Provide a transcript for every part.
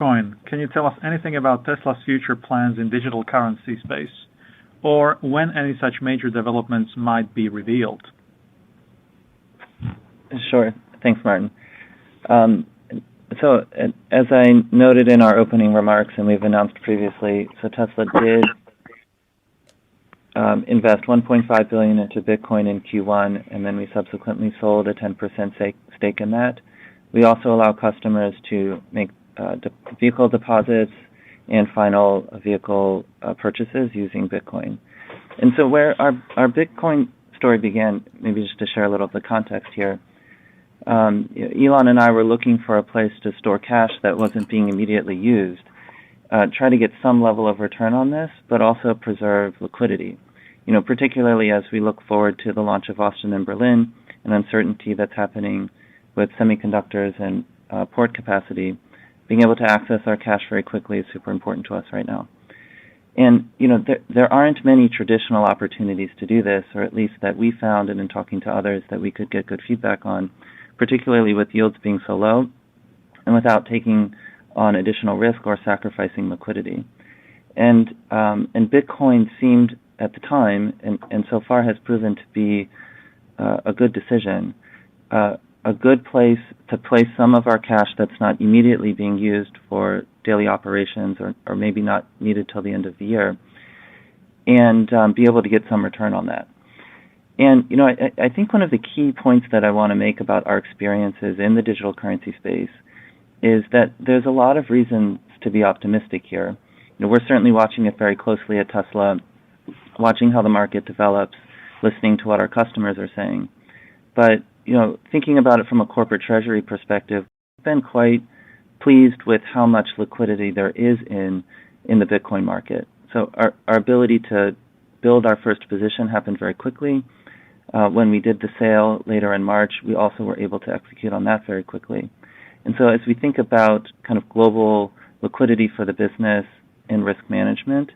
Coin, can you tell us anything about Tesla's future plans in digital currency space, or when any such major developments might be revealed? Sure. Thanks, Martin. So, as I noted in our opening remarks, and we've announced previously, so Tesla did invest $1.5 billion into Bitcoin in Q1, and then we subsequently sold a 10% stake in that. We also allow customers to make vehicle deposits and final vehicle purchases using Bitcoin. And so where our Bitcoin story began, maybe just to share a little of the context here, Elon and I were looking for a place to store cash that wasn't being immediately used, try to get some level of return on this, but also preserve liquidity. Particularly as we look forward to the launch of Austin and Berlin and uncertainty that's happening with semiconductors and port capacity, being able to access our cash very quickly is super important to us right now. And, there aren't many traditional opportunities to do this, or at least that we found and in talking to others that we could get good feedback on, particularly with yields being so low and without taking on additional risk or sacrificing liquidity. And Bitcoin seemed at the time, and so far has proven to be a good decision, a good place to place some of our cash that's not immediately being used for daily operations or maybe not needed till the end of the year, and be able to get some return on that. And, I think one of the key points that I want to make about our experiences in the digital currency space is that there's a lot of reasons to be optimistic here. We're certainly watching it very closely at Tesla, watching how the market develops, listening to what our customers are saying. But, thinking about it from a corporate treasury perspective, we've been quite pleased with how much liquidity there is in the Bitcoin market. So our ability to build our first position happened very quickly. When we did the sale later in March, we also were able to execute on that very quickly. And so as we think about kind of global liquidity for the business and risk management,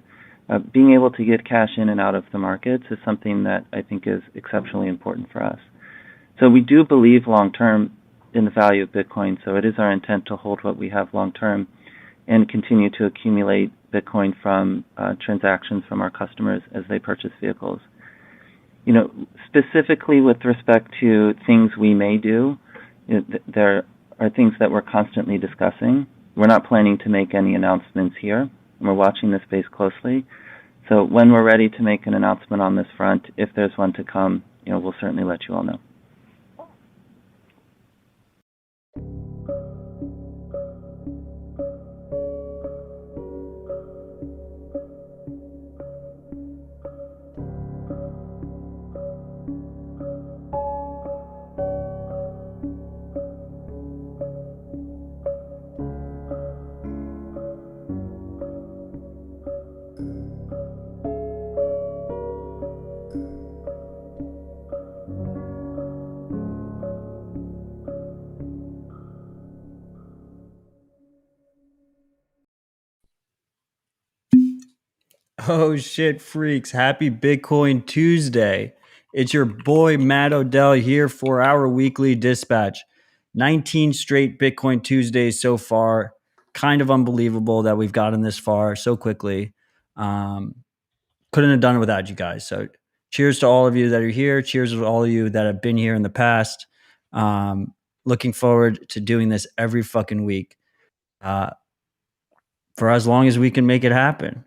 being able to get cash in and out of the markets is something that I think is exceptionally important for us. So we do believe long-term in the value of Bitcoin, so it is our intent to hold what we have long-term and continue to accumulate Bitcoin from transactions from our customers as they purchase vehicles. Specifically with respect to things we may do, there are things that we're constantly discussing. We're not planning to make any announcements here, and we're watching this space closely. So when we're ready to make an announcement on this front, if there's one to come, we'll certainly let you all know. Oh shit, freaks. Happy Bitcoin Tuesday. It's your boy Matt Odell here for our weekly dispatch. 19 straight Bitcoin Tuesdays so far. Kind of unbelievable that we've gotten this far so quickly. Couldn't have done it without you guys. So cheers to all of you that are here. Cheers to all of you that have been here in the past. Looking forward to doing this every fucking week for as long as we can make it happen.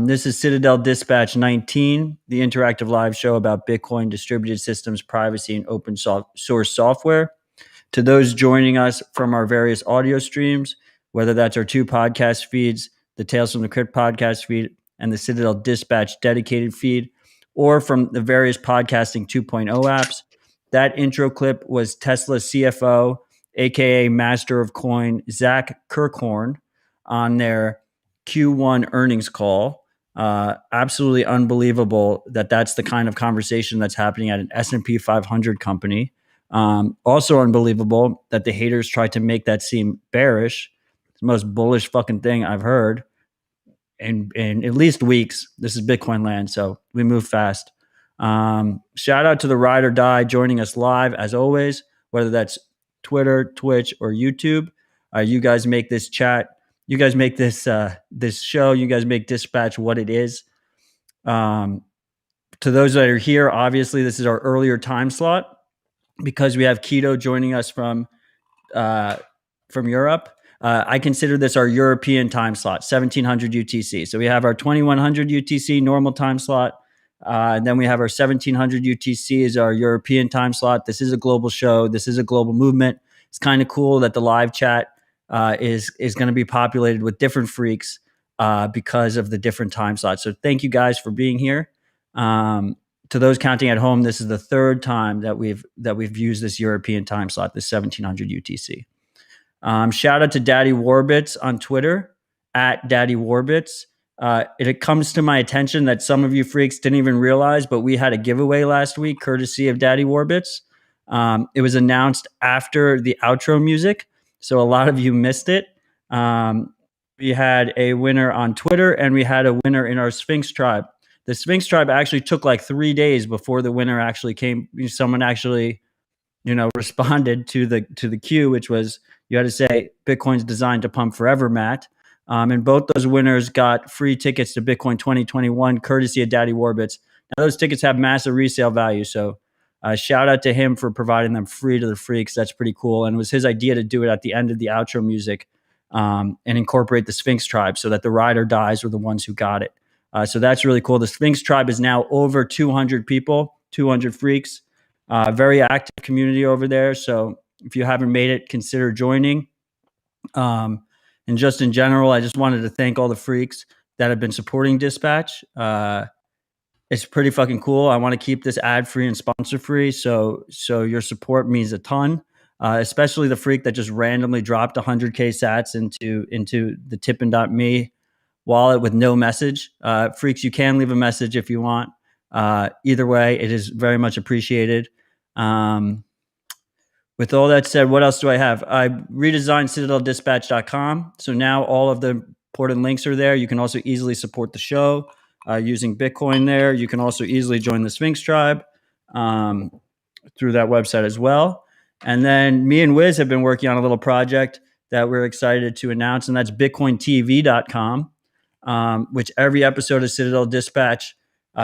This is Citadel Dispatch 19, the interactive live show about Bitcoin, distributed systems, privacy, and open source software. To those joining us from our various audio streams, whether that's our two podcast feeds, the Tales from the Crypt podcast feed and the Citadel Dispatch dedicated feed, or from the various podcasting 2.0 apps, that intro clip was Tesla CFO, aka Master of Coin, Zach Kirkhorn, on their Q1 earnings call. Absolutely unbelievable that that's the kind of conversation that's happening at an S&P 500 company. Also unbelievable that the haters tried to make that seem bearish. It's the most bullish fucking thing I've heard in at least weeks. This is Bitcoin land, so we move fast. Shout out to the Ride or Die joining us live as always, whether that's Twitter, Twitch, or YouTube. You guys make this chat. You guys make this this show. You guys make Dispatch what it is. To those that are here, obviously this is our earlier time slot because we have Keto joining us from Europe. I consider this our European time slot, 1700 UTC. So we have our 2100 UTC normal time slot. And then we have our 1700 UTC is our European time slot. This is a global show. This is a global movement. It's kind of cool that the live chat is going to be populated with different freaks because of the different time slots. So thank you guys for being here. To those counting at home, this is the third time that we've used this European time slot, this 1700 UTC. Shout out to Daddy Warbits on Twitter at Daddy Warbits. It comes to my attention that some of you freaks didn't even realize, but we had a giveaway last week courtesy of Daddy Warbits. It was announced after the outro music, so a lot of you missed it. We had a winner on Twitter and we had a winner in our Sphinx tribe. The Sphinx tribe actually took like 3 days before the winner actually came. Someone actually, responded to the queue, which was, you had to say Bitcoin's designed to pump forever, Matt. And both those winners got free tickets to Bitcoin 2021, courtesy of Daddy Warbits. Now, those tickets have massive resale value. So shout out to him for providing them free to the freaks. That's pretty cool. And it was his idea to do it at the end of the outro music and incorporate the Sphinx tribe so that the ride or dies were the ones who got it. So that's really cool. The Sphinx tribe is now over 200 people, 200 freaks. Very active community over there. So if you haven't made it, consider joining. And just in general, I just wanted to thank all the freaks that have been supporting Dispatch. It's pretty fucking cool. I want to keep this ad-free and sponsor-free. So your support means a ton, especially the freak that just randomly dropped 100K sats into the tippin.me wallet with no message. Freaks, you can leave a message if you want. Either way, it is very much appreciated. With all that said, what else do I have? I redesigned CitadelDispatch.com. So now all of the important links are there. You can also easily support the show using Bitcoin there. You can also easily join the Sphinx tribe through that website as well. And then me and Wiz have been working on a little project that we're excited to announce, and that's BitcoinTV.com, which every episode of Citadel Dispatch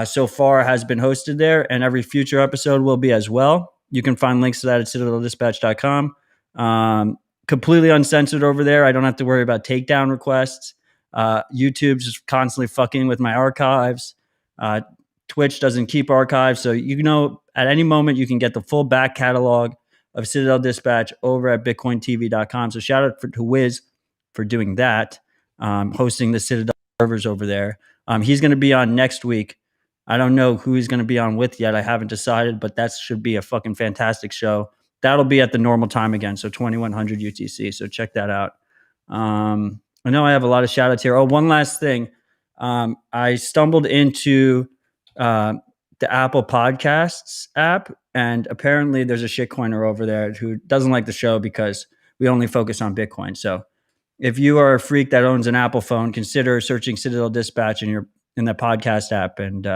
so far has been hosted there, and every future episode will be as well. You can find links to that at CitadelDispatch.com. Completely uncensored over there. I don't have to worry about takedown requests. YouTube's just constantly fucking with my archives. Twitch doesn't keep archives. So, at any moment, you can get the full back catalog of Citadel Dispatch over at BitcoinTV.com. So shout out to Wiz for doing that, hosting the Citadel servers over there. He's going to be on next week. I don't know who he's going to be on with yet. I haven't decided, but that should be a fucking fantastic show. That'll be at the normal time again, so 2100 UTC. So check that out. I know I have a lot of shout outs here. Oh, one last thing. I stumbled into the Apple Podcasts app, and apparently there's a shitcoiner over there who doesn't like the show because we only focus on Bitcoin. So if you are a freak that owns an Apple phone, consider searching Citadel Dispatch in the podcast app and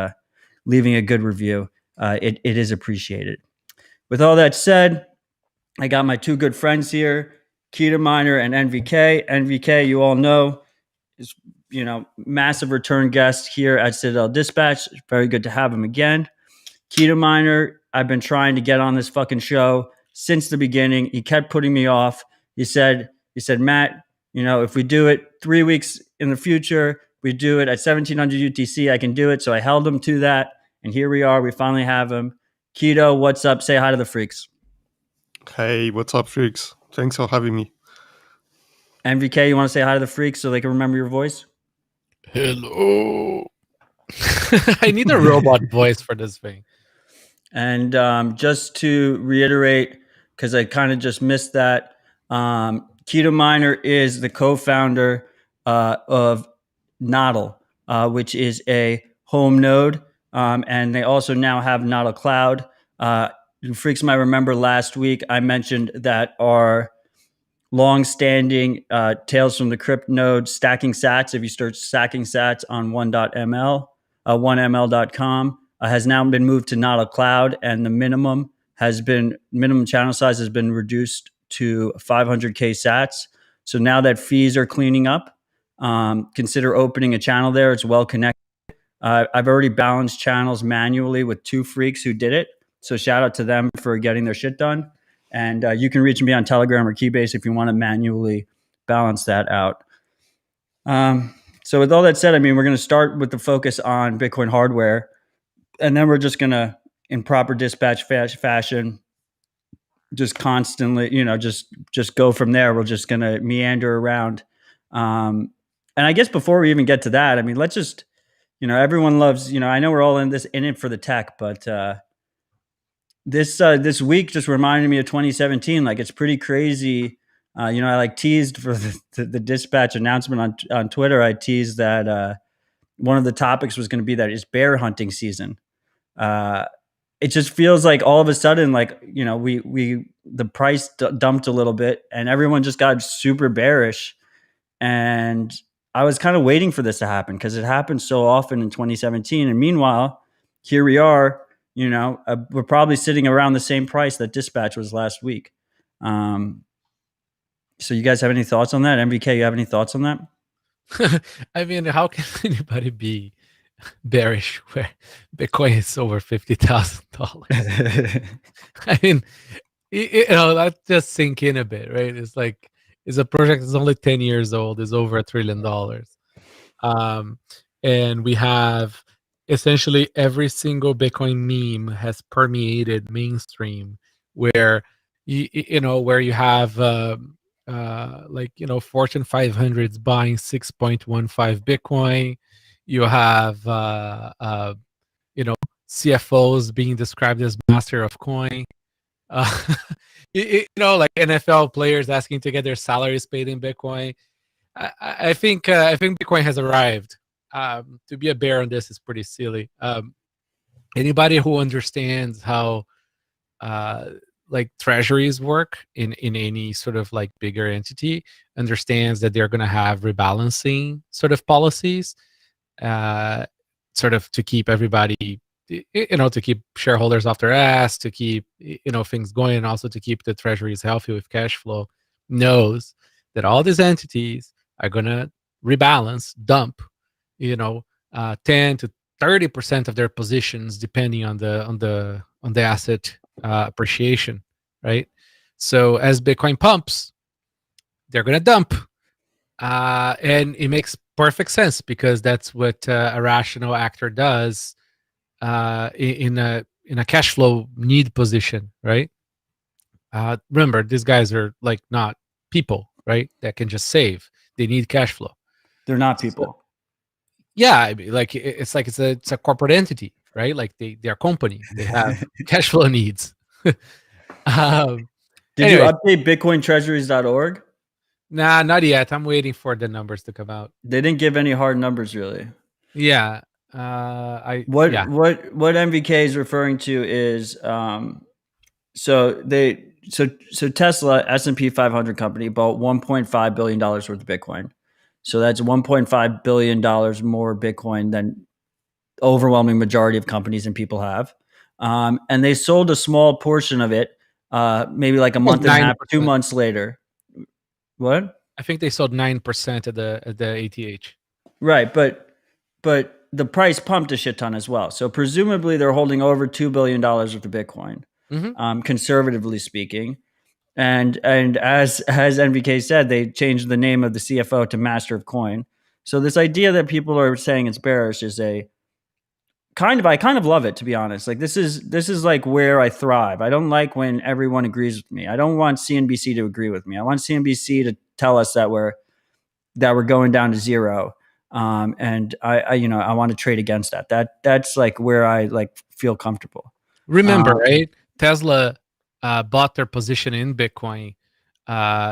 leaving a good review. It is appreciated. With all that said, I got my two good friends here, Keto Miner and NVK. NVK, you all know, is massive return guest here at Citadel Dispatch. Very good to have him again. Keto Miner, I've been trying to get on this fucking show since the beginning. He kept putting me off. He said, Matt, if we do it 3 weeks in the future, we do it at 1700 UTC, I can do it. So I held him to that. And here we are. We finally have him. Keto, what's up? Say hi to the freaks. Hey, what's up, freaks? Thanks for having me. MVK, you want to say hi to the freaks so they can remember your voice? Hello. I need a robot voice for this thing. And just to reiterate, because I kind of just missed that, Keto Miner is the co-founder of Nodl, which is a home node. And they also now have Nodl Cloud. You freaks might remember last week I mentioned that our long-standing Tales from the Crypt node stacking sats, if you start stacking sats on 1ml.com, has now been moved to Nodl Cloud, and the minimum channel size has been reduced to 500K sats. So now that fees are cleaning up, consider opening a channel there. It's well connected. I've already balanced channels manually with 2 freaks who did it. So shout out to them for getting their shit done. And you can reach me on Telegram or Keybase if you want to manually balance that out. So with all that said, I mean, we're going to start with the focus on Bitcoin hardware, and then we're just going to, in proper dispatch fashion, just constantly, just go from there. We're just going to meander around. And I guess before we even get to that, I mean, let's just, everyone loves, I know we're all in it for the tech, but this week just reminded me of 2017. Like, it's pretty crazy. I like teased for the dispatch announcement on Twitter. I teased that one of the topics was going to be that it's bear hunting season. It just feels like all of a sudden, like, the price dumped a little bit and everyone just got super bearish. And I was kind of waiting for this to happen because it happened so often in 2017. And meanwhile, here we are, we're probably sitting around the same price that dispatch was last week. So you guys have any thoughts on that? MVK, you have any thoughts on that? I mean, how can anybody be bearish where Bitcoin is over $50,000? I mean, that just sink in a bit, right? It's like, it's a project that's only 10 years old, is over $1 trillion. And we have essentially every single Bitcoin meme has permeated mainstream, where where you have Fortune 500s buying 6.15 Bitcoin. You have CFOs being described as master of coin. Like NFL players asking to get their salaries paid in Bitcoin. I think Bitcoin has arrived. To be a bear on this is pretty silly. Anybody who understands how like treasuries work in any sort of like bigger entity understands that they're going to have rebalancing sort of policies, sort of to keep everybody, to keep shareholders off their ass, to keep things going, and also to keep the treasuries healthy with cash flow. Knows that all these entities are going to rebalance, dump 10 to 30% of their positions depending on the asset appreciation, right? So as Bitcoin pumps, they're going to dump, and it makes perfect sense because that's what a rational actor does in a cash flow need position, right? Remember, these guys are like not people, right? That can just save. They need cash flow. They're not people. So, yeah, I mean, like it's a corporate entity, right? Like they're a company. They have cash flow needs. Did you update BitcoinTreasuries.org? Nah, not yet. I'm waiting for the numbers to come out. They didn't give any hard numbers, really. Yeah. What MVK is referring to is so Tesla, S&P 500 company, bought $1.5 billion worth of Bitcoin. So that's $1.5 billion more Bitcoin than overwhelming majority of companies and people have. And they sold a small portion of it, maybe like a month and a half, 2 months later. What? I think they sold 9% at the ATH. Right, but the price pumped a shit ton as well. So presumably they're holding over $2 billion worth of Bitcoin, conservatively speaking. And as NVK said, they changed the name of the CFO to Master of Coin. So this idea that people are saying it's bearish is I kind of love it, to be honest. Like this is like where I thrive. I don't like when everyone agrees with me. I don't want CNBC to agree with me. I want CNBC to tell us that we're going down to zero. And I want to trade against that. That's like where I like feel comfortable. Remember, right? Tesla bought their position in Bitcoin.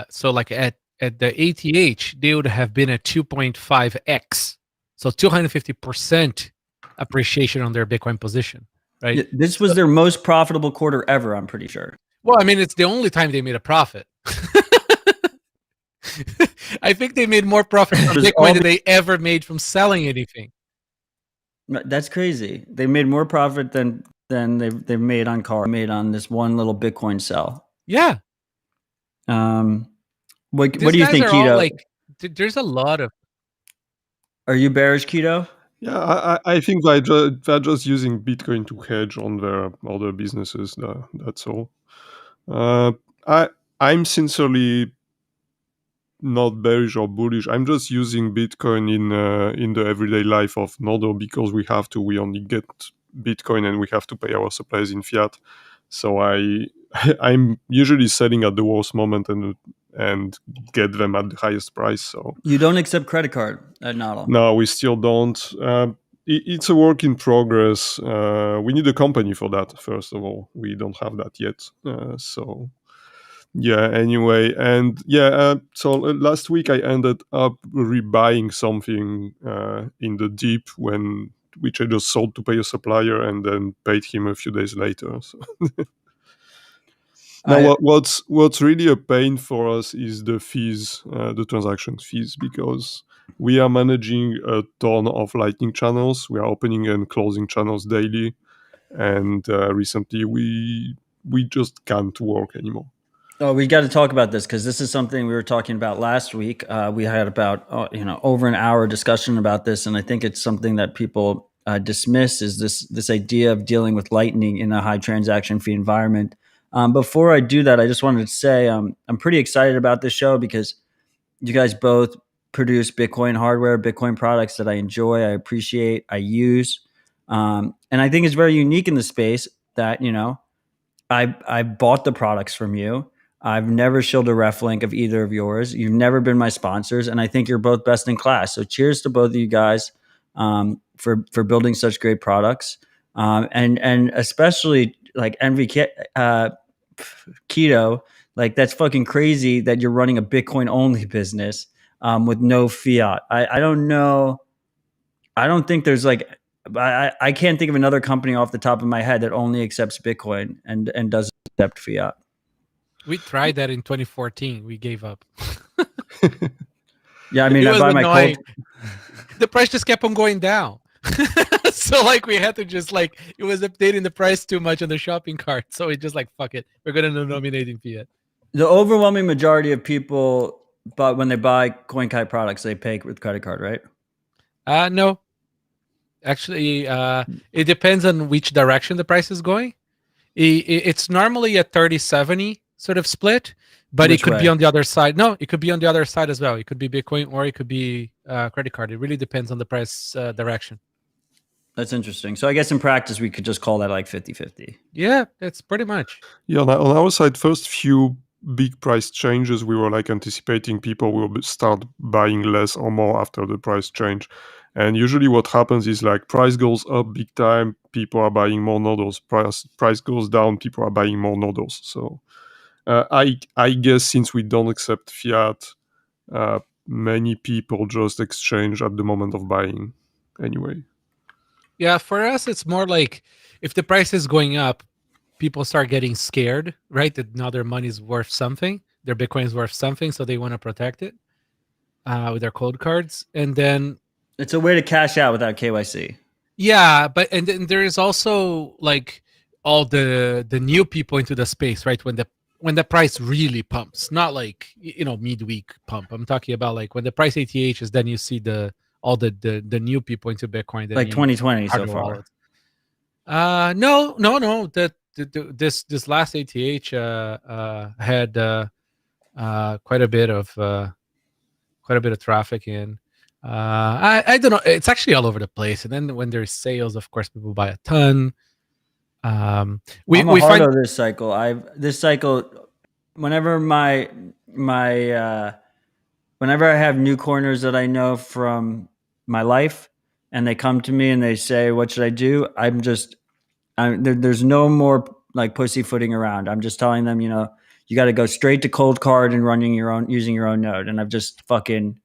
So like at the ATH, they would have been at 2.5x. So 250% appreciation on their Bitcoin position, right? This was their most profitable quarter ever, I'm pretty sure. Well, I mean, it's the only time they made a profit. I think they made more profit from Bitcoin than they ever made from selling anything. That's crazy. They made more profit than they've made on this one little Bitcoin sell. Yeah. What These do you guys think, are all Keto? like, there's a lot of. Are you bearish, Keto? Yeah, I think they're just using Bitcoin to hedge on their other businesses. That's all. Uh, I'm sincerely not bearish or bullish. I'm just using Bitcoin in the everyday life of Nodo because we have to. We only get Bitcoin and we have to pay our suppliers in fiat. So I'm usually selling at the worst moment and get them at the highest price. So You don't accept credit card at Nodal. no, we still don't. It's a work in progress. We need a company for that, first of all. We don't have that yet. So, yeah, anyway. And yeah, so last week I ended up rebuying something in the deep which I just sold to pay a supplier and then paid him a few days later. So. Now, what's really a pain for us is the fees, the transaction fees, because we are managing a ton of Lightning channels. We are opening and closing channels daily, and recently we just can't work anymore. Oh, we got to talk about this because this is something we were talking about last week. We had about over an hour discussion about this, and I think it's something that people dismiss is this idea of dealing with Lightning in a high transaction fee environment. Before I do that, I just wanted to say I'm pretty excited about this show because you guys both produce Bitcoin hardware, Bitcoin products that I enjoy, I appreciate, I use, and I think it's very unique in the space that I bought the products from you. I've never shilled a ref link of either of yours. You've never been my sponsors, and I think you're both best in class. So cheers to both of you guys for building such great products, and especially like Keto. Like that's fucking crazy that you're running a Bitcoin only business with no fiat. I don't know. I don't think there's like I can't think of another company off the top of my head that only accepts Bitcoin and doesn't accept fiat. We tried that in 2014. We gave up. Yeah, I mean, It I was buy my annoying. cold. The price just kept on going down. So like we had to just like it was updating the price too much on the shopping cart. So we just like fuck it. We're gonna nominate in fiat. The overwhelming majority of people, but when they buy CoinKite products, they pay with credit card, right? No. Actually, it depends on which direction the price is going. It's normally a 30-70 sort of split, but Which it could be way? on the other side. No, it could be on the other side as well. It could be Bitcoin or it could be credit card. It really depends on the price direction. That's interesting. So I guess in practice, we could just call that like 50-50. Yeah, that's pretty much. Yeah, on our side, first few big price changes, we were like anticipating people will start buying less or more after the price change. And usually what happens is like price goes up big time, people are buying more nodos. Price goes down, people are buying more nodos. So I guess since we don't accept fiat, many people just exchange at the moment of buying anyway. Yeah, for us, it's more like if the price is going up, people start getting scared, right? That now their money is worth something, their Bitcoin is worth something, so they want to protect it with their cold cards. And then, It's a way to cash out without KYC. yeah, but and then there is also like all the new people into the space, right? When the price really pumps, not like midweek pump. I'm talking about like when the price ATH is, then you see all the new people into Bitcoin that Like need 2020 so hardware far. wallets. No. This last ATH had quite a bit of traffic in. I don't know. It's actually all over the place. And then when there's sales, of course, people buy a ton. We I'm a we find hardo this cycle. This cycle, whenever whenever I have new corners that I know from my life, and they come to me and they say, "What should I do?" There's no more like pussyfooting around. I'm just telling them, you got to go straight to cold card and using your own node. And I've just fucking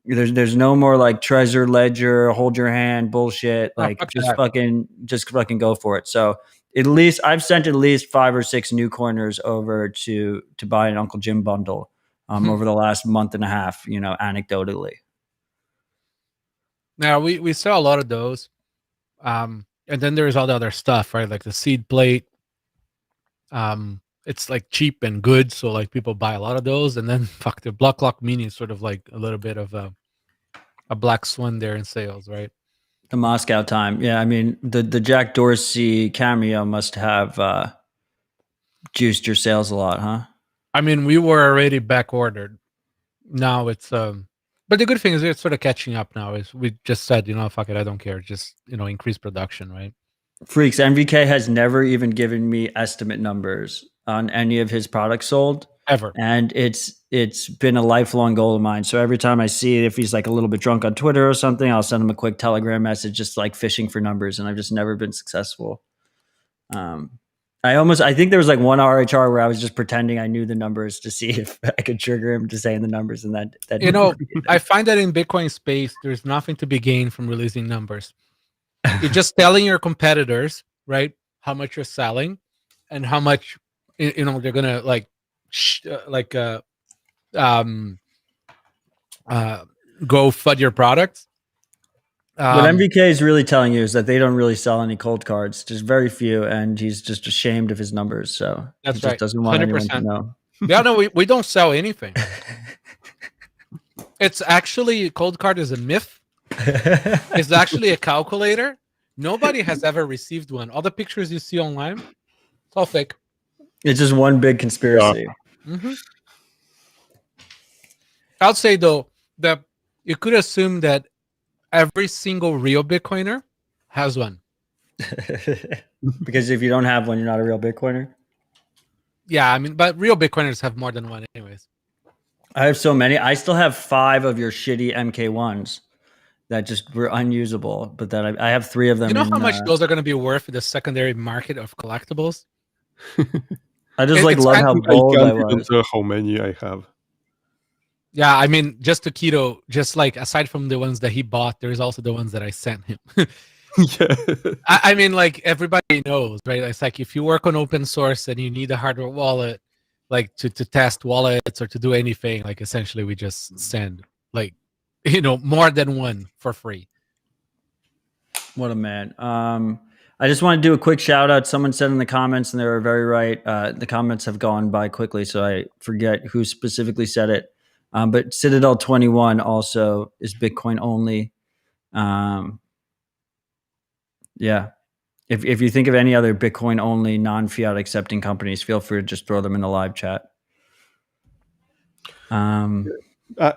there's no more like treasure ledger, hold your hand bullshit. Like fuck just that. fucking go for it. So at least I've sent at least 5 or 6 new corners over to buy an Uncle Jim bundle over the last month and a half. Anecdotally. Now we sell a lot of those. And then there's all the other stuff, right? Like the seed plate. it's like cheap and good, so like people buy a lot of those, and then fuck, the block clock mini is sort of like a little bit of a black swan there in sales, right? The Moscow time. Yeah, I mean the Jack Dorsey cameo must have juiced your sales a lot, huh? I mean, we were already back ordered. Now it's but the good thing is it's sort of catching up now. Is we just said, fuck it, I don't care. Just increase production, right? Freaks, MVK has never even given me estimate numbers on any of his products sold. Ever. And it's been a lifelong goal of mine. So every time I see it, if he's like a little bit drunk on Twitter or something, I'll send him a quick Telegram message, just like fishing for numbers. And I've just never been successful. I think there was like one RHR where I was just pretending I knew the numbers to see if I could trigger him to saying the numbers. And that I find that in Bitcoin space, there's nothing to be gained from releasing numbers. You're just telling your competitors, right, how much you're selling and how much they're gonna go fud your products. What MVK is really telling you is that they don't really sell any cold cards, just very few, and he's just ashamed of his numbers. So that's he right. just doesn't want 100%. anyone to know. Yeah, no, we don't sell anything. It's actually, cold card is a myth. It's actually a calculator. Nobody has ever received one. All the pictures you see online, it's all fake. It's just one big conspiracy. Yeah. Mm-hmm. I'll say though that you could assume that every single real Bitcoiner has one. Because if you don't have one, you're not a real Bitcoiner. Yeah, I mean, but real Bitcoiners have more than one anyways. I have so many. I still have 5 of your shitty MK1s that just were unusable, but that I have 3 of them. You know how much those are going to be worth in the secondary market of collectibles? I just love how bold I was. How many I have. Yeah, I mean, just to Keto, just like aside from the ones that he bought, there's also the ones that I sent him. Yeah. I mean, like everybody knows, right? It's like if you work on open source and you need a hardware wallet, like to test wallets or to do anything, like essentially we just send like, more than one for free. What a man. I just want to do a quick shout out. Someone said in the comments, and they were very right. The comments have gone by quickly, so I forget who specifically said it. But Citadel 21 also is Bitcoin only. Yeah. If you think of any other Bitcoin only non-fiat accepting companies, feel free to just throw them in the live chat.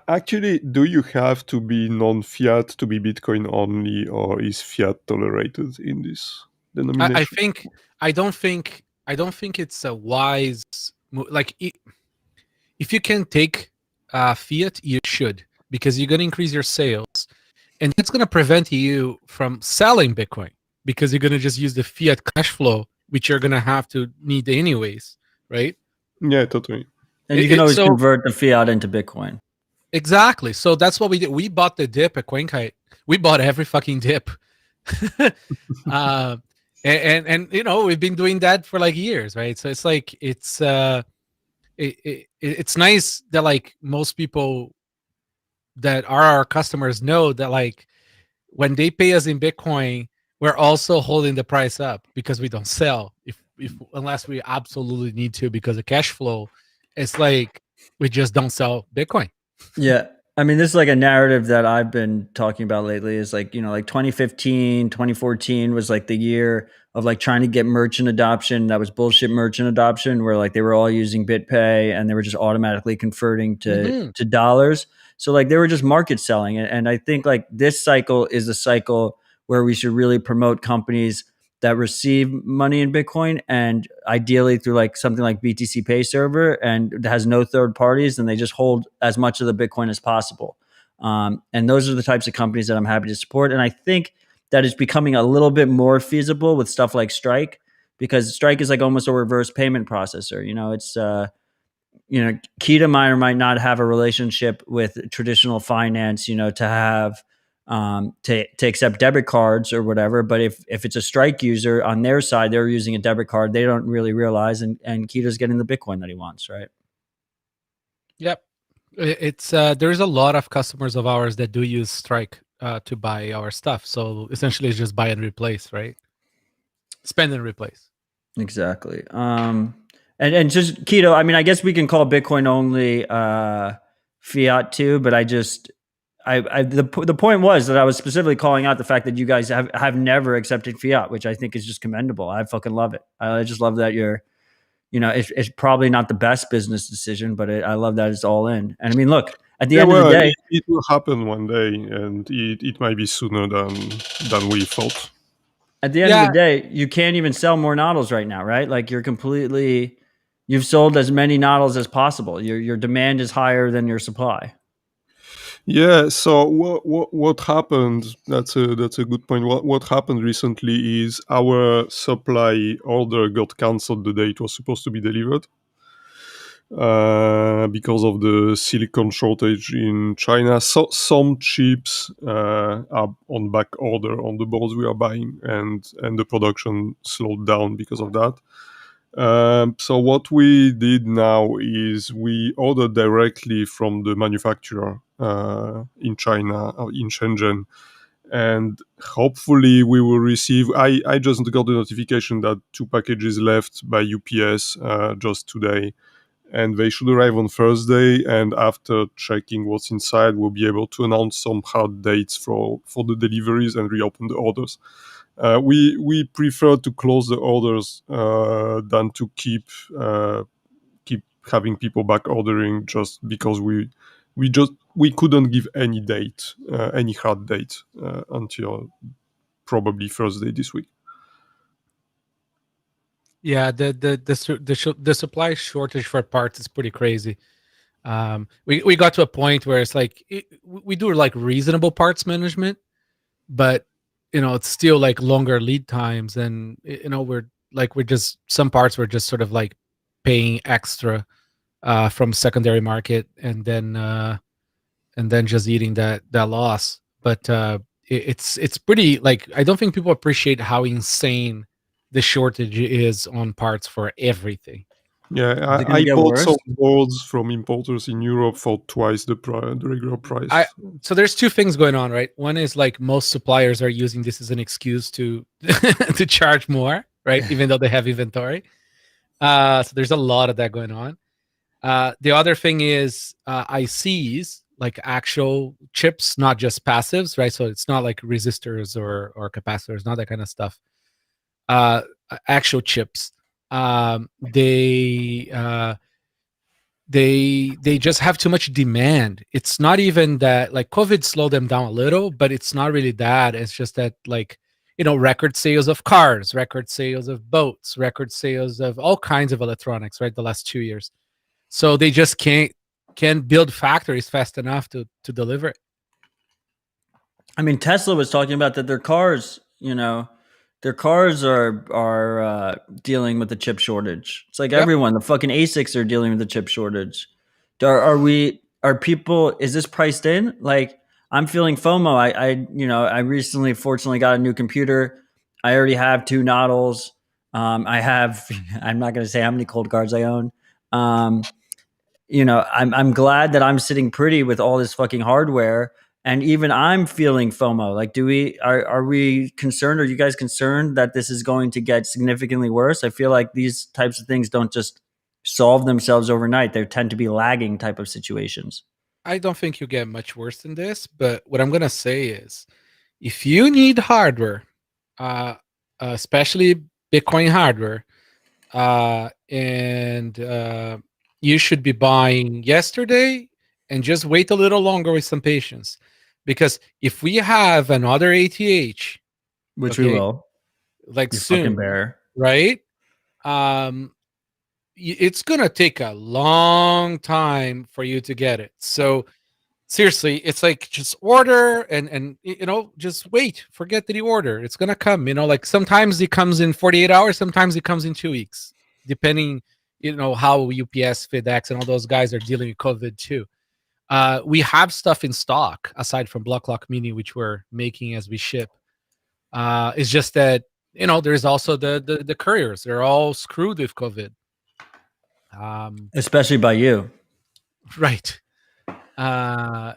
Actually, do you have to be non-fiat to be Bitcoin only, or is fiat tolerated in this denomination? I don't think it's a wise if you can take fiat, you should, because you're going to increase your sales, and that's going to prevent you from selling Bitcoin because you're going to just use the fiat cash flow, which you're going to have to need anyways, right? Yeah, totally. And you can always convert the fiat into Bitcoin. Exactly. So that's what we did. We bought the dip at CoinKite. We bought every fucking dip. And we've been doing that for like years, right? So it's like it's nice that like most people that are our customers know that like when they pay us in Bitcoin, we're also holding the price up because we don't sell if unless we absolutely need to because of cash flow. It's like we just don't sell Bitcoin. Yeah. I mean, this is like a narrative that I've been talking about lately is like, like 2015, 2014 was like the year of like trying to get merchant adoption. That was bullshit merchant adoption where like they were all using BitPay and they were just automatically converting to dollars. So like they were just market selling it. And I think like this cycle is a cycle where we should really promote companies that receive money in Bitcoin and ideally through like something like BTC Pay Server and has no third parties, and they just hold as much of the Bitcoin as possible. And those are the types of companies that I'm happy to support. And I think that is becoming a little bit more feasible with stuff like Strike, because Strike is like almost a reverse payment processor. It's Kita might or might not have a relationship with traditional finance, to have to accept debit cards or whatever. But if it's a Strike user on their side, they're using a debit card, they don't really realize, and Kita's getting the Bitcoin that he wants, right? Yep. It's there's a lot of customers of ours that do use Strike to buy our stuff. So essentially it's just buy and replace, right? Spend and replace. Exactly. And just Keto, I mean, I guess we can call Bitcoin only fiat too, but the point was that I was specifically calling out the fact that you guys have never accepted fiat, which I think is just commendable. I fucking love it. I just love that it's probably not the best business decision, but I love that it's all in. And I mean, look, at the end of the day, it will happen one day, and it might be sooner than we thought. At the end of the day, you can't even sell more noddles right now, right? Like you've sold as many noddles as possible. Your demand is higher than your supply. Yeah. So what happened? That's a good point. What happened recently is our supply order got cancelled the day it was supposed to be delivered. Because of the silicon shortage in China. So some chips are on back order on the boards we are buying, and the production slowed down because of that. So what we did now is we ordered directly from the manufacturer in China, in Shenzhen, and hopefully we will receive. I just got the notification that 2 packages left by UPS just today, and they should arrive on Thursday. And after checking what's inside, we'll be able to announce some hard dates for the deliveries and reopen the orders. We prefer to close the orders than to keep having people back ordering, just because we couldn't give any date, any hard date until probably Thursday this week. Yeah, the supply shortage for parts is pretty crazy. We got to a point where it's like we do like reasonable parts management, but it's still like longer lead times, and we're just some parts we're just sort of like paying extra from secondary market, and then just eating that loss. But it's pretty, like, I don't think people appreciate how insane the shortage is on parts for everything. Yeah, I bought some boards from importers in Europe for twice the regular price. So there's two things going on, right? One is like most suppliers are using this as an excuse to to charge more, right? Even though they have inventory. So there's a lot of that going on. The other thing is ICs, like actual chips, not just passives, right? So it's not like resistors or capacitors, not that kind of stuff. Actual chips. They just have too much demand. It's not even that like COVID slowed them down a little, but it's not really that. It's just that, like, record sales of cars, record sales of boats, record sales of all kinds of electronics, right? The last 2 years. So they just can't build factories fast enough to deliver it. I mean, Tesla was talking about that their cars are dealing with the chip shortage. It's like everyone, the fucking ASICs are dealing with the chip shortage. Is this priced in? Like, I'm feeling FOMO. I recently fortunately got a new computer. I already have 2 noddles. I'm not going to say how many cold cards I own. I'm glad that I'm sitting pretty with all this fucking hardware. And even I'm feeling FOMO. Like, are we concerned? Are you guys concerned that this is going to get significantly worse? I feel like these types of things don't just solve themselves overnight. They tend to be lagging type of situations. I don't think you get much worse than this, but what I'm going to say is, if you need hardware, especially Bitcoin hardware, and you should be buying yesterday and just wait a little longer with some patience. Because if we have another ATH, which we will, like soon, right? It's gonna take a long time for you to get it. So seriously, it's like, just order and just wait. Forget the order. It's gonna come. Like sometimes it comes in 48 hours, sometimes it comes in 2 weeks, depending, how UPS, FedEx, and all those guys are dealing with COVID too. We have stuff in stock aside from BlockLock Mini, which we're making as we ship. It's just that there's also the couriers. They're all screwed with COVID, especially by you, right? So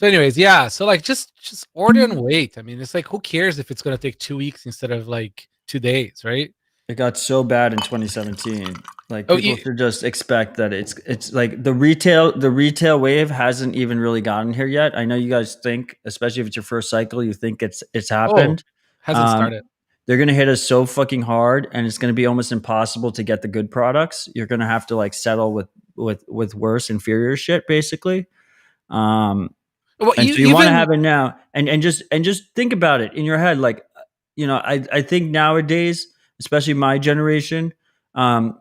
anyways, yeah. So like, just order and wait. I mean, it's like, who cares if it's gonna take 2 weeks instead of like 2 days, right? It got so bad in 2017. Like Oh, people should just expect that it's like the retail wave hasn't even really gotten here yet. I know you guys think, especially if it's your first cycle, you think it's oh, happened. hasn't started. They're gonna hit us so fucking hard, and it's gonna be almost impossible to get the good products. You're gonna have to like settle with worse, inferior shit, basically. Well, And so you want to have it now, and just think about it in your head, like, I think nowadays, especially my generation,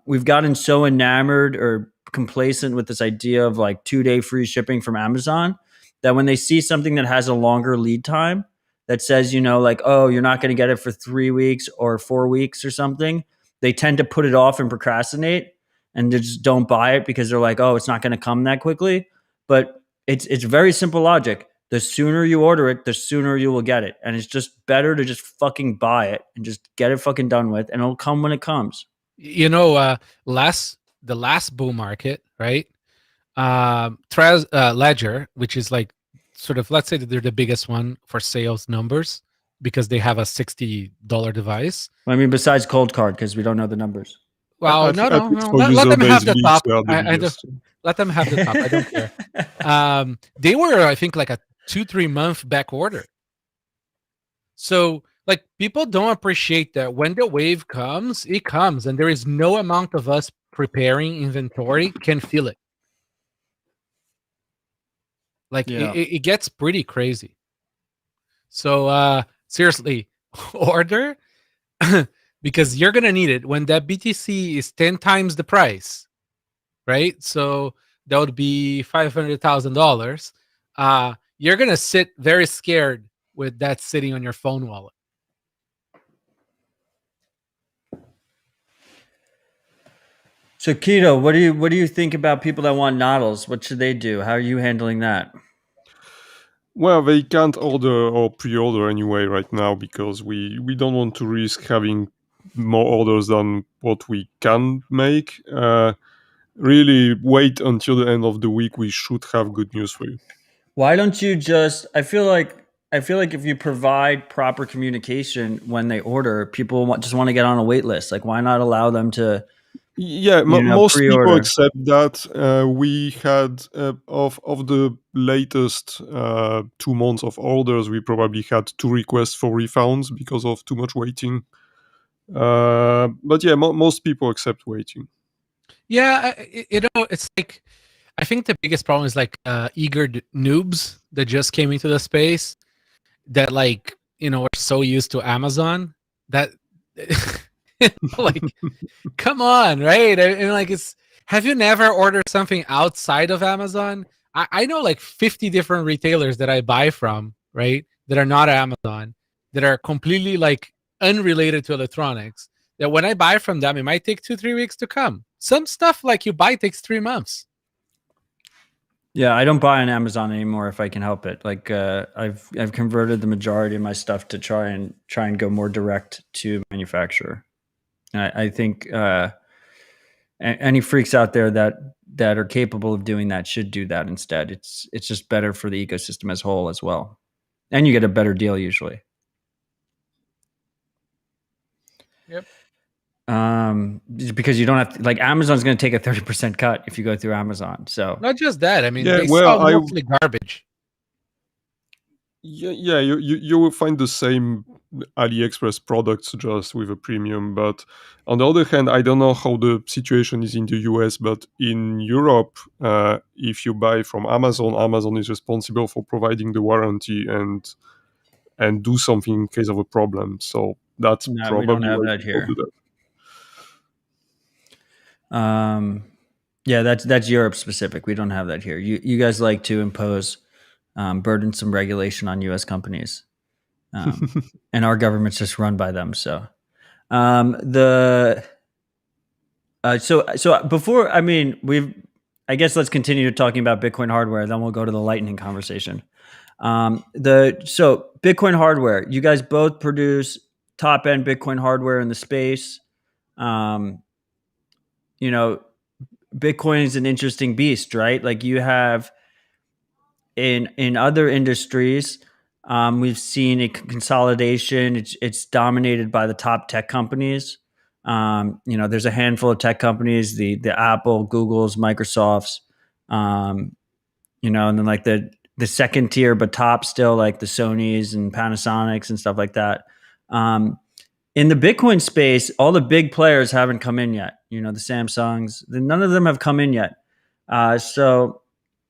we've gotten so enamored or complacent with this idea of like 2-day free shipping from Amazon that when they see something that has a longer lead time that says, like, oh, you're not going to get it for 3 weeks or 4 weeks or something, they tend to put it off and procrastinate and they just don't buy it because they're like, oh, it's not going to come that quickly. But it's very simple logic. The sooner you order it, the sooner you will get it. And it's just better to just fucking buy it and just get it fucking done with, and it'll come when it comes. The last bull market, right? Ledger, which is like sort of, let's say that they're the biggest one for sales numbers because they have a $60 device. I mean, besides Cold Card, because we don't know the numbers. Well, no. Let them have the top. Let them have the top. I don't care. They were, I think, like a 2-3 month back order. So, like, people don't appreciate that when the wave comes, it comes, and there is no amount of us preparing inventory can feel it. Like, it gets pretty crazy. So, seriously, order because you're gonna need it when that BTC is 10 times the price, right? So that would be $500,000. You're gonna sit very scared with that sitting on your phone wallet. So Keto, what do you think about people that want noddles? What should they do? How are you handling that? Well, they can't order or pre-order anyway right now because we don't want to risk having more orders than what we can make. Really wait until the end of the week. We should have good news for you. Why don't you just? I feel like if you provide proper communication when they order, people just want to get on a wait list. Like, why not allow them to? Yeah, most pre-order. people accept that. We had of the latest 2 months of orders, we probably had 2 requests for refunds because of too much waiting. But yeah, most people accept waiting. Yeah, it's like, I think the biggest problem is like eager noobs that just came into the space that, like, are so used to Amazon that like, come on, right? And like, have you never ordered something outside of Amazon? I know like 50 different retailers that I buy from, right, that are not Amazon, that are completely like unrelated to electronics, that when I buy from them, it might take 2-3 weeks to come. Some stuff like you buy takes 3 months. Yeah, I don't buy on Amazon anymore if I can help it. Like, I've converted the majority of my stuff to try and go more direct to manufacturer. I think any freaks out there that are capable of doing that should do that instead. It's just better for the ecosystem as a whole as well, and you get a better deal usually. Yep. Because you don't have to, like, Amazon's going to take a 30% cut if you go through Amazon. So not just that. I mean, Yeah, they well, sell mostly garbage. Yeah, you will find the same AliExpress products just with a premium. But on the other hand, I don't know how the situation is in the US, but in Europe, if you buy from Amazon, Amazon is responsible for providing the warranty and do something in case of a problem. So that's probably we don't have why that people here. do that. Yeah, that's Europe specific. We don't have that here. You guys like to impose burdensome regulation on U.S. companies, and our government's just run by them. So, so before, I mean, I guess let's continue talking about Bitcoin hardware. Then we'll go to the lightning conversation. So Bitcoin hardware. You guys both produce top end Bitcoin hardware in the space. Bitcoin is an interesting beast, right? Like, you have in other industries, we've seen a consolidation. It's dominated by the top tech companies. There's a handful of tech companies, the Apple, Googles, Microsofts, and then like the second tier, but top still, like the Sonys and Panasonics and stuff like that. In the Bitcoin space, all the big players haven't come in yet. The Samsungs, none of them have come in yet. So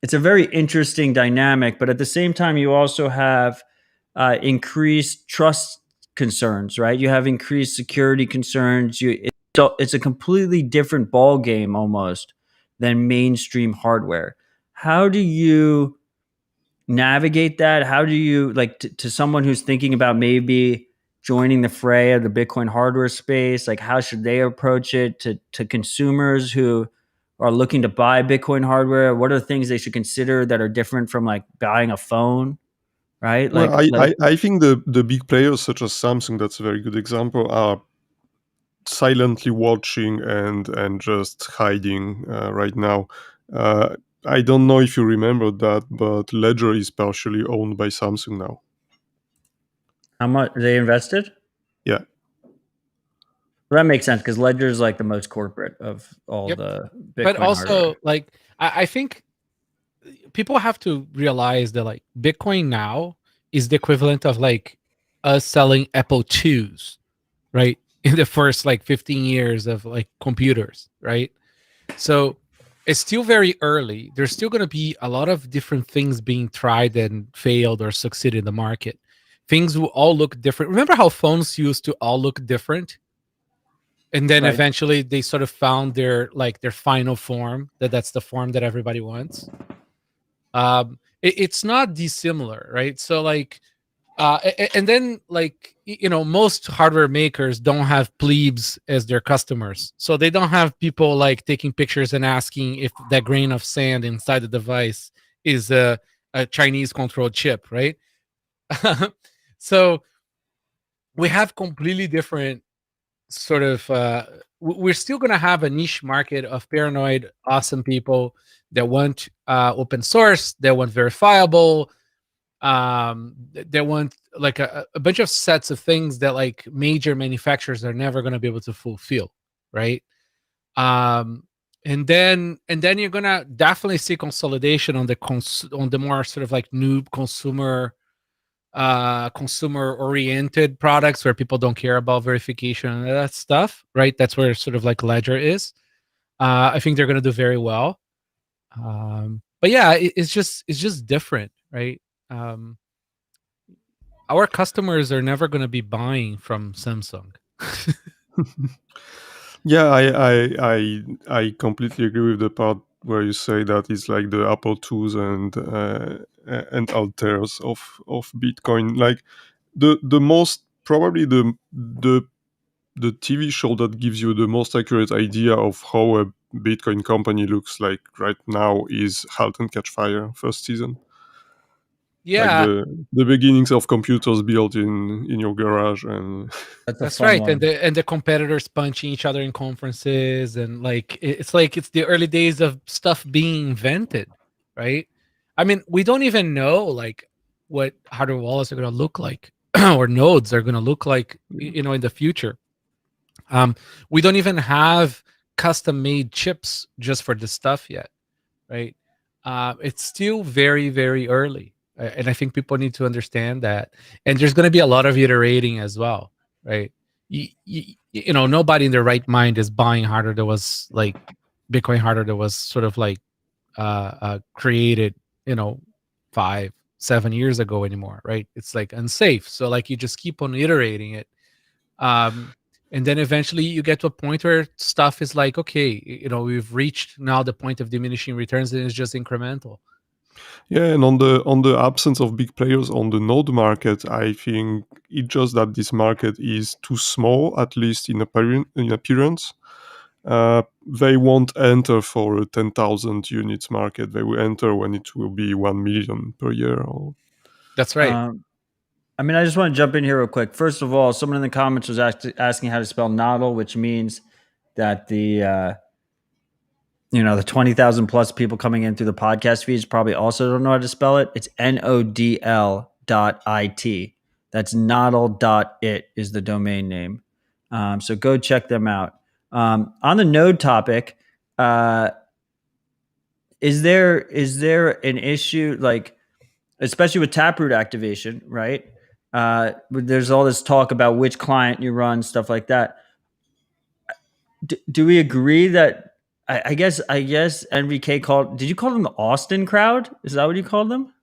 it's a very interesting dynamic, but at the same time, you also have increased trust concerns, right? You have increased security concerns. It's a completely different ball game almost than mainstream hardware. How do you navigate that? How do you, like, to someone who's thinking about maybe joining the fray of the Bitcoin hardware space, like how should they approach it? To consumers who are looking to buy Bitcoin hardware, what are the things they should consider that are different from like buying a phone, right? Well, I think the big players such as Samsung, that's a very good example, are silently watching and just hiding right now. I don't know if you remember that, but Ledger is partially owned by Samsung now. How much they invested? Yeah. Well, that makes sense because Ledger is like the most corporate of all the Bitcoin But also, hardware. like, I think people have to realize that like Bitcoin now is the equivalent of like us selling Apple IIs, right? In the first like 15 years of like computers, right? So it's still very early. There's still going to be a lot of different things being tried and failed or succeeded in the market. Things will all look different. Remember how phones used to all look different? And then Right. eventually they sort of found their final form, that's the form that everybody wants. It's not dissimilar, right? So like and then like most hardware makers don't have plebes as their customers, so they don't have people like taking pictures and asking if that grain of sand inside the device is a Chinese controlled chip, right? So we have completely different sort of we're still going to have a niche market of paranoid awesome people that want open source, that want verifiable, they want like a bunch of sets of things that like major manufacturers are never going to be able to fulfill, right? And then you're going to definitely see consolidation on the more sort of like new consumer oriented products where people don't care about verification and that stuff, right? That's where sort of like Ledger is. I think they're going to do very well. But yeah, it's just different, right? Our customers are never going to be buying from Samsung. Yeah, I completely agree with the part where you say that it's like the Apple IIs and Altairs of Bitcoin. Like the most probably the TV show that gives you the most accurate idea of how a Bitcoin company looks like right now is *Halt and Catch Fire* first season. Yeah, Like the beginnings of computers built in your garage, and that's right. And the competitors punching each other in conferences, and like it's the early days of stuff being invented, right? I mean, we don't even know like what hardware wallets are going to look like or nodes are going to look like, in the future. We don't even have custom made chips just for this stuff yet, right? It's still very, very early. And I think people need to understand that. And there's going to be a lot of iterating as well, right? Nobody in their right mind is buying hardware that was like Bitcoin hardware that was sort of like created, 5-7 years ago anymore, right? It's like unsafe. So like you just keep on iterating it. And then eventually you get to a point where stuff is like, okay, we've reached now the point of diminishing returns, and it's just incremental. yeah, and on the absence of big players on the node market, I think it's just that this market is too small, at least in appearance. They won't enter for a 10,000 units market. They will enter when it will be 1 million per year. That's right. I mean, I just want to jump in here real quick. First of all, someone in the comments was asking how to spell nodl, which means that the 20,000 plus people coming in through the podcast feeds probably also don't know how to spell it. It's NODL.IT. That's nodl.it is the domain name. So go check them out. On the node topic, is there an issue, like, especially with Taproot activation, right? There's all this talk about which client you run, stuff like that. Do we agree that I guess NVK called? Did you call them the Austin crowd? Is that what you called them?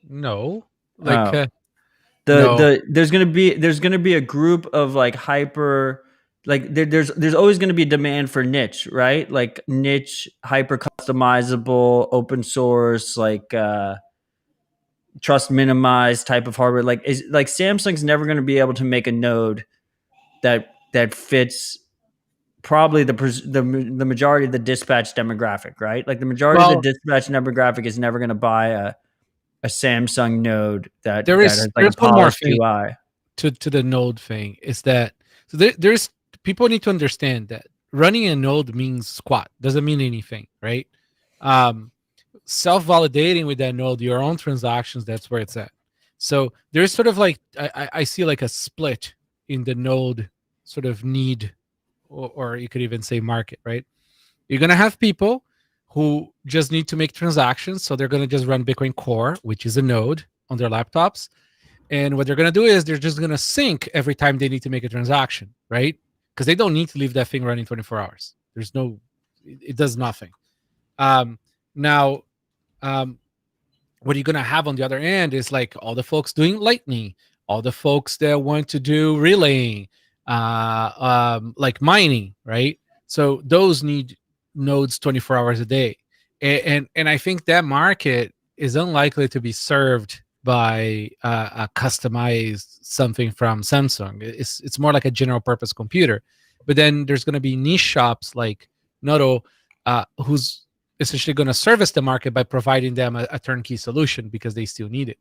No, like Oh. no. There's gonna be a group of like hyper, like there's always gonna be demand for niche, right? Like niche, hyper customizable, open source, like trust minimized type of hardware. Like Samsung's never gonna be able to make a node that fits probably the majority of the dispatch demographic, right? Like the majority of Well, the dispatch demographic is never gonna buy a Samsung node that there's has like a one more polished thing UI. to the node thing, is that so there's people need to understand that running a node means squat, doesn't mean anything, right? Self-validating with that node your own transactions, that's where it's at. So there's sort of like I see like a split in the node sort of need, or you could even say market, right? You're gonna have people who just need to make transactions, so they're gonna just run Bitcoin Core, which is a node, on their laptops. And what they're going to do is they're just going to sync every time they need to make a transaction, right? Because they don't need to leave that thing running 24 hours. There's no, it does nothing. Now, what you're going to have on the other end is like all the folks doing Lightning, all the folks that want to do relaying, like mining, right? So those need nodes 24 hours a day. And I think that market is unlikely to be served by a customized something from Samsung. It's more like a general purpose computer. But then there's going to be niche shops like Nodo, who's essentially going to service the market by providing them a turnkey solution because they still need it.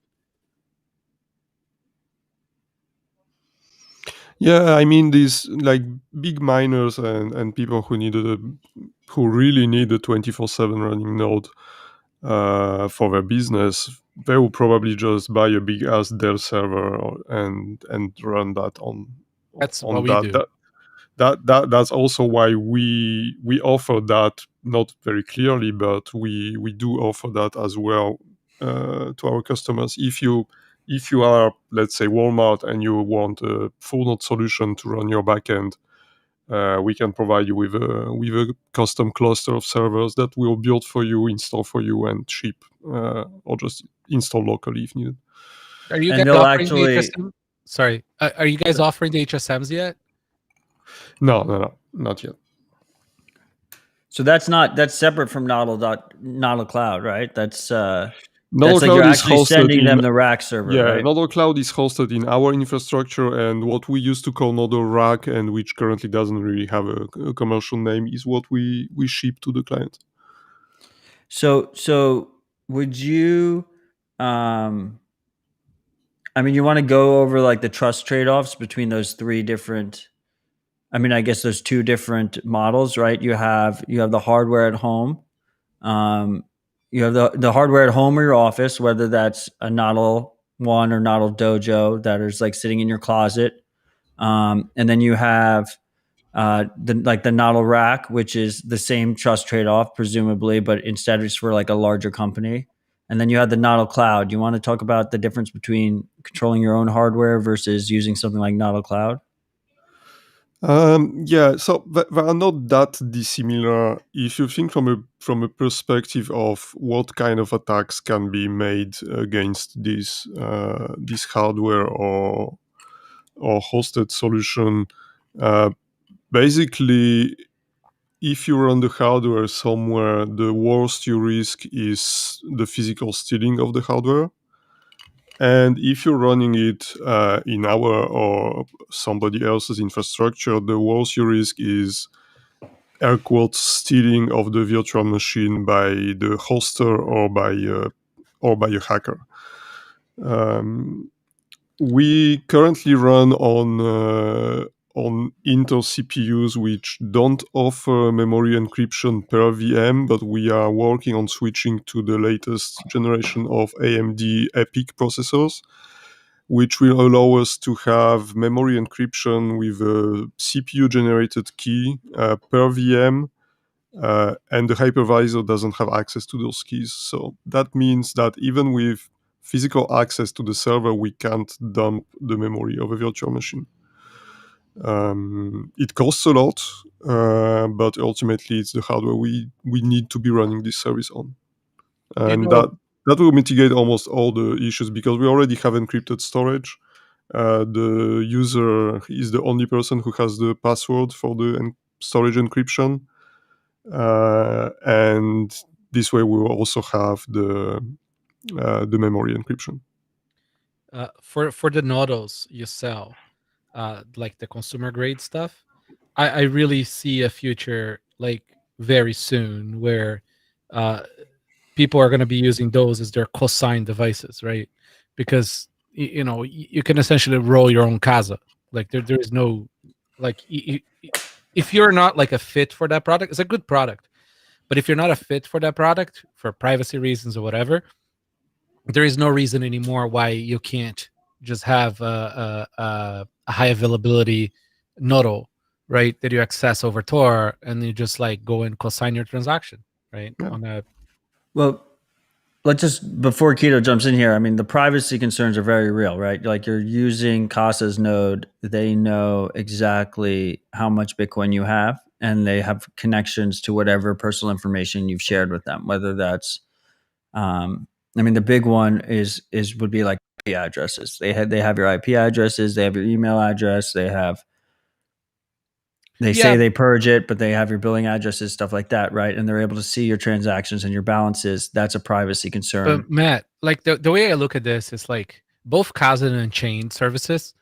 Yeah, I mean, these like big miners and people who really need a 24/7 running node for their business, they will probably just buy a big ass Dell server and run that on. That's on what we do. That's also why we offer that, not very clearly, but we do offer that as well to our customers. If you are, let's say, Walmart, and you want a full node solution to run your backend, we can provide you with a custom cluster of servers that we'll build for you, install for you, and ship, or just install locally if needed. Are you And guys they'll offering actually- the HSM? Sorry, are you guys offering the HSMs yet? No, not yet. So that's separate from Nodl Cloud, right? That's Nodl like Cloud you're is actually hosted sending them in- the rack server, Yeah, right? Nodl Cloud is hosted in our infrastructure, and what we used to call Nodl Rack, and which currently doesn't really have a commercial name, is what we ship to the client. So would you, I mean, you want to go over like the trust trade-offs between those three different, I mean, I guess there's two different models, right? You have the hardware at home. You have the hardware at home or your office, whether that's a Nodl One or Nodl Dojo that is like sitting in your closet. And then you have the Nodl Rack, which is the same trust trade-off, presumably, but instead it's for like a larger company. And then you have the Nodl Cloud. You want to talk about the difference between controlling your own hardware versus using something like Nodl Cloud? Yeah, so they are not that dissimilar if you think from a perspective of what kind of attacks can be made against this hardware or hosted solution. Basically, if you run the hardware somewhere, the worst you risk is the physical stealing of the hardware. And if you're running it in our or somebody else's infrastructure, the worst you risk is, air quotes, stealing of the virtual machine by the hoster or by a hacker. We currently run on Intel CPUs which don't offer memory encryption per VM, but we are working on switching to the latest generation of AMD EPYC processors. which will allow us to have memory encryption with a CPU-generated key per VM, and the hypervisor doesn't have access to those keys. So that means that even with physical access to the server, we can't dump the memory of a virtual machine. It costs a lot, but ultimately it's the hardware we need to be running this service on. And that will mitigate almost all the issues because we already have encrypted storage. The user is the only person who has the password for the storage encryption. And this way we will also have the memory encryption. For the nodos you sell, like the consumer grade stuff, I really see a future like very soon where people are going to be using those as their cosine devices, right? Because you can essentially roll your own casa. Like there is no like if you're not like a fit for that product, it's a good product, but if you're not a fit for that product for privacy reasons or whatever, there is no reason anymore why you can't just have a high availability nodal, right? That you access over Tor and you just like go and consign your transaction, right? Yeah. On a Well, let's just, before Keto jumps in here, I mean, the privacy concerns are very real, right? Like you're using Casa's node, they know exactly how much Bitcoin you have, and they have connections to whatever personal information you've shared with them, whether that's, I mean, the big one would be like IP addresses. They have your IP addresses, they have your email address, they say they purge it, but they have your billing addresses, stuff like that, right? And they're able to see your transactions and your balances. That's a privacy concern. But Matt, like the way I look at this is like both Casa and Chain services.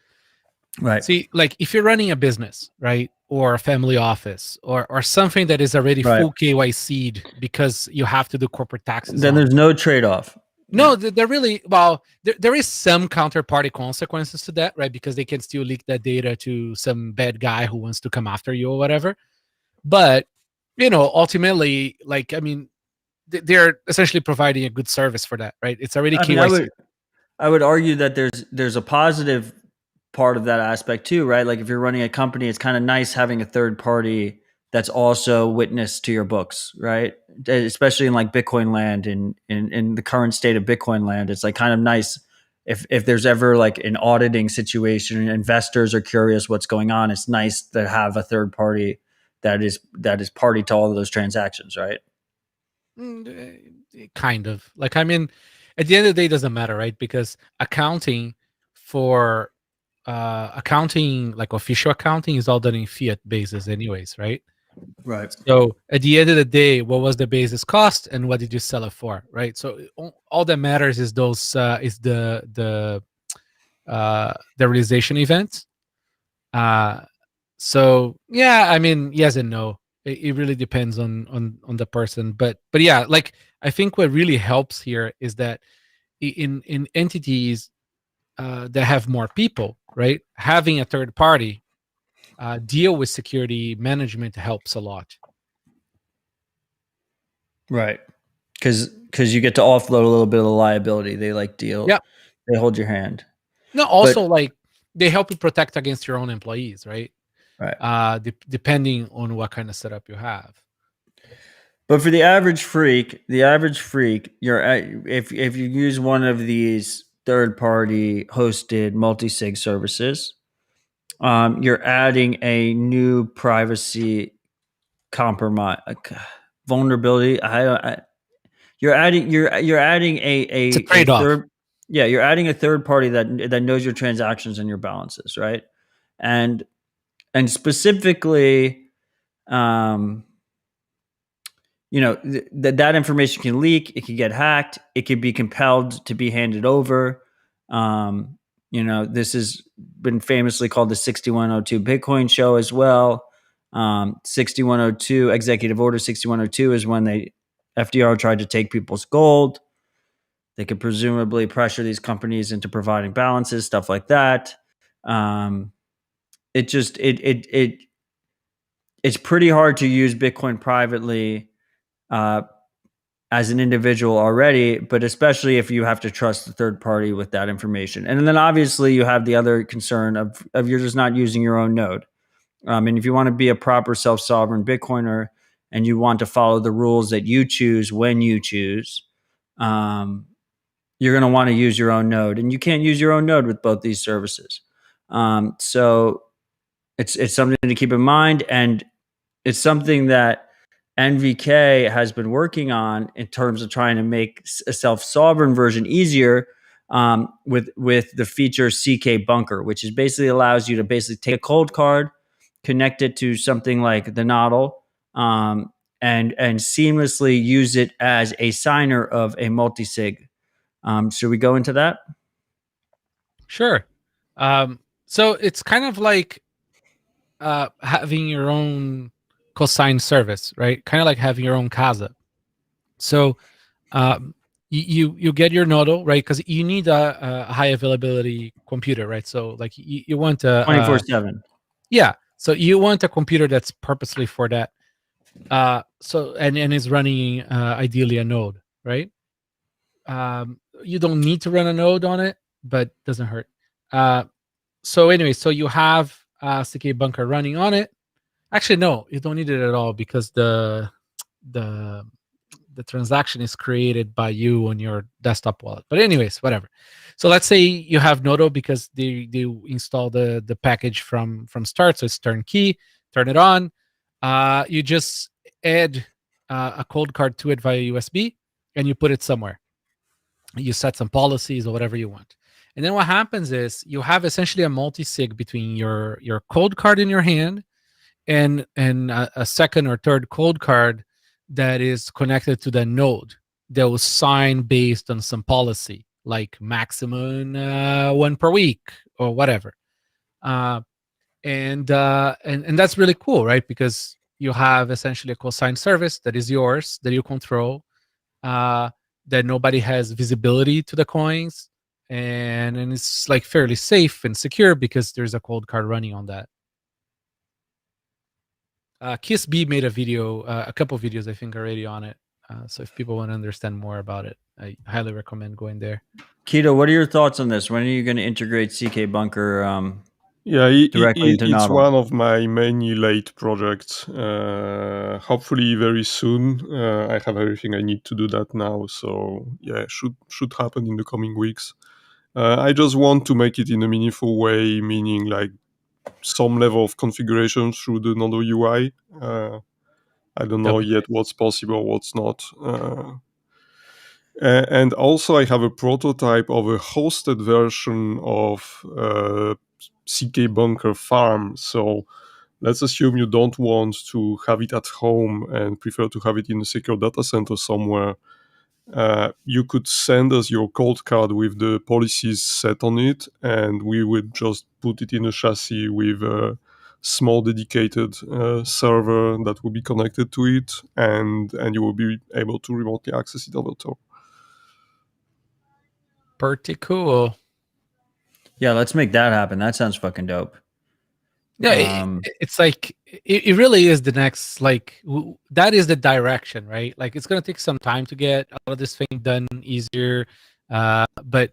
Right. See, like if you're running a business, right, or a family office, or something that is already Right. full KYC'd because you have to do corporate taxes, then there's no trade-off. no, they're really well. There is some counterparty consequences to that, right? Because they can still leak that data to some bad guy who wants to come after you or whatever. But ultimately, like I mean, they're essentially providing a good service for that, right? It's already I mean, KYC. I would argue that there's a positive part of that aspect too, right? Like if you're running a company, it's kind of nice having a third party that's also witness to your books, right? Especially in like Bitcoin land and in the current state of Bitcoin land, it's like kind of nice if there's ever like an auditing situation and investors are curious what's going on, it's nice to have a third party that is party to all of those transactions, right? Kind of. Like, I mean, at the end of the day, it doesn't matter, right? Because accounting for accounting, like official accounting, is all done in fiat basis, anyways, right? Right. So at the end of the day, what was the basis cost and what did you sell it for, right? So all that matters is those is the realization events. So yeah, I mean, yes and no. It really depends on the person, but yeah, like I think what really helps here is that in entities that have more people, right? Having a third party deal with security management helps a lot. Right. Because you get to offload a little bit of the liability. They like deal. Yeah. They hold your hand. No, also like they help you protect against your own employees, right? Right. Depending on what kind of setup you have. But for the average freak, if you use one of these third-party hosted multi-sig services, you're adding a new privacy compromise vulnerability. You're adding It's a a trade-off. third. Yeah, you're adding a third party that knows your transactions and your balances, right? And specifically, that information can leak, it can get hacked, it can be compelled to be handed over. This has been famously called the 6102 Bitcoin show as well. 6102 Executive Order 6102 is when FDR tried to take people's gold. They could presumably pressure these companies into providing balances, stuff like that. It's pretty hard to use Bitcoin privately as an individual already, but especially if you have to trust the third party with that information. And then obviously you have the other concern of you're just not using your own node. And if you want to be a proper self-sovereign Bitcoiner and you want to follow the rules that you choose when you choose, you're going to want to use your own node, and you can't use your own node with both these services. So it's something to keep in mind, and it's something that NVK has been working on in terms of trying to make a self-sovereign version easier with the feature CK Bunker, which is basically allows you to basically take a cold card, connect it to something like the Nodl, and seamlessly use it as a signer of a multi-sig. Should we go into that? Sure. So it's kind of like having your own cosign service, right? Kind of like having your own casa. So you get your nodal, right? Because you need a high availability computer, right? So like you want a 24/7. Yeah. So you want a computer that's purposely for that. So and is running ideally a node, right? You don't need to run a node on it, but doesn't hurt. So anyway, so you have CK Bunker running on it. Actually, no, you don't need it at all because the transaction is created by you on your desktop wallet. But anyways, whatever. So let's say you have Nodo because they install the package from start, so it's turnkey. Turn it on. You just add a cold card to it via USB, and you put it somewhere. You set some policies or whatever you want. And then what happens is you have essentially a multi-sig between your cold card in your hand and a second or third cold card that is connected to the node that will sign based on some policy, like maximum one per week or whatever. And that's really cool, right? Because you have essentially a cosign service that is yours, that you control, that nobody has visibility to the coins, and it's like fairly safe and secure because there's a cold card running on that. Kiss B made a video, a couple of videos, I think, already on it. So if people want to understand more about it, I highly recommend going there. Keto, what are your thoughts on this? When are you going to integrate CK Bunker Yeah, directly into it's Nodl? one of my many late projects. Hopefully very soon. I have everything I need to do that now. So yeah, should happen in the coming weeks. I just want to make it in a meaningful way, meaning like some level of configuration through the Nodl UI. I don't know yet what's possible, what's not. And also I have a prototype of a hosted version of CK Bunker Farm. So let's assume you don't want to have it at home and prefer to have it in a secure data center somewhere. You could send us your cold card with the policies set on it, and we would just put it in a chassis with a small dedicated server that will be connected to it, and you will be able to remotely access it over top. Pretty cool. Yeah, let's make that happen. That sounds fucking dope. Yeah, it's like it really is the next, like that is the direction, right? Like it's gonna take some time to get all of this thing done easier, but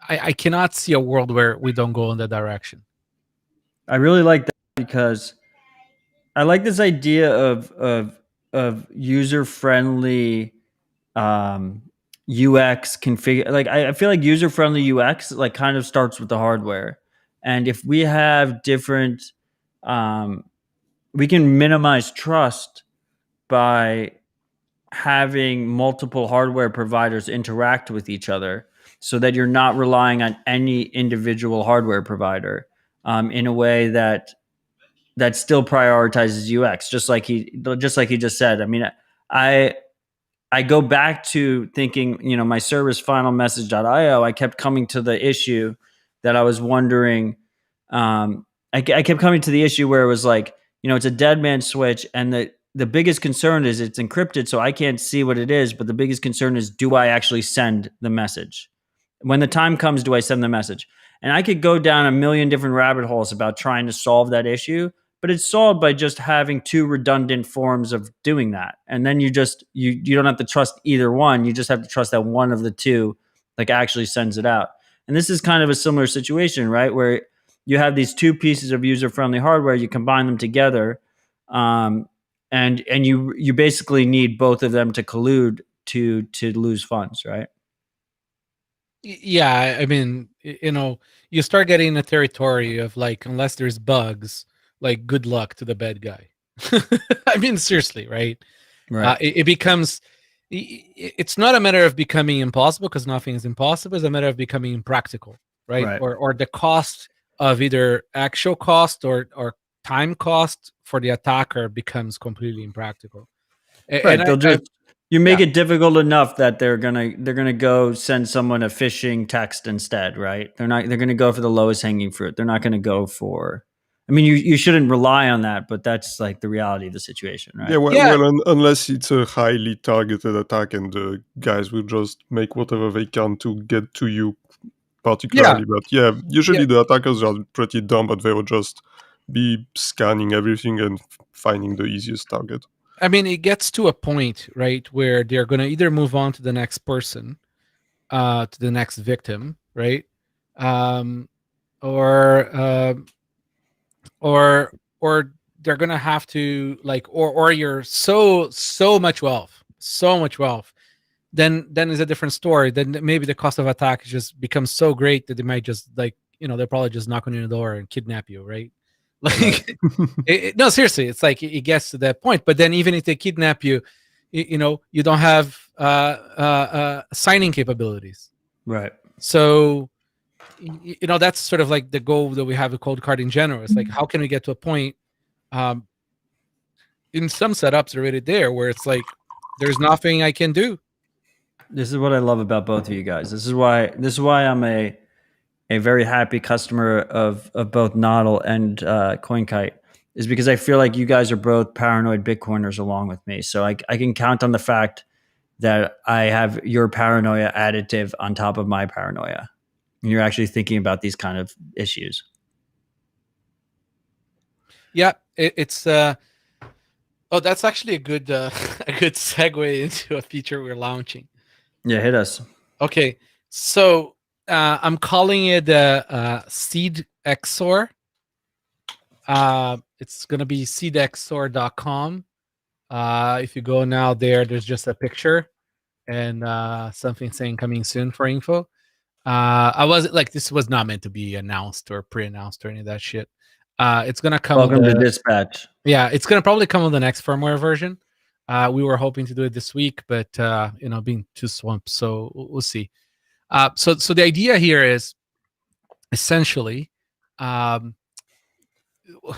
I cannot see a world where we don't go in that direction. I really like that because I like this idea of user friendly UX configure. Like I feel like user friendly UX like kind of starts with the hardware, and if we have different, we can minimize trust by having multiple hardware providers interact with each other, so that you're not relying on any individual hardware provider in a way that still prioritizes UX, just like he just said. I mean, I go back to thinking, my service final message.io, I kept coming to the issue that I was wondering. I kept coming to the issue where it was like, it's a dead man switch, and the biggest concern is it's encrypted, so I can't see what it is. But the biggest concern is, do I actually send the message? When the time comes, do I send the message? And I could go down a million different rabbit holes about trying to solve that issue. but it's solved by just having two redundant forms of doing that. And then you don't have to trust either one. You just have to trust that one of the two like actually sends it out. And this is kind of a similar situation, right? Where you have these two pieces of user-friendly hardware, you combine them together, and you basically need both of them to collude to lose funds, right? Yeah, I mean, you start getting in the territory of like, unless there's bugs, like good luck to the bad guy. I mean, seriously, right? Right. It becomes, it's not a matter of becoming impossible, because nothing is impossible. It's a matter of becoming impractical, right? Right. Or the cost of either actual cost or time cost for the attacker becomes completely impractical. Right. You make yeah. it difficult enough that they're gonna go send someone a phishing text instead, right? They're gonna go for the lowest hanging fruit. They're not gonna go for. I mean, you shouldn't rely on that, but that's like the reality of the situation, right? Yeah, well, Yeah. unless it's a highly targeted attack and the guys will just make whatever they can to get to you particularly. But yeah, usually the attackers are pretty dumb, but they will just be scanning everything and finding the easiest target. I mean, it gets to a point, right, where they're going to either move on to the next person, to the next victim, right, or they're going to have to like, or you're so much wealth, then it's a different story. Then maybe the cost of attack just becomes so great that they might just like, they're probably just knock on your door and kidnap you, right? Like, no, seriously, it's like it gets to that point. But then even if they kidnap you, you don't have signing capabilities, right? So that's sort of like the goal that we have with Cold Card in general. It's like, how can we get to a point? In some setups already there where it's like there's nothing I can do. This is what I love about both of you guys. This is why I'm a very happy customer of both Nodl and CoinKite, is because I feel like you guys are both paranoid Bitcoiners along with me. So I can count on the fact that I have your paranoia additive on top of my paranoia. And you're actually thinking about these kind of issues. Yeah, it's that's actually a good segue into a feature we're launching. Yeah, hit us. Okay, so I'm calling it Seed XOR. It's gonna be seedxor.com. If you go now there's just a picture and something saying coming soon for info. I wasn't like, this was not meant to be announced or pre-announced or any of that shit. It's gonna come. Welcome to Dispatch. Yeah, it's gonna probably come with the next firmware version. We were hoping to do it this week, but being too swamped, so we'll see. So the idea here is essentially,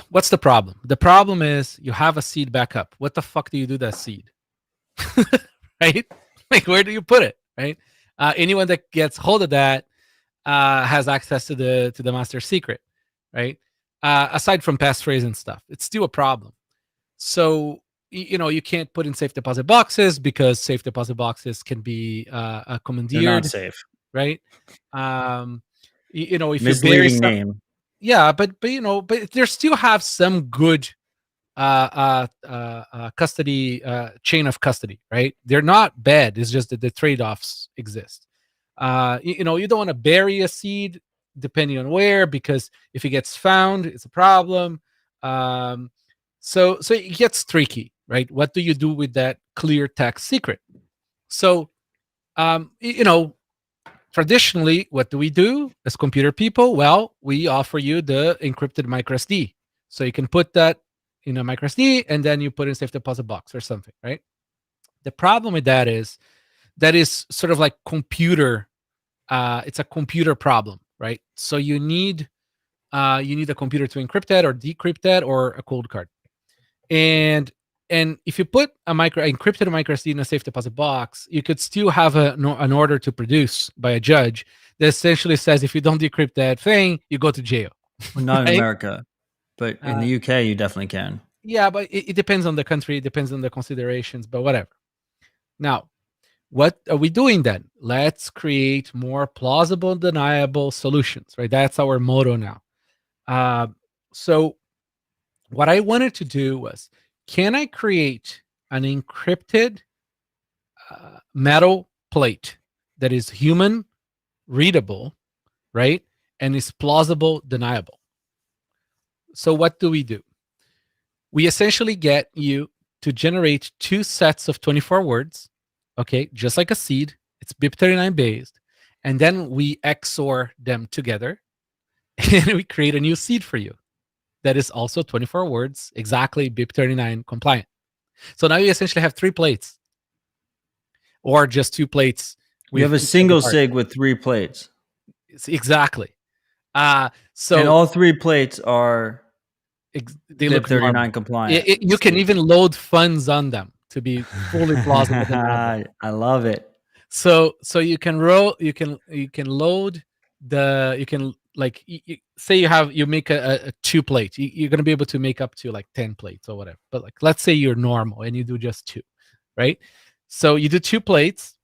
what's the problem? The problem is you have a seed backup. What the fuck do you do that seed? Right? Like, where do you put it? Right? Anyone that gets hold of that has access to the master secret, right? Aside from passphrase and stuff, it's still a problem. So you can't put in safe deposit boxes because safe deposit boxes can be commandeered. They're not safe, right? If misleading name. Yeah, but they still have some good custody, chain of custody, right? They're not bad. It's just that the trade-offs exist. You don't want to bury a seed depending on where, because if it gets found, it's a problem. So it gets tricky, right? What do you do with that clear text secret? So, traditionally, what do we do as computer people? Well, we offer you the encrypted microSD. So you can put that in a microSD and then you put in safe deposit box or something, right? The problem with that is sort of like computer. It's a computer problem, right? So you need a computer to encrypt that or decrypt that or a cold card. And if you put encrypted microSD in a safe deposit box, you could still have an order to produce by a judge that essentially says, if you don't decrypt that thing, you go to jail. Well, not in America, but in the UK, you definitely can. Yeah, but it depends on the country. It depends on the considerations, but whatever. Now, what are we doing then? Let's create more plausible, deniable solutions, right? That's our motto now. So what I wanted to do was, can I create an encrypted metal plate that is human readable, right? And is plausible deniable. So what do? We essentially get you to generate 2 sets of 24 words, okay, just like a seed. It's BIP39 based. And then we XOR them together and we create a new seed for you that is also 24 words, exactly BIP39 compliant. So now you essentially have 3 plates, or just 2 plates. We have a single sig with 3 plates. Exactly. So and all 3 plates are they look BIP39 normal. compliant. You can even load funds on them to be fully plausible deniable. I love it. So you can load the, you can, like, say you make a 2 plate, you're going to be able to make up to like 10 plates or whatever. But like, let's say you're normal and you do just 2, right? So you do 2 plates.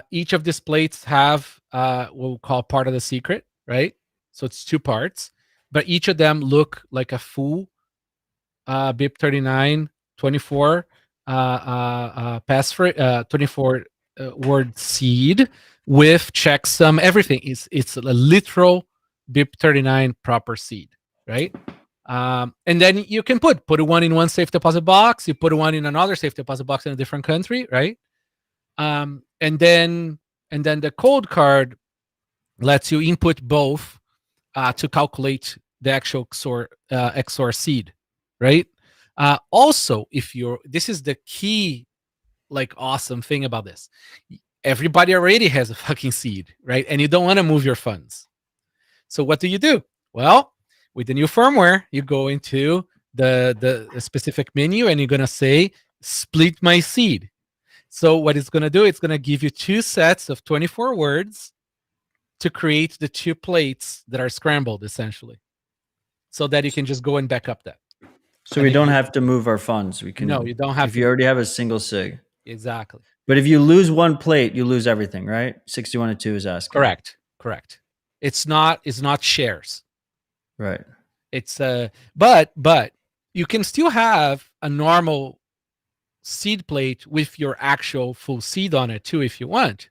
Each of these plates have what we'll call part of the secret, right? So it's 2 parts, but each of them look like a full BIP39 24 passphrase 24 word seed with checksum. Everything it's a literal BIP39 proper seed, right? And then you can put one in one safe deposit box, you put one in another safe deposit box in a different country, right? And then the code card lets you input both to calculate the actual XOR seed, right? Also, this is the key, like, awesome thing about this. Everybody already has a fucking seed, right? And you don't want to move your funds. So what do? Well, with the new firmware, you go into the specific menu and you're going to say, split my seed. So what it's going to do, it's going to give you 2 sets of 24 words to create the 2 plates that are scrambled, essentially, so that you can just go and back up that. So we don't have to move our funds. We can. No, you don't have if to. You already have a single sig. Exactly. But if you lose 1 plate, you lose everything, right? 61-2 is asking. Correct. It's not shares. Right. It's but you can still have a normal seed plate with your actual full seed on it too, if you want,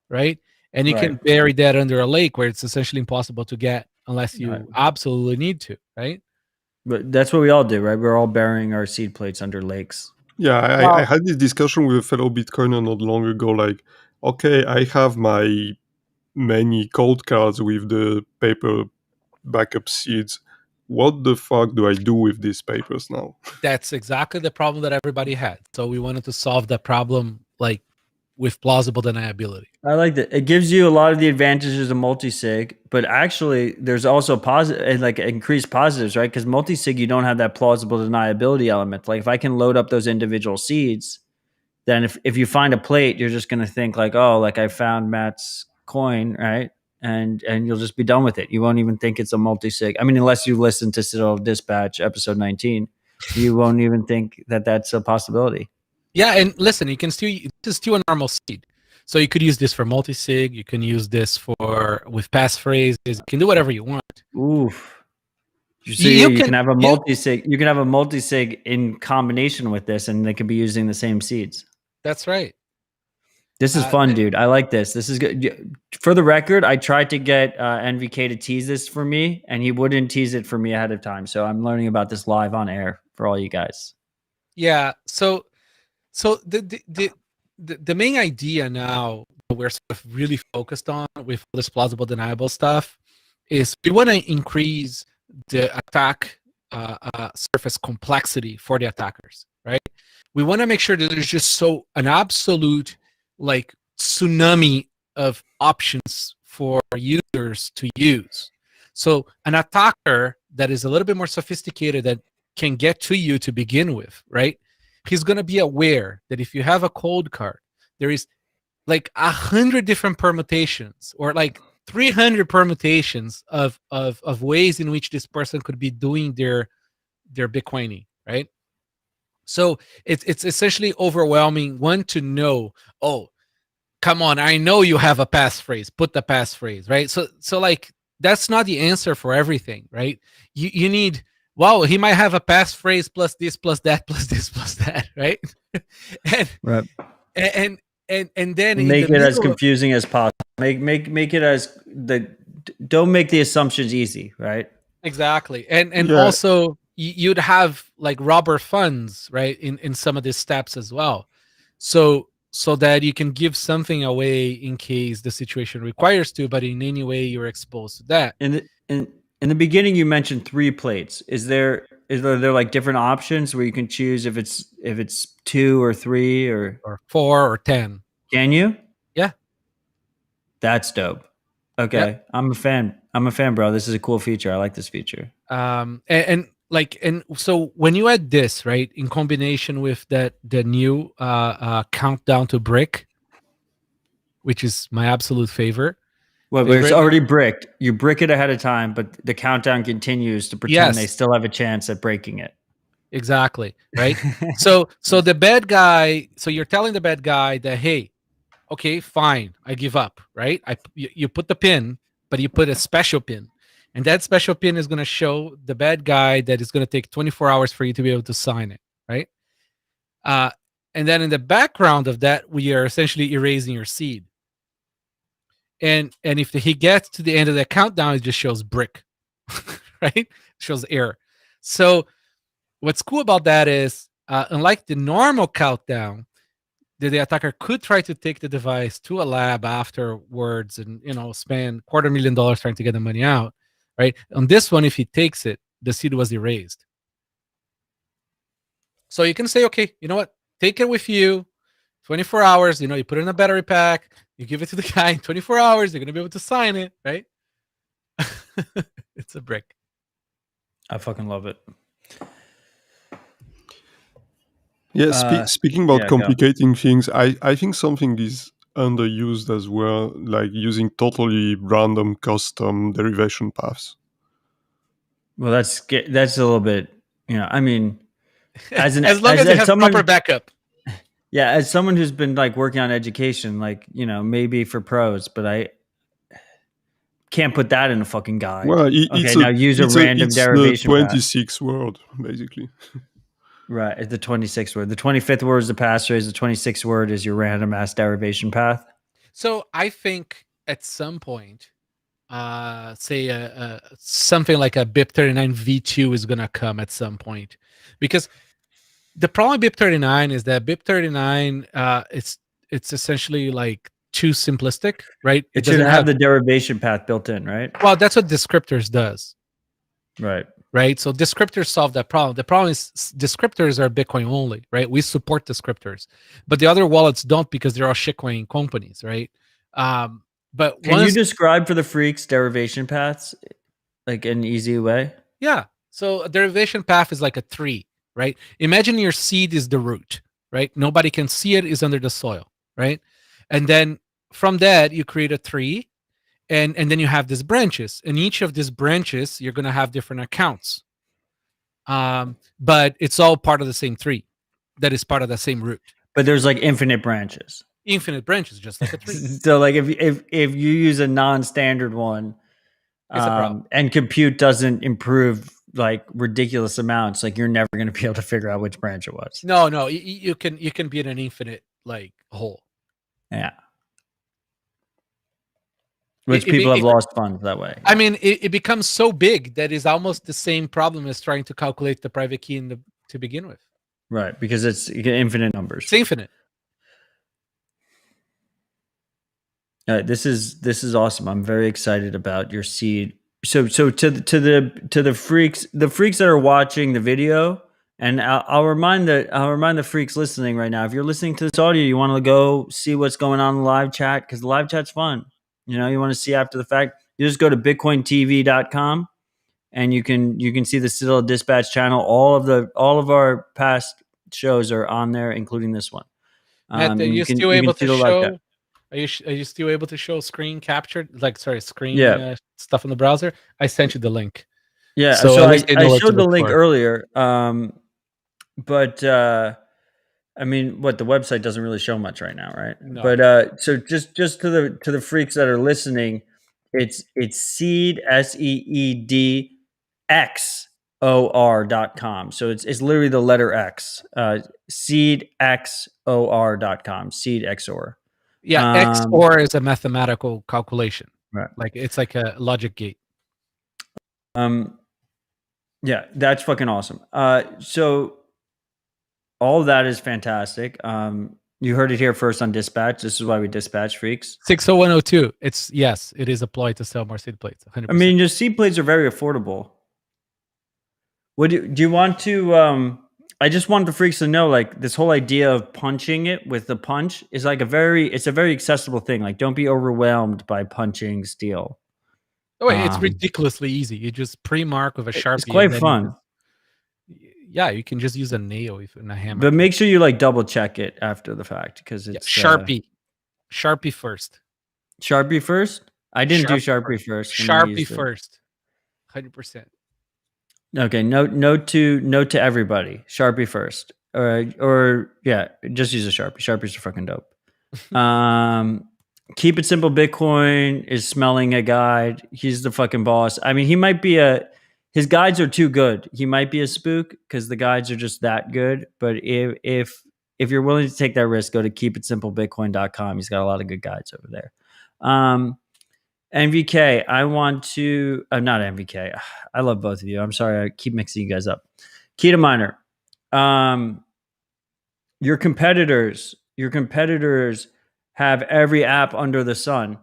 right? And you can bury that under a lake where it's essentially impossible to get unless you absolutely need to, right? But that's what we all do, right? We're all burying our seed plates under lakes. Yeah, I had this discussion with a fellow Bitcoiner not long ago. Like, okay, I have my many cold cards with the paper backup seeds. What the fuck do I do with these papers now? That's exactly the problem that everybody had. So we wanted to solve that problem, like, with plausible deniability. I like that. It gives you a lot of the advantages of multi-sig, but actually there's also positive, like increased positives, right? Because multi-sig, you don't have that plausible deniability element. Like if I can load up those individual seeds, then if you find a plate, you're just going to think like, oh, like I found Matt's coin, right? And you'll just be done with it. You won't even think it's a multi-sig. I mean, unless you listen to Citadel Dispatch episode 19, you won't even think that that's a possibility. Yeah, and listen, this is still a normal seed. So you could use this for multi-sig. You can use this with passphrases. You can do whatever you want. Oof. You can have a multi-sig. You can have a multi-sig in combination with this, and they could be using the same seeds. That's right. This is fun, dude. I like this. This is good. For the record, I tried to get NVK to tease this for me, and he wouldn't tease it for me ahead of time. So I'm learning about this live on air for all you guys. Yeah. So the main idea now that we're sort of really focused on with this plausible deniable stuff is we want to increase the attack surface complexity for the attackers, right? We want to make sure that there's just an absolute, like, tsunami of options for users to use. So an attacker that is a little bit more sophisticated, that can get to you to begin with, right? He's going to be aware that if you have a cold card, there is like 100 different permutations, or like 300 permutations of ways in which this person could be doing their Bitcoining, right? So it's essentially overwhelming, one, to know, oh, come on, I know you have a passphrase, put the passphrase, right? So like, that's not the answer for everything, right? You need wow, he might have a passphrase plus this plus that plus this plus that, right? and Right. and and then in Make the it as middle, confusing as possible. Make it as don't make the assumptions easy, right? exactly, and Yeah, also you'd have like robber funds, right, in some of these steps as well, so that you can give something away in case the situation requires to, but in any way you're exposed to that. In the beginning, you mentioned 3 plates. Is there like different options where you can choose if it's 2 or 3 or Or 4 or 10. can you? Yeah. That's dope. Yeah. Okay, I'm a fan. I'm a fan, bro. This is a cool feature. I like this feature. And like, and so when you add this, right, in combination with the new countdown to brick, which is my absolute favorite. Well, but it's already bricked. You brick it ahead of time, but the countdown continues to pretend they Yes, still have a chance at breaking it. exactly, right? So the bad guy, so you're telling the bad guy that, hey, okay, fine, I give up, right? You put the pin, but you put a special pin, and that special pin is going to show the bad guy that it's going to take 24 hours for you to be able to sign it, right? Uh, and then in the background of that, we are essentially erasing your seed. And if he gets to the end of the countdown, it just shows brick, right? It shows error. So what's cool about that is, unlike the normal countdown, the attacker could try to take the device to a lab afterwards and spend $250,000 trying to get the money out, right? On this one, if he takes it, the seed was erased. So you can say, okay, you know what? Take it with you, 24 hours. You put it in a battery pack. You give it to the guy in 24 hours. They're gonna be able to sign it, right? It's a brick. I fucking love it. Yeah, speaking about yeah, go. complicating things, I think something is underused as well, like using totally random custom derivation paths. Well, that's a little bit, I mean, as long as it has someone, proper backup. Yeah, as someone who's been like working on education, like, maybe for pros, but I can't put that in a fucking guide. Well, now use a random derivation the path. 26th word, basically. Right, it's the 26th word. The 25th word is the passphrase. The 26th word is your random ass derivation path. So I think at some point, say something like a BIP39 V2 is gonna come at some point, because the problem with BIP39 is that BIP39 it's essentially like too simplistic, right? It should have the derivation path built in, right? Well, that's what descriptors does. Right. So descriptors solve that problem. The problem is descriptors are Bitcoin only, right? We support descriptors, but the other wallets don't, because they're all shitcoin companies, right? But can you describe for the freaks derivation paths, like in an easy way? Yeah. So a derivation path is like a tree, right? Imagine your seed is the root, right? Nobody can see it, is under the soil, right? And then from that you create a tree, and then you have these branches, and each of these branches you're going to have different accounts, but it's all part of the same tree that is part of the same root. But there's like infinite branches, just like a tree. So like if you use a non-standard one, and compute doesn't improve like ridiculous amounts, like you're never going to be able to figure out which branch it was. No, you can be in an infinite like hole. Yeah. Which people have lost funds that way. I mean, it becomes so big that is almost the same problem as trying to calculate the private key to begin with. Right, because it's infinite numbers. It's infinite. This is awesome. I'm very excited about your seed. So to the freaks that are watching the video, and I'll remind the freaks listening right now. If you're listening to this audio, you want to go see what's going on in the live chat, because the live chat's fun. You want to see after the fact. You just go to bitcointv.com and you can see the Citadel Dispatch channel. All of our past shows are on there, including this one. Matt, are you still able to show? Are you still able to show screen captured? Screen stuff in the browser? I sent you the link. Yeah, so I showed the link earlier. But I mean, the website doesn't really show much right now, right? No. But so just to the freaks that are listening, it's seed SEED X seedxor.com. So it's literally the letter X. Seedxor.com. Seedxor. Yeah, XOR is a mathematical calculation. Right. Like it's like a logic gate. Yeah, that's fucking awesome. So all of that is fantastic. You heard it here first on Dispatch. This is why we dispatch freaks. 60102. It's yes, it is a ploy to sell more seed plates. 100%. I mean, your seed plates are very affordable. What do you want to? I just want the freaks to know, like, this whole idea of punching it with the punch is like it's a very accessible thing. Like, don't be overwhelmed by punching steel. Oh, wait, it's ridiculously easy. You just pre-mark with a Sharpie. It's quite fun. Yeah, you can just use a nail and a hammer. But make sure you like double check it after the fact because it's Sharpie. Sharpie first. Sharpie first? I didn't do Sharpie first. Sharpie first. 100%. Okay, note to everybody. Sharpie first. Or yeah, just use a Sharpie. Sharpies are fucking dope. Keep It Simple Bitcoin is smelling a guide. He's the fucking boss. I mean, he might be his guides are too good. He might be a spook because the guides are just that good. But if you're willing to take that risk, go to keepitsimplebitcoin.com. He's got a lot of good guides over there. MVK, I want to not MVK. I love both of you. I'm sorry, I keep mixing you guys up. Kita Miner, your competitors have every app under the sun.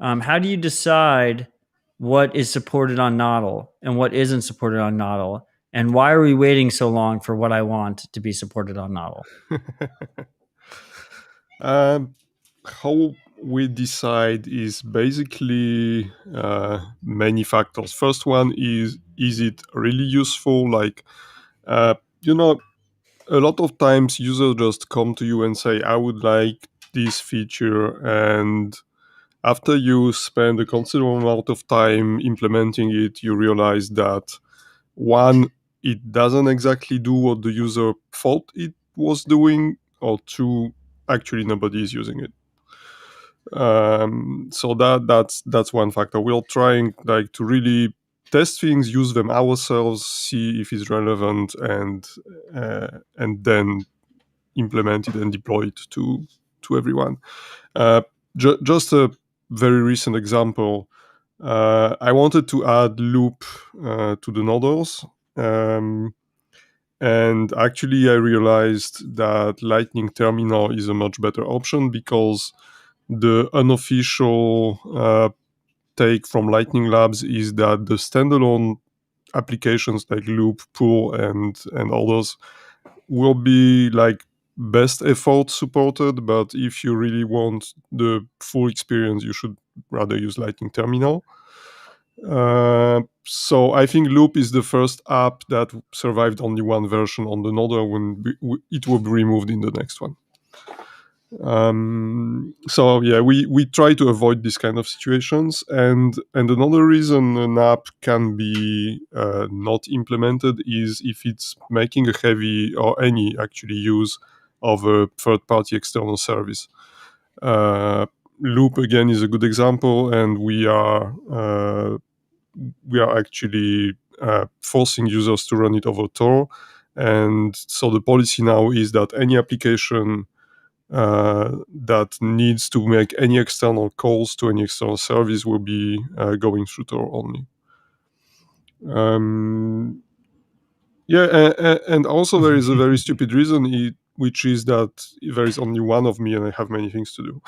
How do you decide what is supported on Nodl and what isn't supported on Nodl? And why are we waiting so long for what I want to be supported on Nodl? How we decide is basically many factors. First one is it really useful? Like, a lot of times users just come to you and say, I would like this feature, and after you spend a considerable amount of time implementing it, you realize that one, it doesn't exactly do what the user thought it was doing, or two, actually nobody is using it. So that's one factor. We're trying to really test things, use them ourselves, see if it's relevant, and then implement it and deploy it to everyone. Just a very recent example. I wanted to add loop to the nodals. And actually, I realized that Lightning Terminal is a much better option because the unofficial take from Lightning Labs is that the standalone applications like Loop, Pool, and others will be like best effort supported. But if you really want the full experience, you should rather use Lightning Terminal. So I think Loop is the first app that survived only one version on the Nodal when it will be removed in the next one. So yeah, we try to avoid these kind of situations, and another reason an app can be not implemented is if it's making a heavy or any actually use of a third-party external service. Loop again is a good example, and we are actually forcing users to run it over Tor, and so the policy now is that any application that needs to make any external calls to any external service will be going through Tor only. And also there is a very stupid reason, which is that there is only one of me and I have many things to do.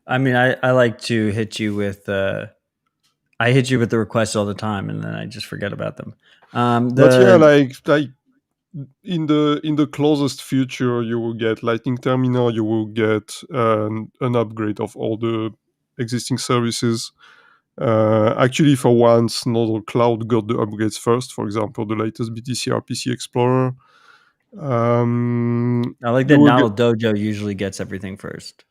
I mean, I like to hit you with I hit you with the requests all the time, and then I just forget about them. But yeah, like in the closest future, you will get Lightning Terminal. You will get an upgrade of all the existing services. Actually, for once, Nodal Cloud got the upgrades first. For example, the latest BTC RPC Explorer. I like that Nodal Dojo usually gets everything first.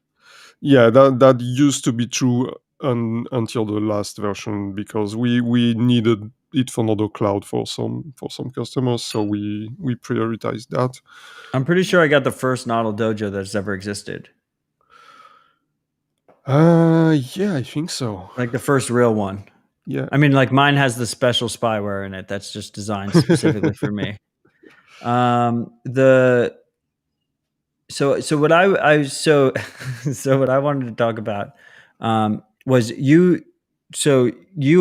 Yeah, that used to be true until the last version, because we needed it for Nodal Cloud for some customers, so we prioritized that. I'm pretty sure I got the first Nodal Dojo that's ever existed. Yeah, I think so. Like the first real one. Yeah. I mean, like mine has the special spyware in it that's just designed specifically for me. The so what so what I wanted to talk about was you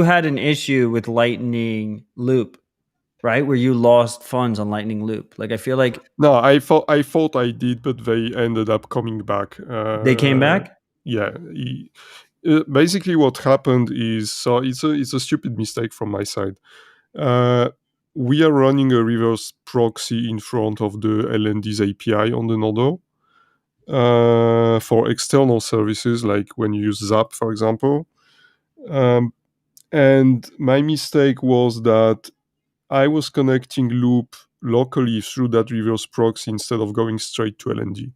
had an issue with Lightning Loop, right? Where you lost funds on Lightning Loop. Like I feel like No, I thought I did, but they ended up coming back. they came back. Yeah. Basically, what happened is, so it's a stupid mistake from my side. We are running a reverse proxy in front of the LND's API on the Nodo for external services, like when you use Zap, for example. And my mistake was that I was connecting Loop locally through that reverse proxy instead of going straight to LND.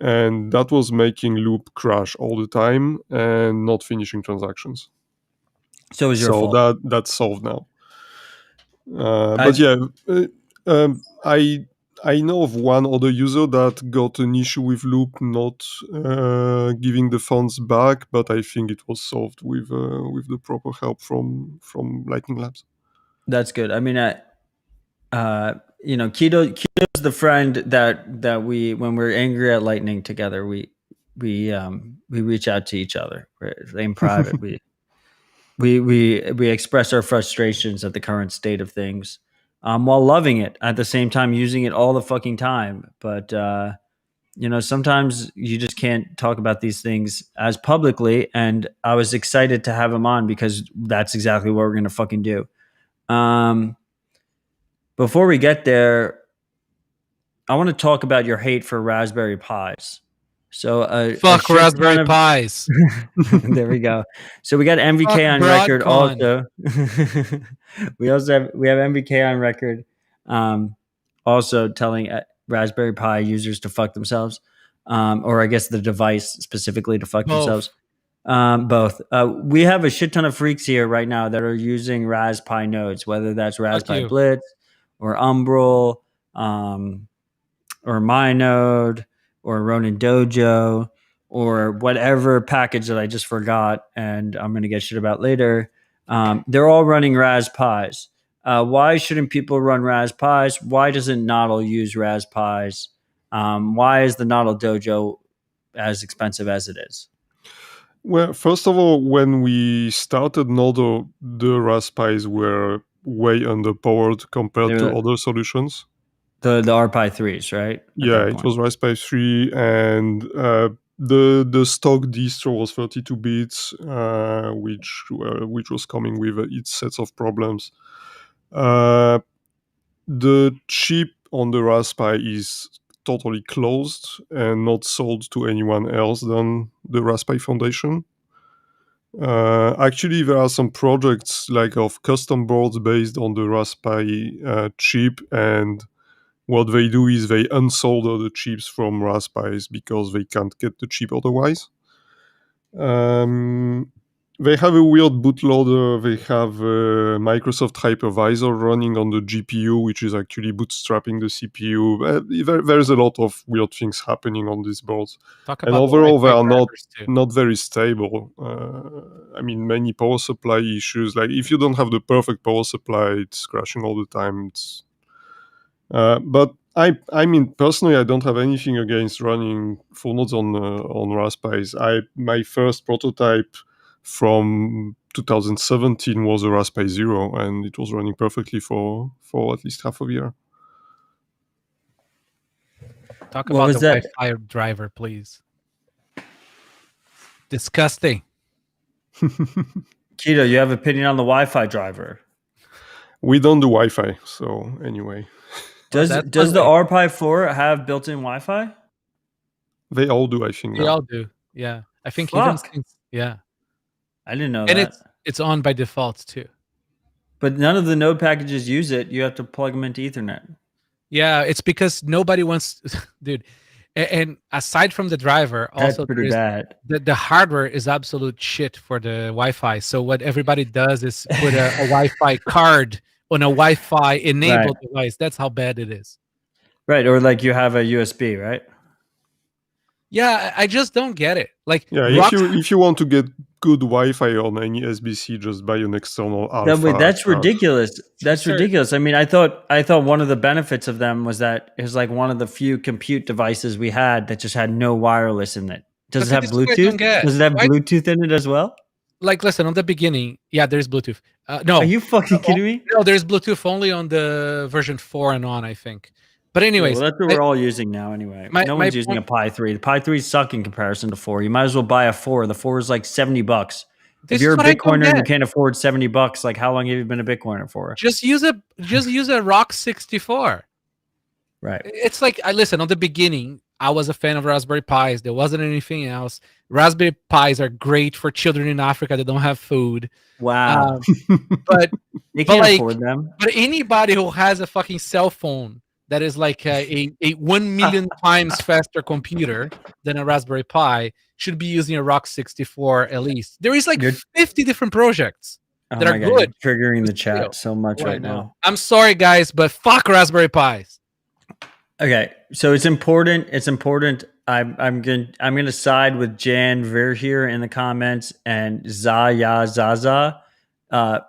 And that was making Loop crash all the time and not finishing transactions. So it was your fault. That's solved now. But yeah, I know of one other user that got an issue with Loop not giving the funds back, but I think it was solved with the proper help from Lightning Labs. That's good. I mean, Keto's the friend that we, when we're angry at Lightning together, we reach out to each other. We're in private. we express our frustrations at the current state of things, while loving it at the same time, using it all the fucking time. But sometimes you just can't talk about these things as publicly. And I was excited to have him on because that's exactly what we're gonna fucking do. Before we get there, I want to talk about your hate for Raspberry Pis. So fuck Raspberry Pis. There we go. So we got MVK on record also. we have MVK on record, also telling Raspberry Pi users to fuck themselves, or I guess the device specifically to fuck themselves. Both. We have a shit ton of freaks here right now that are using Raspberry nodes, whether that's Raspberry Blitz or Umbrel, or MyNode, or Ronin Dojo, or whatever package that I just forgot and I'm going to get shit about later. They're all running Raspis. Why shouldn't people run Raspis? Why doesn't Noddle use Raspis? Why is the Noddle Dojo as expensive as it is? Well, first of all, when we started Nodo, the Raspis were way underpowered compared to other solutions. The RPi 3s, right? Yeah, it was Raspberry 3, and the stock distro was 32 bits, which was coming with its sets of problems. The chip on the Raspberry is totally closed and not sold to anyone else than the Raspberry Foundation. Actually, there are some projects like of custom boards based on the Raspberry chip, and what they do is they unsolder the chips from Raspberries because they can't get the chip otherwise. They have a weird bootloader. They have a Microsoft hypervisor running on the GPU, which is actually bootstrapping the CPU. There's a lot of weird things happening on these boards. And overall, they are not very stable. I mean, many power supply issues. Like if you don't have the perfect power supply, it's crashing all the time. But I mean, personally, I don't have anything against running full nodes on Raspberries. My first prototype from 2017 was a Raspberry Zero, and it was running perfectly for at least half a year. Talk about the Wi-Fi driver, please. Disgusting. Keto, you have opinion on the Wi-Fi driver? We don't do Wi-Fi, so anyway. Does the RPi 4 have built-in Wi-Fi? They all do, I think. They all do. Yeah, I think yeah. I didn't know that. And it's on by default too. But none of the node packages use it. You have to plug them into Ethernet. Yeah, it's because nobody wants, dude. And aside from the driver, that's also pretty bad. The hardware is absolute shit for the Wi-Fi. So what everybody does is put a Wi-Fi card on a Wi-Fi enabled device. That's how bad it is. Right, or like you have a USB, right? Yeah, I just don't get it. Like, yeah, if you want to get good Wi-Fi on any SBC, just buy an external alpha. That's ridiculous. That's Sir. ridiculous. I mean, I thought one of the benefits of them was that it was like one of the few compute devices we had that just had no wireless in it. Does it have But this is what I don't Bluetooth? get. Does it have Why- Bluetooth in it as well? Like, listen, on the beginning, yeah, there's Bluetooth. No, Are you fucking kidding me? no, there's Bluetooth only on the version 4 and on, I think. But Yeah, anyways, well, that's what we're all using now anyway. my- No my one's using a Pi 3. The Pi 3s suck in comparison to 4. You might as well buy a 4. The 4 is like $70. this If you're is a what I don't Bitcoiner and you get. can't afford $70, like how long have you been a Bitcoiner for? Just use a Rock 64. Right. It's like, I listen, on the beginning, I was a fan of Raspberry Pis. There wasn't anything else. Raspberry Pis are great for children in Africa that don't have food. Wow. But They but can't like- afford them. but anybody who has a fucking cell phone that is like a 1 million times faster computer than a Raspberry Pi should be using a Rock 64 at least. There is like You're- 50 different projects. Oh that my are God, good. you're triggering the It's real. chat so much Oh, I right know. now. I'm sorry, guys, but fuck Raspberry Pis. Okay, so it's important. It's important. I'm gonna side with Jan Ver here in the comments and Zaza.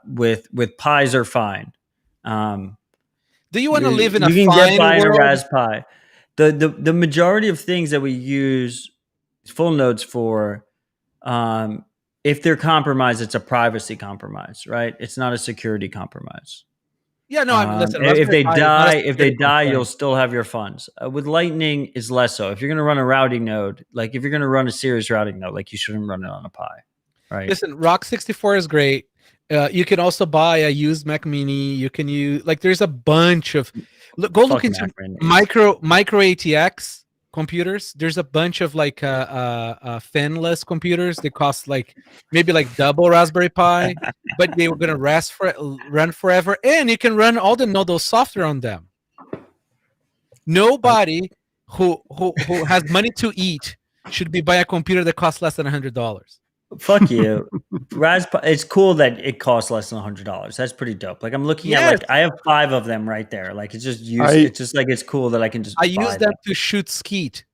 With Pis are fine. Do you want to live in a you can fine get by in a world? Raspberry Pi. The majority of things that we use full nodes for, if they're compromised, it's a privacy compromise, right? It's not a security compromise. Yeah, no, I'm listen. If they Raspberry Pi is not a die, security you'll concern. still have your funds. With Lightning is less so. If you're going to run a routing node, like if you're going to run a serious routing node, like you shouldn't run it on a Pi, right? Listen, Rock 64 is great. You can also buy a used Mac Mini. You can use like there's a bunch of go look Fucking into Mac Mini. micro ATX computers. There's a bunch of like fanless computers. They cost like maybe like double Raspberry Pi, but they were gonna run forever, and you can run all the Noodle software on them. Nobody who has money to eat should be buying a computer that costs less than $100. Fuck you. It's cool that it costs less than $100. That's pretty dope. Like I'm looking at like I have 5 of them right there. Like it's just it's just like it's cool that I can just I buy use them to shoot skeet.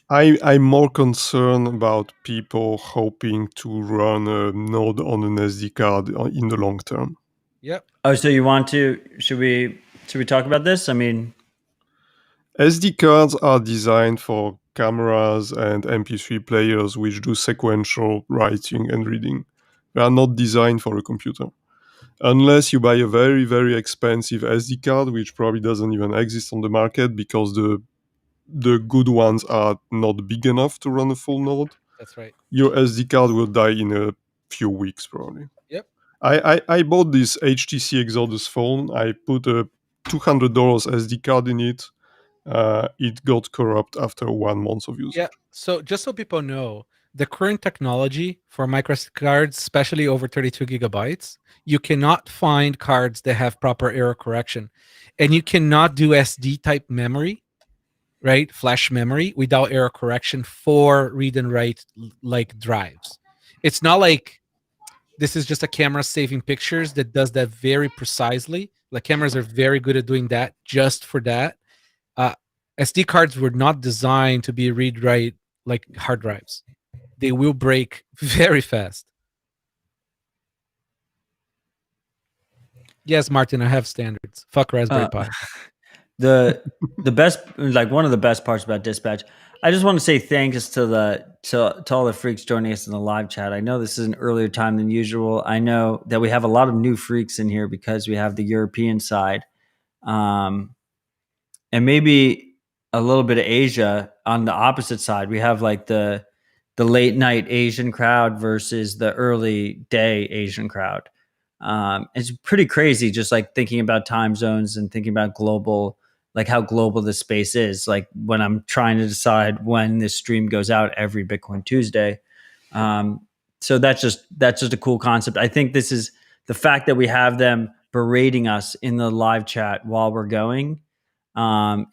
I'm more concerned about people hoping to run a node on an SD card in the long term. Yep. Oh, so you want to? Should we talk about this? I mean, SD cards are designed for cameras and MP3 players which do sequential writing and reading. They are not designed for a computer. Unless you buy a very, very expensive SD card, which probably doesn't even exist on the market because the good ones are not big enough to run a full node. That's right. Your SD card will die in a few weeks, probably. Yep. I bought this HTC Exodus phone. I put a $200 SD card in it. It got corrupt after 1 month of usage. Yeah. So just so people know, the current technology for micro cards, especially over 32 gigabytes, you cannot find cards that have proper error correction, and you cannot do SD type memory, right? Flash memory without error correction for read and write like drives. It's not like this is just a camera saving pictures that does that very precisely. Like cameras are very good at doing that just for that. SD cards were not designed to be read write like hard drives. They will break very fast. Yes, Martin, I have standards. Fuck Raspberry Pi. the best, like one of the best parts about Dispatch, I just want to say thanks to all the freaks joining us in the live chat. I know this is an earlier time than usual. I know that we have a lot of new freaks in here because we have the European side, and maybe a little bit of Asia on the opposite side. We have like the late night Asian crowd versus the early day Asian crowd. It's pretty crazy just like thinking about time zones and thinking about global, like how global this space is. Like when I'm trying to decide when this stream goes out every Bitcoin Tuesday. So that's just a cool concept. I think this is the fact that we have them berating us in the live chat while we're going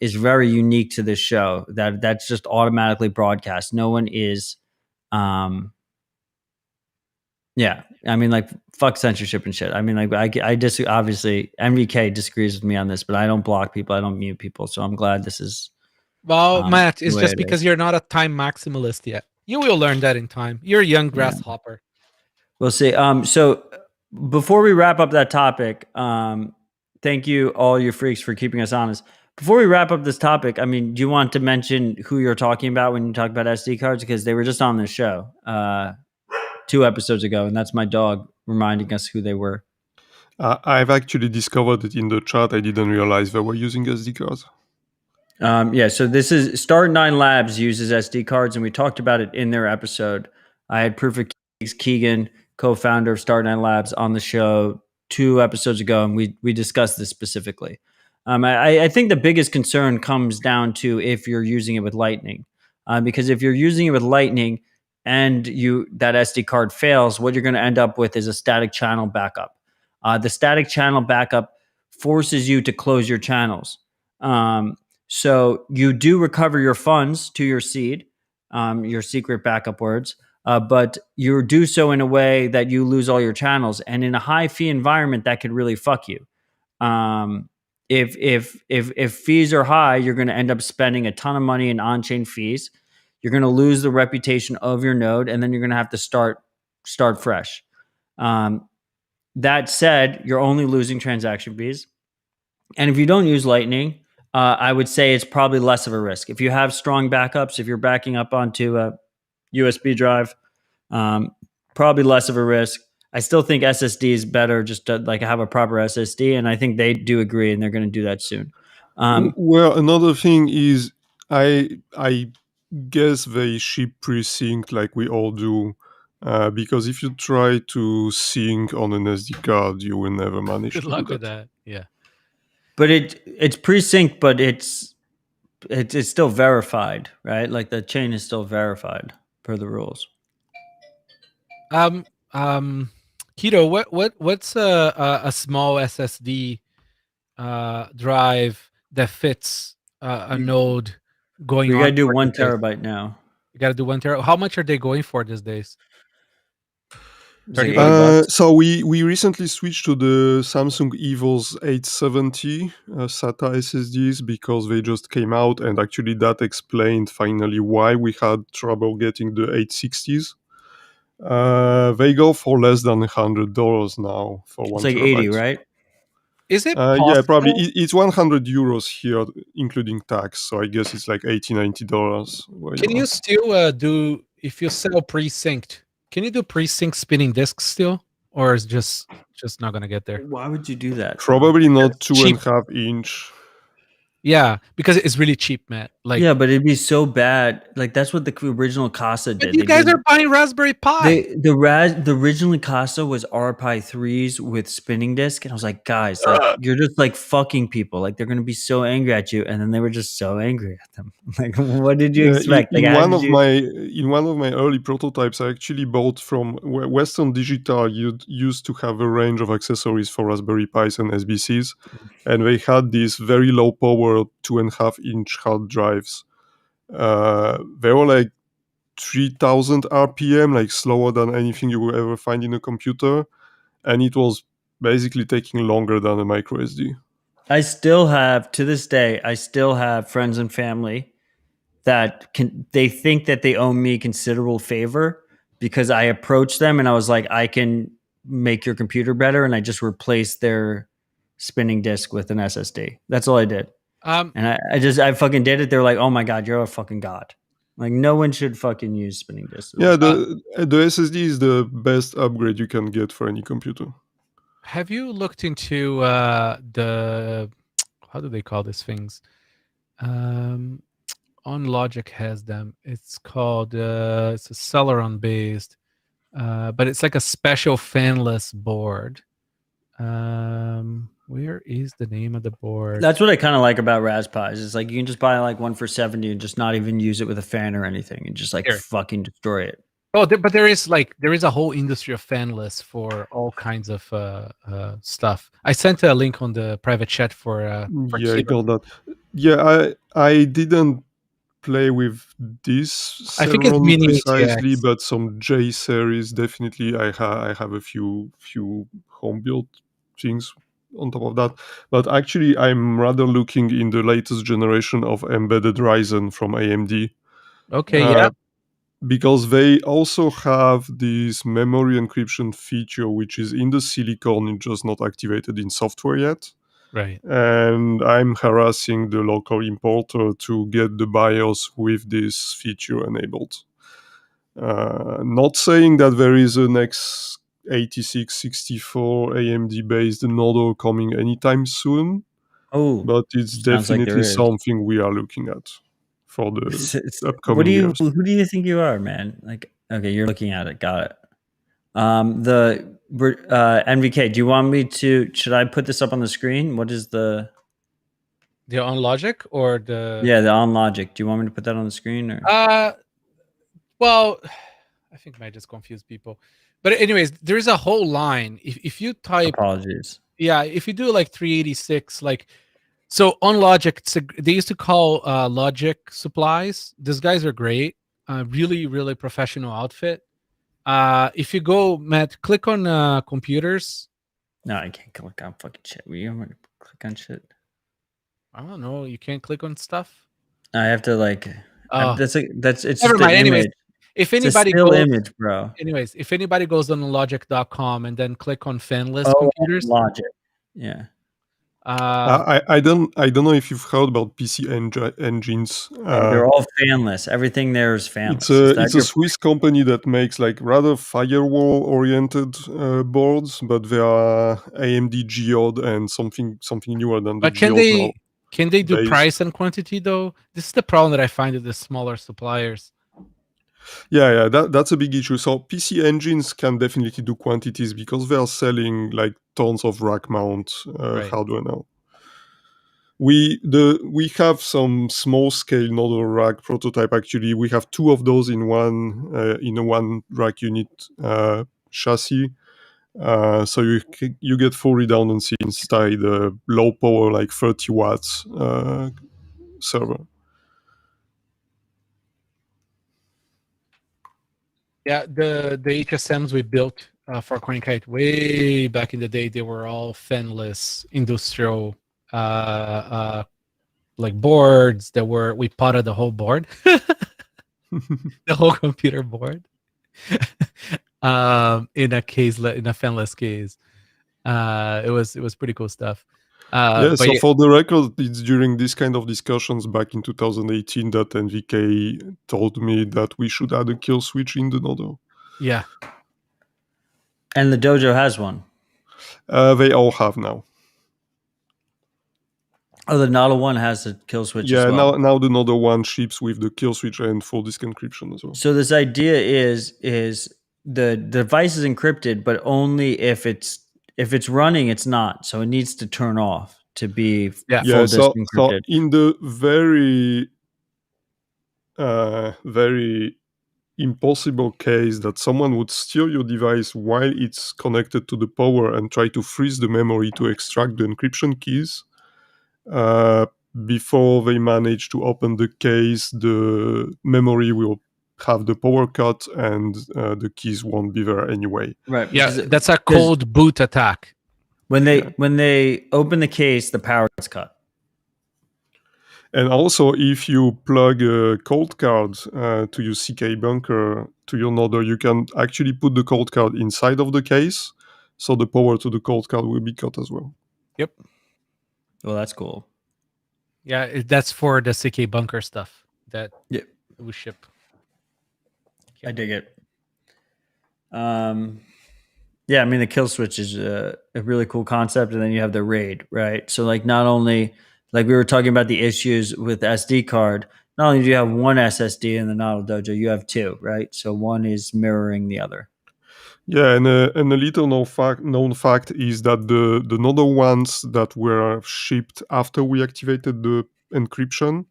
is very unique to this show. That's just automatically broadcast. No one is, yeah. I mean, like fuck censorship and shit. I mean, like I obviously MVK disagrees with me on this, but I don't block people. I don't mute people. So I'm glad this is. Well, Matt, it's the way just it because is. you're not a time maximalist yet. You will learn that in time. You're a young grasshopper. We'll see. So before we wrap up that topic, thank you all you freaks for keeping us honest. Before we wrap up this topic, I mean, do you want to mention who you're talking about when you talk about SD cards? Because they were just on this show 2 episodes ago, and that's my dog reminding us who they were. I've actually discovered it in the chat. I didn't realize they were using SD cards. Yeah, so this is Start9 Labs uses SD cards, and we talked about it in their episode. I had Proof of Keys Keegan, co-founder of Start9 Labs, on the show 2 episodes ago, and we discussed this specifically. I think the biggest concern comes down to if you're using it with Lightning, because if you're using it with Lightning and that SD card fails, what you're going to end up with is a static channel backup. The static channel backup forces you to close your channels. So you do recover your funds to your seed, your secret backup words, but you do so in a way that you lose all your channels. And in a high fee environment, that could really fuck you. If fees are high, you're going to end up spending a ton of money in on-chain fees. You're going to lose the reputation of your node, and then you're going to have to start fresh. That said, you're only losing transaction fees. And if you don't use Lightning, I would say it's probably less of a risk. If you have strong backups, if you're backing up onto a USB drive, probably less of a risk. I still think SSD is better, just to like have a proper SSD, and I think they do agree, and they're going to do that soon. Well, another thing is, I guess they ship pre-sync like we all do, because if you try to sync on an SD card, you will never manage Good to luck do with that. that. Yeah. But it's pre-sync, but it's still verified, right? Like the chain is still verified per the rules. Keto, what's a small SSD drive that fits a node going We on? got to do for 1 these days? terabyte now. You got to do 1 terabyte. How much are they going for these days? It's like $30. $80. So we recently switched to the Samsung Evo's 870 SATA SSDs because they just came out, and actually that explained finally why we had trouble getting the 860s. They go for less than $100 now for It's 1 like terabyte. 80, right? Is it possible? Yeah, probably. It's 100 euros here, including tax. So I guess it's like $80-$90. Can you still do, if you sell pre-synced, can you do pre-sync spinning discs still? Or is just not going to get there? Why would you do that? Probably not cheap. 2.5 inch. Yeah, because it's really cheap, Matt. Like, yeah, but it'd be so bad. Like that's what the original Casa but did. you guys are buying Raspberry Pi. The originally Casa was RPi 3s with spinning disk, and I was like, guys, like you're just like fucking people. Like they're gonna be so angry at you, and then they were just so angry at them. Like, what did you expect? In Like, one of my early prototypes, I actually bought from Western Digital. Used to have a range of accessories for Raspberry Pis and SBCs, and they had these very low power 2.5 inch hard drives. They were like 3000 RPM, like slower than anything you will ever find in a computer, and it was basically taking longer than a micro SD. I still have, to this day, I still have friends and family that they think that they owe me considerable favor because I approached them and I was like, I can make your computer better, and I just replaced their spinning disk with an SSD. That's all I did. And I fucking did it. They're like, oh my God, you're a fucking god. Like no one should fucking use spinning disks. Yeah, the SSD is the best upgrade you can get for any computer. Have you looked into the, how do they call these things? OnLogic has them. It's called, it's a Celeron based, but it's like a special fanless board. Where is the name of the board? That's what I kind of like about Raspis. It's like you can just buy like one for 70 and just not even use it with a fan or anything, and just like fucking destroy it. Oh, but there is a whole industry of fanless for all kinds of stuff. I sent a link on the private chat for yeah, I got that. Yeah, I didn't play with this. I think it's mini precisely, ATX. but some J series definitely. I have a few home built things on top of that. But actually, I'm rather looking in the latest generation of embedded Ryzen from AMD. Okay, yeah. because they also have this memory encryption feature, which is in the silicon, it's just not activated in software yet. Right. And I'm harassing the local importer to get the BIOS with this feature enabled. Not saying that there is an x86-64 AMD-based Nodo coming anytime soon, Oh, but it's sounds like there definitely is. something we are looking at for the What upcoming do you? years. Who do you think you are, man? Like, okay, you're looking at it. Got it. The NVK. Do you want me to? Should I put this up on the screen? What is the? The on logic or the Yeah, the on logic. Do you want me to put that on the screen or? Well, I think it might just confuse people. But anyways, there is a whole line. If you type, Apologies. yeah, if you do like 386, like, so on Logic, they used to call Logic Supplies. These guys are great. Really, really professional outfit. If you go, Matt, click on computers. No, I can't click on fucking shit. We want to click on shit. I don't know. You can't click on stuff. I have to like. That's it's Never just mind. an Anyways, image. if It's a anybody still goes, image, bro. anyways, if anybody goes on logic.com and then click on fanless Oh, computers, logic. Yeah. I don't know if you've heard about PC engines. They're all fanless. Everything there is fanless. It's Is a that it's a your Swiss company that makes like rather firewall oriented boards, but they are AMD geode and something newer than the but can geode now. they do Based. price and quantity though? This is the problem that I find with the smaller suppliers. Yeah, that's a big issue. So PC engines can definitely do quantities because they are selling like tons of rack mount Right. hardware now. We have some small scale Nodo rack prototype. Actually, we have two of those in a one rack unit chassis. So you get full redundancy inside a low power, like 30 watts server. Yeah, the HSMs we built for CoinKite way back in the day, they were all fanless industrial like boards that we potted the whole board, the whole computer board, in a fanless case. It was pretty cool stuff. So for the record, it's during this kind of discussions back in 2018 that NVK told me that we should add a kill switch in the Nodo. Yeah. And the dojo has one. They all have now. Oh, the Nodo one has a kill switch Yeah, as well. now the Nodo one ships with the kill switch and full disk encryption as well. So this idea is the device is encrypted, but only if it's running, it's not. So it needs to turn off to be full disk encrypted. So in the very very impossible case that someone would steal your device while it's connected to the power and try to freeze the memory to extract the encryption keys, before they manage to open the case, the memory will have the power cut and the keys won't be there anyway. Right. Yeah, that's a cold boot attack. When they open the case, the power gets cut. And also, if you plug a cold card to your CK bunker to your Nodo, you can actually put the cold card inside of the case, so the power to the cold card will be cut as well. Yep. Well, that's cool. Yeah, that's for the CK bunker stuff that we ship. I dig it. Yeah, I mean the kill switch is a really cool concept, and then you have the RAID, right? So like not only like we were talking about the issues with SD card, not only do you have one SSD in the Nodo Dojo, you have two, right? So one is mirroring the other. Yeah, and a little known fact is that the Nodo ones that were shipped after we activated the encryption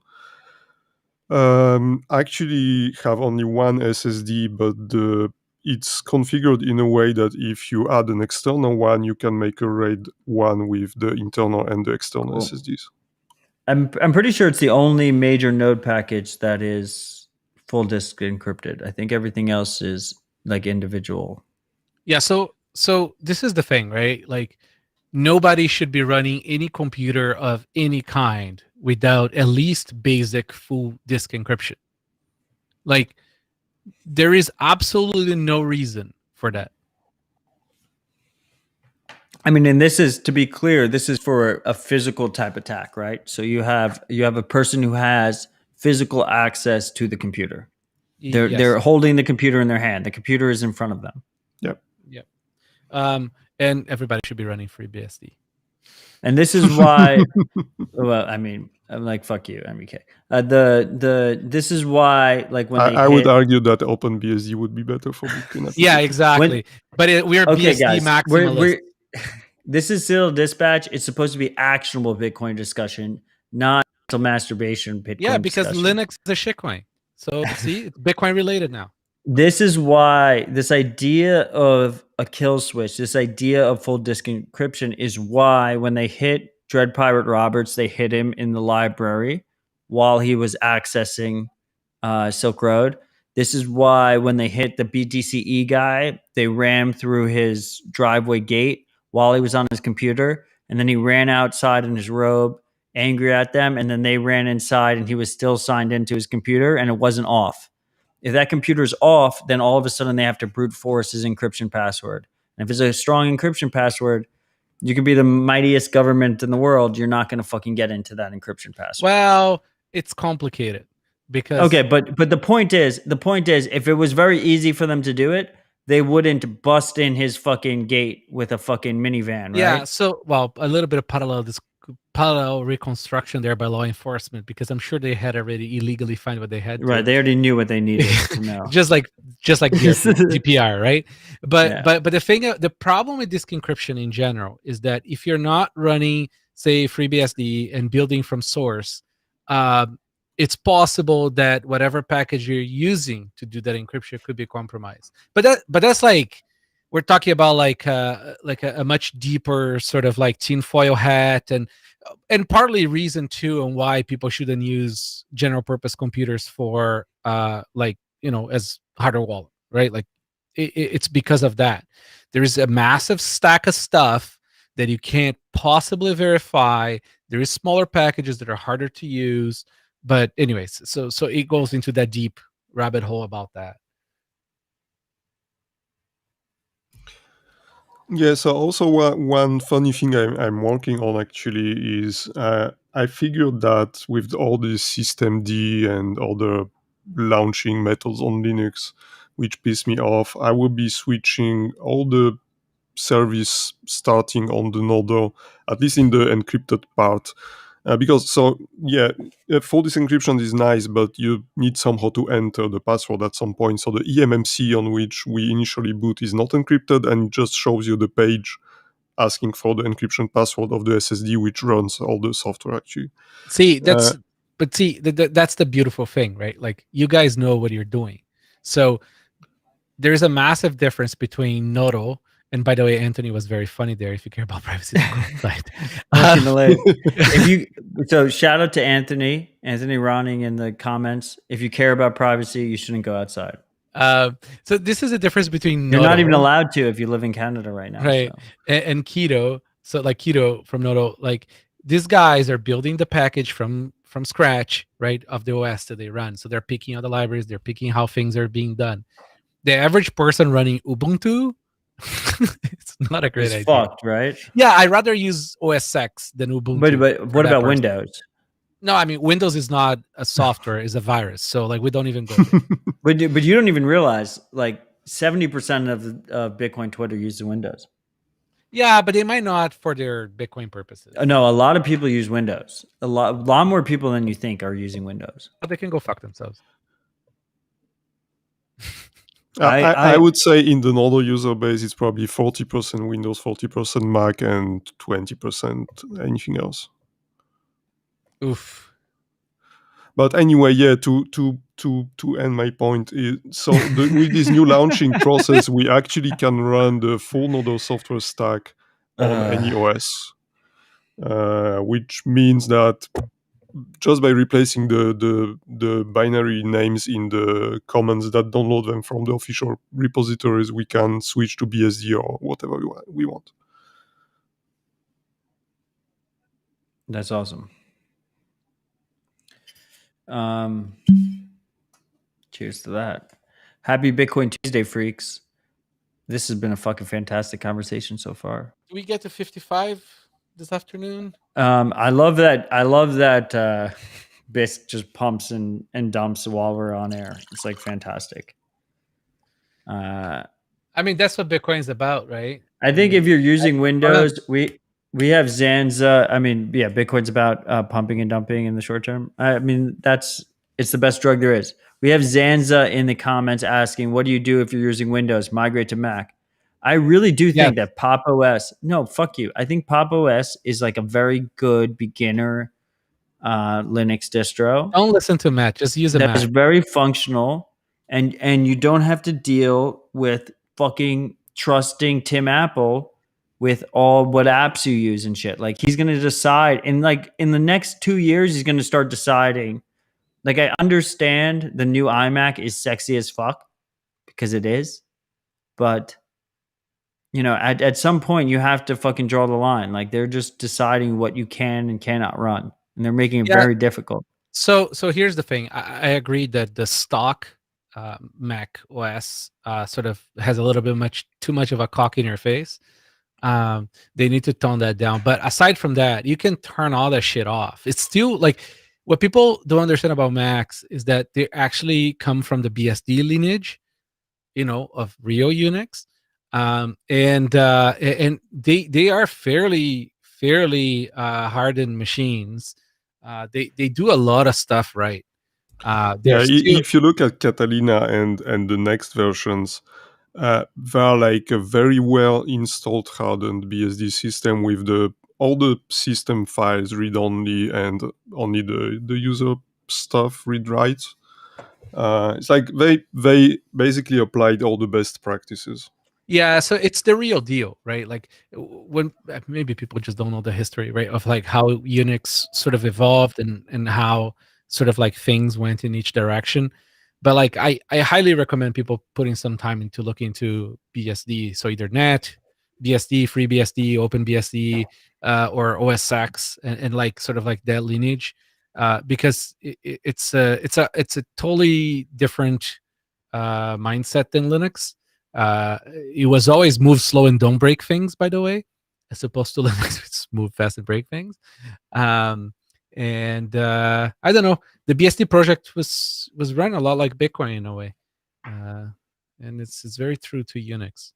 actually have only one SSD, but it's configured in a way that if you add an external one, you can make a RAID one with the internal and the external SSDs. I'm pretty sure it's the only major node package that is full disk encrypted. I think everything else is like individual. Yeah, so this is the thing, right? Like nobody should be running any computer of any kind without at least basic full disk encryption. Like There is absolutely no reason for that. I mean, and this is, to be clear, this is for a physical type attack, right? So you have a person who has physical access to the computer. They're Yes. holding the computer in their hand. The computer is in front of them. Yep. Yep. And everybody should be running FreeBSD. And this is why. Well, I mean, I'm like, fuck you, MBK. This is why, like, when they I would hit, argue that OpenBSD would be better for Bitcoin. Yeah, applications. exactly. But we're okay, BSD guys, maximalists. this is Citadel Dispatch. It's supposed to be actionable Bitcoin discussion, not mental masturbation Bitcoin Yeah, because discussion. Linux is a shitcoin. So see, it's Bitcoin related now. This is why this idea of a kill switch, this idea of full disk encryption is why when they hit Dread Pirate Roberts, they hit him in the library while he was accessing Silk Road. This is why when they hit the BTCE guy, they rammed through his driveway gate while he was on his computer. And then he ran outside in his robe, angry at them. And then they ran inside and he was still signed into his computer and it wasn't off. If that computer's off, then all of a sudden they have to brute force his encryption password. And if it's a strong encryption password, you could be the mightiest government in the world. You're not going to fucking get into that encryption password. Well, it's complicated because okay, but the point is, if it was very easy for them to do it, they wouldn't bust in his fucking gate with a fucking minivan, right? Yeah. So, well, a little bit of parallel reconstruction there by law enforcement, because I'm sure they had already illegally found what they had. Right. They already knew what they needed to know. just like DPR, right? But Yeah. but the thing, the problem with disk encryption in general is that if you're not running, say, FreeBSD and building from source, it's possible that whatever package you're using to do that encryption could be compromised. But that's like, we're talking about like a much deeper sort of like tinfoil hat, and partly reason too on why people shouldn't use general purpose computers for like, as hardware wallet, right? Like it's because of that. There is a massive stack of stuff that you can't possibly verify. There is smaller packages that are harder to use. But anyways, so it goes into that deep rabbit hole about that. Yeah, so also one funny thing I'm working on actually is I figured that with all this systemd and other launching methods on Linux, which piss me off, I will be switching all the service starting on the Nodo, at least in the encrypted part. Because full disk encryption is nice, but you need somehow to enter the password at some point. So the eMMC on which we initially boot is not encrypted and just shows you the page asking for the encryption password of the SSD, which runs all the software actually. See, that's the beautiful thing, right? Like, you guys know what you're doing. So there's a massive difference between Nodo. And by the way, Anthony was very funny there. If you care about privacy, so shout out to Anthony Ronning in the comments. If you care about privacy, you shouldn't go outside. So this is a difference between You're Nodo, not even allowed to if you live in Canada right now, right? So. And Keto. So like Keto from Nodo, like these guys are building the package from scratch, right, of the OS that they run. So they're picking out the libraries, they're picking how things are being done. The average person running Ubuntu, it's not a great idea. Fucked, right? Yeah, I'd rather use OS X than Ubuntu. But what about Windows? No, I mean, Windows is not a software; it's a virus. So like, we don't even go there. but you don't even realize, like, 70% of Bitcoin Twitter uses Windows. Yeah, but they might not for their Bitcoin purposes. No, a lot of people use Windows. A lot more people than you think are using Windows. But they can go fuck themselves. I would say in the Nodo user base, it's probably 40% Windows, 40% Mac, and 20% anything else. Oof. But anyway, yeah, to end my point, so with this new launching process, we actually can run the full Nodo software stack on any OS, which means that just by replacing the binary names in the commands that download them from the official repositories, we can switch to BSD or whatever we want. That's awesome. Cheers to that. Happy Bitcoin Tuesday, freaks. This has been a fucking fantastic conversation so far. Do we get to 55 this afternoon? I love that. Bisc just pumps and dumps while we're on air. It's like fantastic. I mean, that's what Bitcoin is about, right? I think if you're using Windows, we have Zanza. I mean, yeah, Bitcoin's about pumping and dumping in the short term. I mean, it's the best drug there is. We have Zanza in the comments asking, "What do you do if you're using Windows? Migrate to Mac." I really do think that Pop OS. No, fuck you. I think Pop OS is like a very good beginner Linux distro. Don't listen to Matt. Just use a Mac. That is very functional, and you don't have to deal with fucking trusting Tim Apple with all what apps you use and shit. Like he's gonna decide, and like in the next 2 years, he's gonna start deciding. Like I understand the new iMac is sexy as fuck because it is, but you know, at some point you have to fucking draw the line. Like they're just deciding what you can and cannot run, and they're making it very difficult. So here's the thing. I agree that the stock Mac OS sort of has a little bit too much of a cock in your face. They need to tone that down. But aside from that, you can turn all that shit off. It's still like what people don't understand about Macs is that they actually come from the BSD lineage, you know, of real Unix. And they are fairly hardened machines. They do a lot of stuff right. If you look at Catalina and the next versions, they're like a very well installed hardened BSD system with all the system files read only and only the user stuff read write. It's like they basically applied all the best practices. Yeah, so it's the real deal, right? Like when maybe people just don't know the history, right, of like how Unix sort of evolved and how sort of like things went in each direction. But like I highly recommend people putting some time into looking into BSD. So either NET, BSD, FreeBSD, OpenBSD, or OS X, and like sort of like that lineage, because it's a totally different mindset than Linux. It was always move slow and don't break things, by the way, as opposed to Linux, move fast and break things. And I don't know, the BSD project was run a lot like Bitcoin in a way, and it's very true to Unix.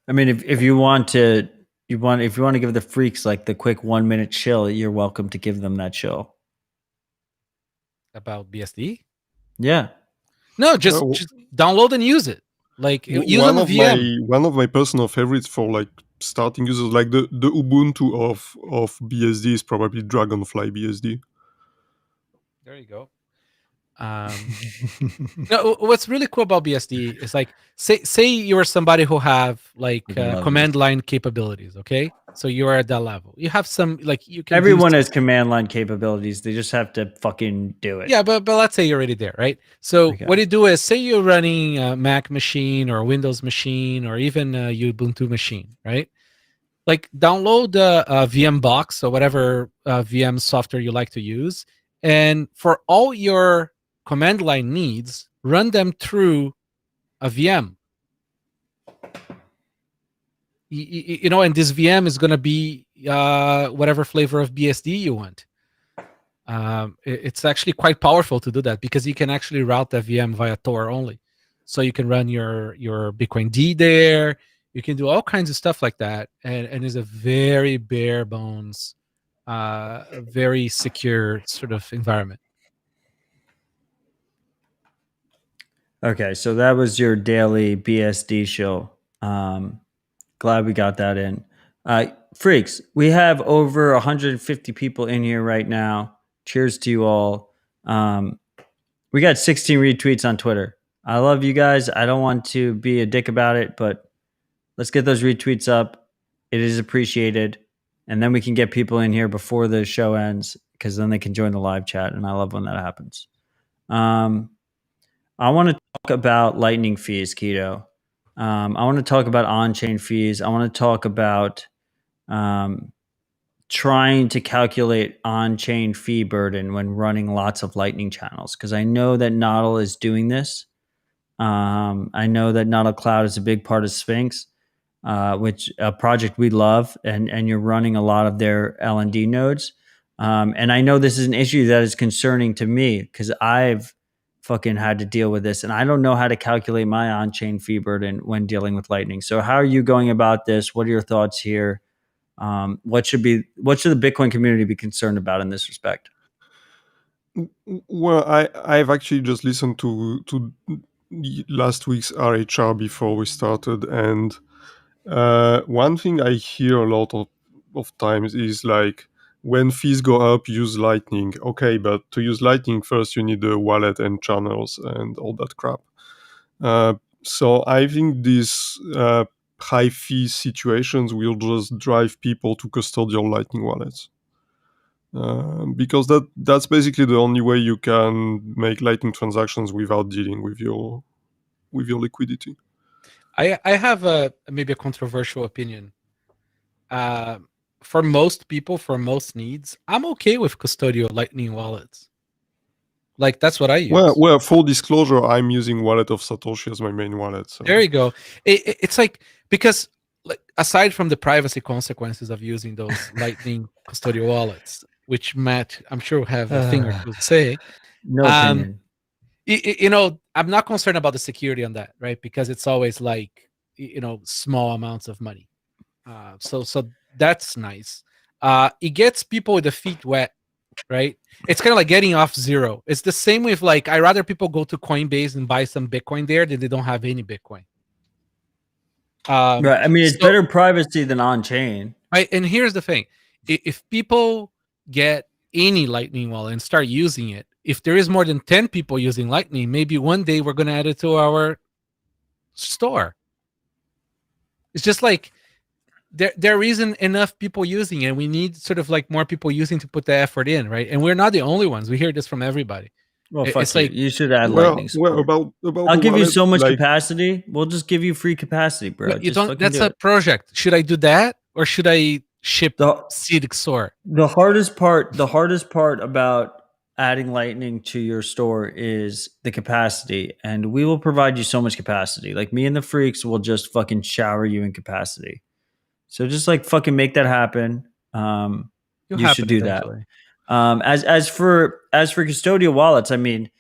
I mean, if you want to give the freaks like the quick 1 minute chill, you're welcome to give them that chill. About BSD? Yeah. No, just download and use it. Like use one on of VM. one of my personal favorites for like starting users, like the Ubuntu of BSD is probably Dragonfly BSD. There you go. No, what's really cool about BSD is like say you're somebody who have like command line capabilities, okay? So you're at that level. You have some like you can. Everyone has command line capabilities. They just have to fucking do it. Yeah, but let's say you're already there, right? So what you do is say you're running a Mac machine or a Windows machine or even a Ubuntu machine, right? Like download a VM box or whatever VM software you like to use, and for all your command line needs, run them through a VM. You know, and this VM is going to be whatever flavor of BSD you want. It's actually quite powerful to do that because you can actually route the VM via Tor only. So you can run your Bitcoin D there. You can do all kinds of stuff like that, and it's a very bare bones, very secure sort of environment. Okay, so that was your daily BSD show. Glad we got that in. Freaks, we have over 150 people in here right now. Cheers to you all. We got 16 retweets on Twitter. I love you guys. I don't want to be a dick about it, but let's get those retweets up. It is appreciated. And then we can get people in here before the show ends because then they can join the live chat. And I love when that happens. I want to talk about lightning fees, Keto. I want to talk about on-chain fees. I want to talk about trying to calculate on-chain fee burden when running lots of Lightning channels, because I know that Nodl is doing this. I know that Nodl Cloud is a big part of Sphinx, which a project we love, and you're running a lot of their L&D nodes. And I know this is an issue that is concerning to me because I've fucking had to deal with this, and I don't know how to calculate my on-chain fee burden when dealing with Lightning. So how are you going about this? What are your thoughts here? What should the Bitcoin community be concerned about in this respect? Well, I've actually just listened to last week's RHR before we started, and one thing I hear a lot of times is like, when fees go up, use Lightning. Okay, but to use Lightning, first you need a wallet and channels and all that crap. So I think these high fee situations will just drive people to custodial Lightning wallets. Because that's basically the only way you can make Lightning transactions without dealing with your liquidity. I have maybe a controversial opinion. For most people, for most needs, I'm okay with custodial Lightning wallets. Like, that's what I use. Well, full disclosure, I'm using Wallet of Satoshi as my main wallet. So. There you go. It's like, because like, aside from the privacy consequences of using those Lightning custodial wallets, which Matt, I'm sure, will have a thing or two to say. No opinion. I'm not concerned about the security on that, right? Because it's always like, small amounts of money. So that's nice. It gets people with the feet wet, right? It's kind of like getting off zero. It's the same with, like, I'd rather people go to Coinbase and buy some Bitcoin there than they don't have any Bitcoin. Right. I mean, it's better privacy than on-chain. Right. And here's the thing. If people get any Lightning wallet and start using it, if there is more than 10 people using Lightning, maybe one day we're going to add it to our store. It's just like, there isn't enough people using it. We need sort of like more people using to put the effort in, right? And we're not the only ones. We hear this from everybody. Well, it's like, you should add well, Lightning support. About I'll give you so much capacity. We'll just give you free capacity, bro. That's a project. Should I do that, or should I ship seed XOR? The hardest part about adding Lightning to your store is the capacity, and we will provide you so much capacity. Like, me and the freaks will just fucking shower you in capacity. So just like fucking make that happen. You should do eventually. That. As for custodial wallets, I mean,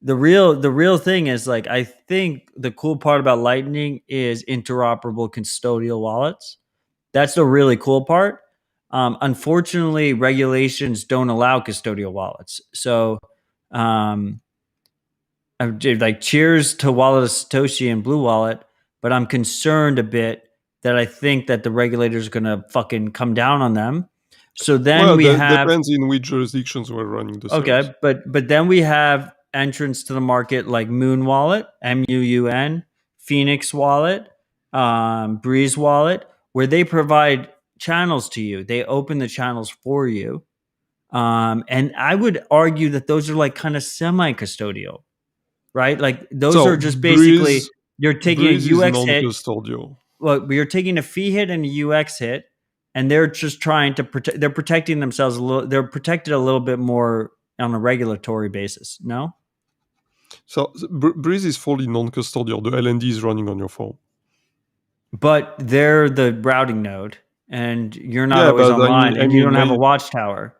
the real thing is, like, I think the cool part about Lightning is interoperable custodial wallets. That's the really cool part. Unfortunately, regulations don't allow custodial wallets. So, like, cheers to Wallet of Satoshi and Blue Wallet, but I'm concerned a bit that I think that the regulators are going to fucking come down on them. So then depends in which jurisdictions we're running the service. Okay, but then we have entrants to the market like Moon Wallet, MUUN, Phoenix Wallet, Breeze Wallet, where they provide channels to you. They open the channels for you. And I would argue that those are like kind of semi-custodial, right? Like, those are just basically, you're taking Breeze a UX is hit. Non-custodial. Well, you're taking a fee hit and a UX hit, and they're just trying to protect. They're protecting themselves a little. They're protected a little bit more on a regulatory basis. No. So Breeze is fully non-custodial. The LND is running on your phone. But they're the routing node, and you're not always online, and you don't have a watchtower.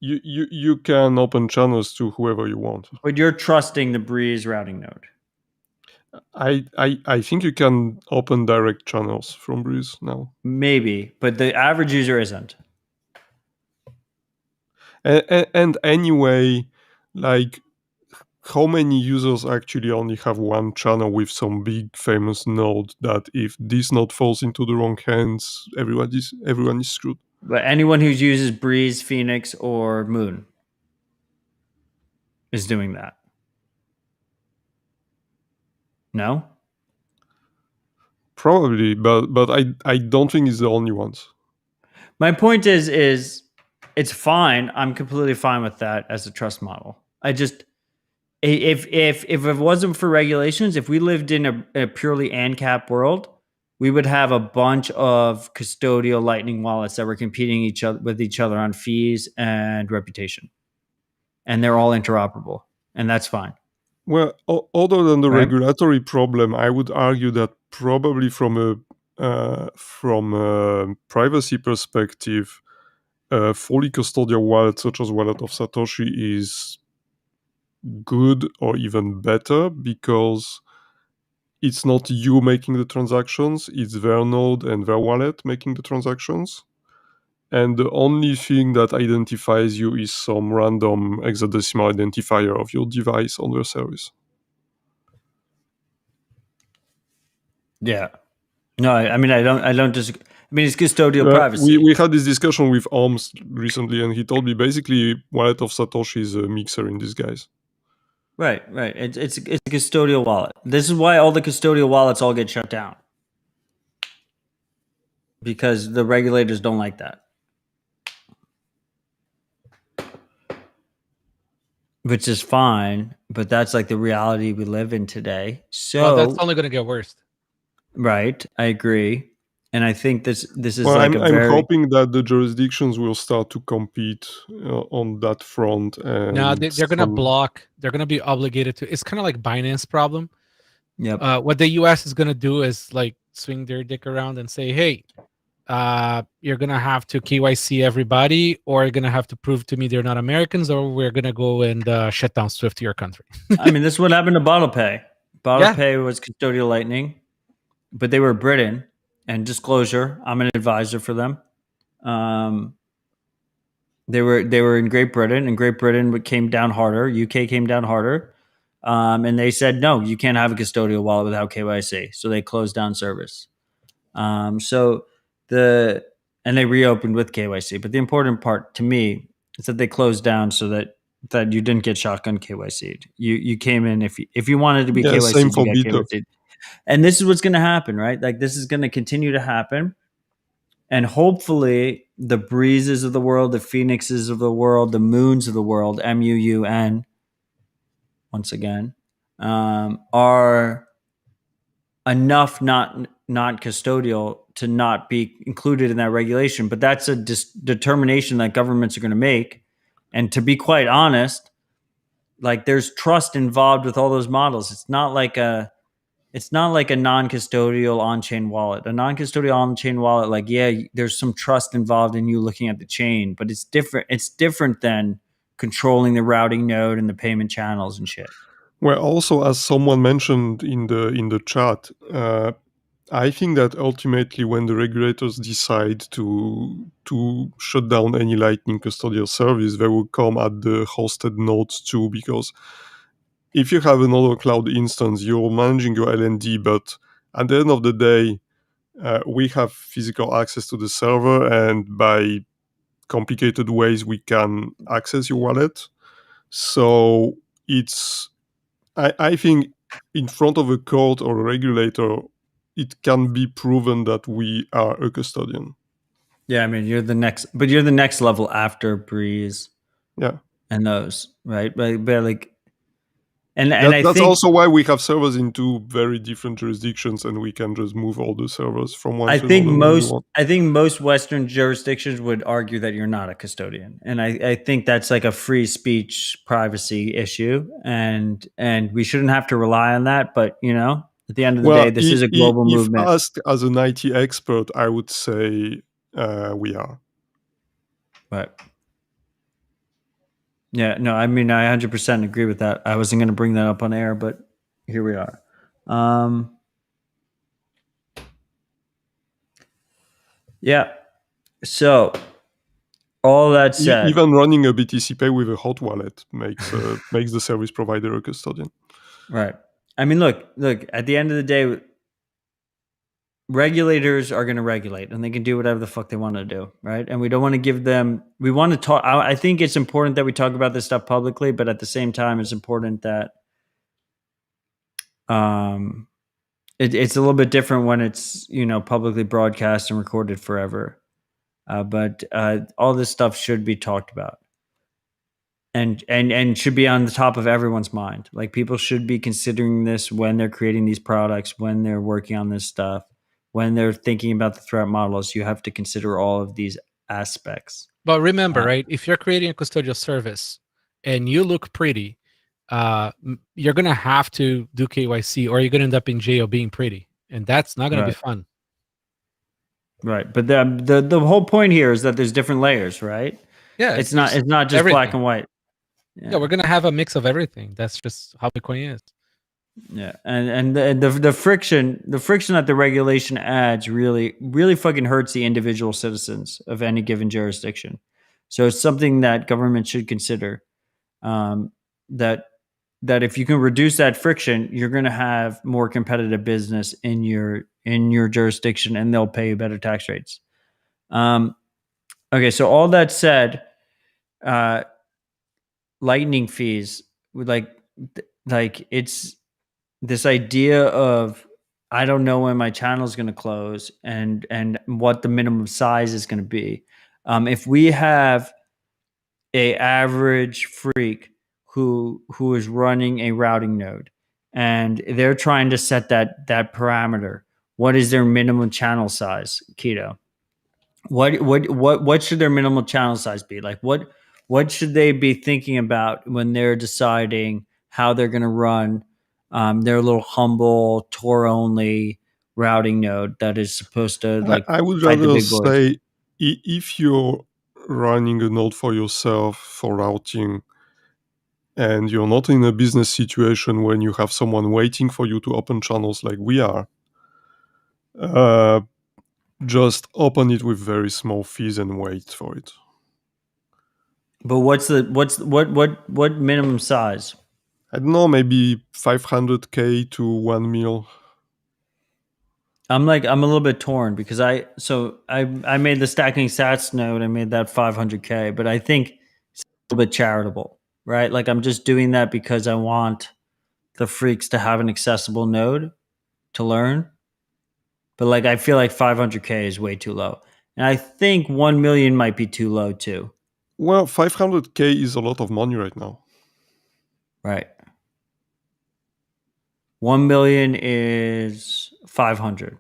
You can open channels to whoever you want. But you're trusting the Breeze routing node. I think you can open direct channels from Breeze now. Maybe, but the average user isn't. And anyway, like, how many users actually only have one channel with some big famous node that if this node falls into the wrong hands, everyone is screwed? But anyone who uses Breeze, Phoenix, or Moon is doing that. No? Probably, but I don't think it's the only ones. My point is it's fine. I'm completely fine with that as a trust model. I just, if it wasn't for regulations, if we lived in a purely ANCAP world, we would have a bunch of custodial Lightning wallets that were competing with each other on fees and reputation, and they're all interoperable, and that's fine. Well, other than the Right? regulatory problem, I would argue that probably from a privacy perspective, fully custodial wallet such as Wallet of Satoshi is good or even better because it's not you making the transactions, it's their node and their wallet making the transactions. And the only thing that identifies you is some random hexadecimal identifier of your device on their service. Yeah. No, I mean, I don't disagree. I mean, it's custodial privacy. We had this discussion with Alms recently, and he told me basically Wallet of Satoshi is a mixer in disguise. Right. It's a custodial wallet. This is why all the custodial wallets all get shut down, because the regulators don't like that. Which is fine, but that's like the reality we live in today. So Well, that's only going to get worse. Right, I agree, and I think this is Well, like I'm hoping that the jurisdictions will start to compete on that front. And Now they're going to block. They're going to be obligated to. It's kind of like Binance problem. Yep. What the U.S. is going to do is like swing their dick around and say, "Hey, you're going to have to KYC everybody, or you're going to have to prove to me they're not Americans, or we're going to go and shut down SWIFT to your country." I mean, this is what happened to BottlePay. Yeah. BottlePay was custodial Lightning, but they were Britain. And disclosure, I'm an advisor for them. They were in Great Britain, and Great Britain came down harder. UK came down harder, and they said no, you can't have a custodial wallet without KYC. So they closed down service. And they reopened with KYC. But the important part to me is that they closed down so that you didn't get shotgun KYC'd. You came in if you wanted to be KYC'd, same for you got Bito. KYC'd. And this is what's going to happen, right? Like this is going to continue to happen. And hopefully the Breezes of the world, the Phoenixes of the world, the Moons of the world, MUUN, once again, are enough not custodial to not be included in that regulation. But that's a determination that governments are going to make. And to be quite honest, like there's trust involved with all those models. It's not like a non-custodial on-chain wallet. A non-custodial on-chain wallet, like, yeah, there's some trust involved in you looking at the chain, but it's different. It's different than controlling the routing node and the payment channels and shit. Well, also, as someone mentioned in the chat, I think that ultimately when the regulators decide to shut down any Lightning custodial service, they will come at the hosted nodes too, because if you have another cloud instance, you're managing your LND, but at the end of the day, we have physical access to the server, and by complicated ways, we can access your wallet. So I think in front of a court or a regulator, it can be proven that we are a custodian. Yeah, I mean, you're the next level after Breeze. Yeah. And those, right? But like, and that's I think also why we have servers in two very different jurisdictions, and we can just move all the servers from one. I think most Western jurisdictions would argue that you're not a custodian, and I think that's like a free speech privacy issue, and we shouldn't have to rely on that. But at the end of the day, this is a global movement. If asked as an IT expert, I would say we are. Right. Yeah, no, I mean, I 100% agree with that. I wasn't going to bring that up on air, but here we are. Yeah. So, all that said, even running a BTC Pay with a hot wallet makes the service provider a custodian. Right. I mean, look. At the end of the day, regulators are going to regulate, and they can do whatever the fuck they want to do, right? And we don't want to give them. We want to talk. I think it's important that we talk about this stuff publicly, but at the same time, it's important that it's a little bit different when it's publicly broadcast and recorded forever. But all this stuff should be talked about, and should be on the top of everyone's mind. Like people should be considering this when they're creating these products, when they're working on this stuff. when they're thinking about the threat models, you have to consider all of these aspects. But remember, right? If you're creating a custodial service and you look pretty, you're gonna have to do KYC, or you're gonna end up in jail being pretty, and that's not gonna be fun. Right, but the whole point here is that there's different layers, right? Yeah, It's not just black and white. Yeah, we're gonna have a mix of everything. That's just how Bitcoin is. Yeah, and the friction that the regulation adds really fucking hurts the individual citizens of any given jurisdiction. So it's something that government should consider. That if you can reduce that friction, you're going to have more competitive business in your jurisdiction, and they'll pay you better tax rates. Okay, so all that said, lightning fees, like it's this idea of I don't know when my channel is going to close and what the minimum size is going to be. If we have a average freak who is running a routing node and they're trying to set that parameter, what is their minimum channel size, Keto? What should their minimum channel size be? Like what should they be thinking about when they're deciding how they're going to run their little humble Tor only routing node that is supposed to I would fight the rather big boys? say if you're running a node for yourself for routing and you're not in a business situation when you have someone waiting for you to open channels like we are, just open it with very small fees and wait for it. But what minimum size? I don't know, maybe 500K to 1 mil. I'm a little bit torn because I made the stacking sats node. I made that 500K, but I think it's a little bit charitable, right? Like I'm just doing that because I want the freaks to have an accessible node to learn. But like I feel like 500K is way too low, and I think 1 million might be too low too. Well, 500K is a lot of money right now. Right. 1 million is 500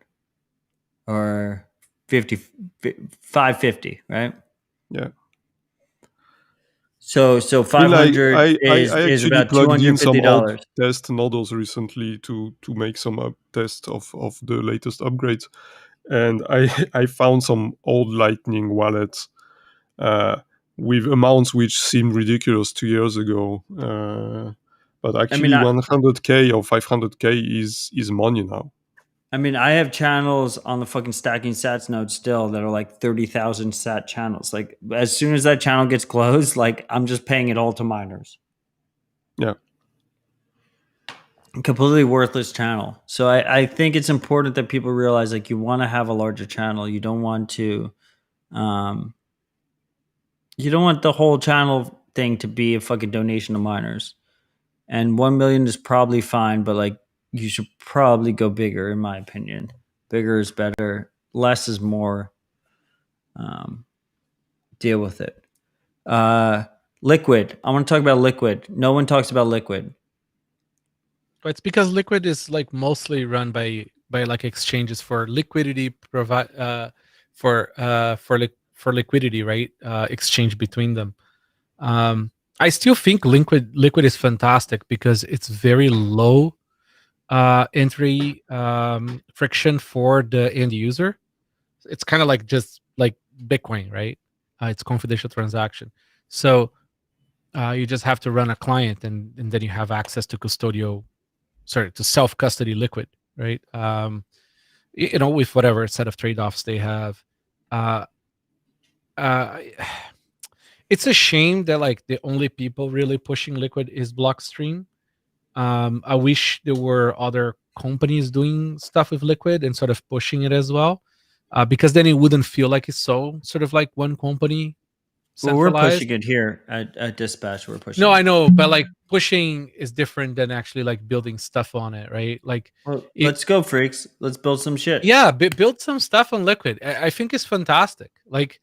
or 550, right? Yeah. So 500 I is actually about plugged in some $250. old test nodes recently to make some tests of the latest upgrades, and I found some old Lightning wallets with amounts which seemed ridiculous 2 years ago. But actually, 100K or 500K is money now. I mean, I have channels on the fucking stacking sats node still that are like 30,000 sat channels. Like as soon as that channel gets closed, like I'm just paying it all to miners. Yeah. Completely worthless channel. So I think it's important that people realize like you want to have a larger channel. You don't want to you don't want the whole channel thing to be a fucking donation to miners. And 1 million is probably fine, but like you should probably go bigger, in my opinion. Bigger is better. Less is more. Deal with it. Liquid. I want to talk about liquid. No one talks about liquid. But it's because liquid is like mostly run by like exchanges for liquidity for liquidity, right? Exchange between them. I still think liquid is fantastic because it's very low entry friction for the end user. It's kind of like just like Bitcoin, right? It's confidential transaction. So you just have to run a client and then you have access to to self-custody liquid, right? With whatever set of trade-offs they have. It's a shame that like the only people really pushing liquid is Blockstream. I wish there were other companies doing stuff with liquid and sort of pushing it as well, because then it wouldn't feel like it's so sort of like one company. Well, we're pushing it here at Dispatch. We're pushing. No, I know, but like pushing is different than actually like building stuff on it, right? Like, let's go, freaks. Let's build some shit. Yeah, build some stuff on liquid. I think it's fantastic. Like,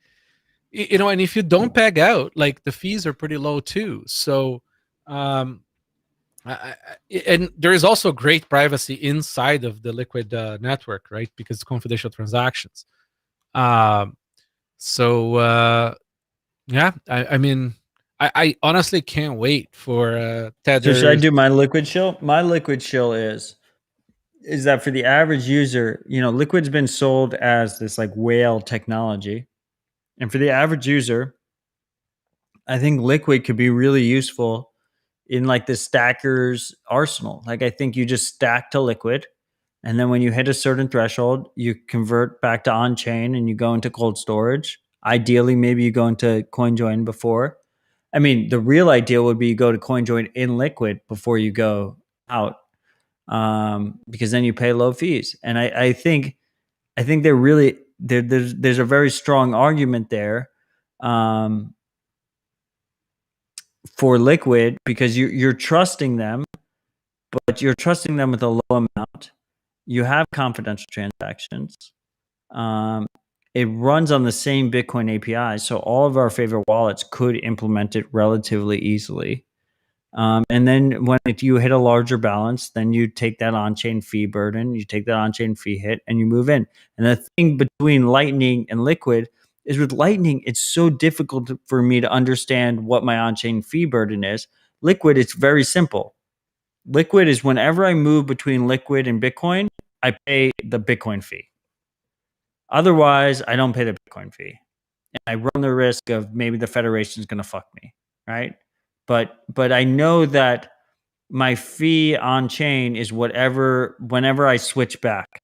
and if you don't peg out, like the fees are pretty low too. So, And there is also great privacy inside of the Liquid network, right? Because it's confidential transactions. Yeah, I mean, I honestly can't wait for So should I Tether's. do my liquid shill? My liquid shill is that for the average user, Liquid's been sold as this like whale technology. And for the average user, I think Liquid could be really useful in like the stacker's arsenal. Like I think you just stack to Liquid, and then when you hit a certain threshold, you convert back to on chain and you go into cold storage. Ideally, maybe you go into CoinJoin before. I mean, the real ideal would be you go to CoinJoin in Liquid before you go out, because then you pay low fees. And I think they're really there's a very strong argument there, for Liquid, because you're trusting them, but you're trusting them with a low amount. You have confidential transactions. It runs on the same Bitcoin API, so all of our favorite wallets could implement it relatively easily. And then if you hit a larger balance, then you take that on-chain fee burden, you take that on-chain fee hit, and you move in. And the thing between Lightning and Liquid is with Lightning, it's so difficult for me to understand what my on-chain fee burden is. Liquid, it's very simple. Liquid is whenever I move between Liquid and Bitcoin, I pay the Bitcoin fee. Otherwise, I don't pay the Bitcoin fee. And I run the risk of maybe the Federation is going to fuck me, right? But I know that my fee on chain is whenever I switch back.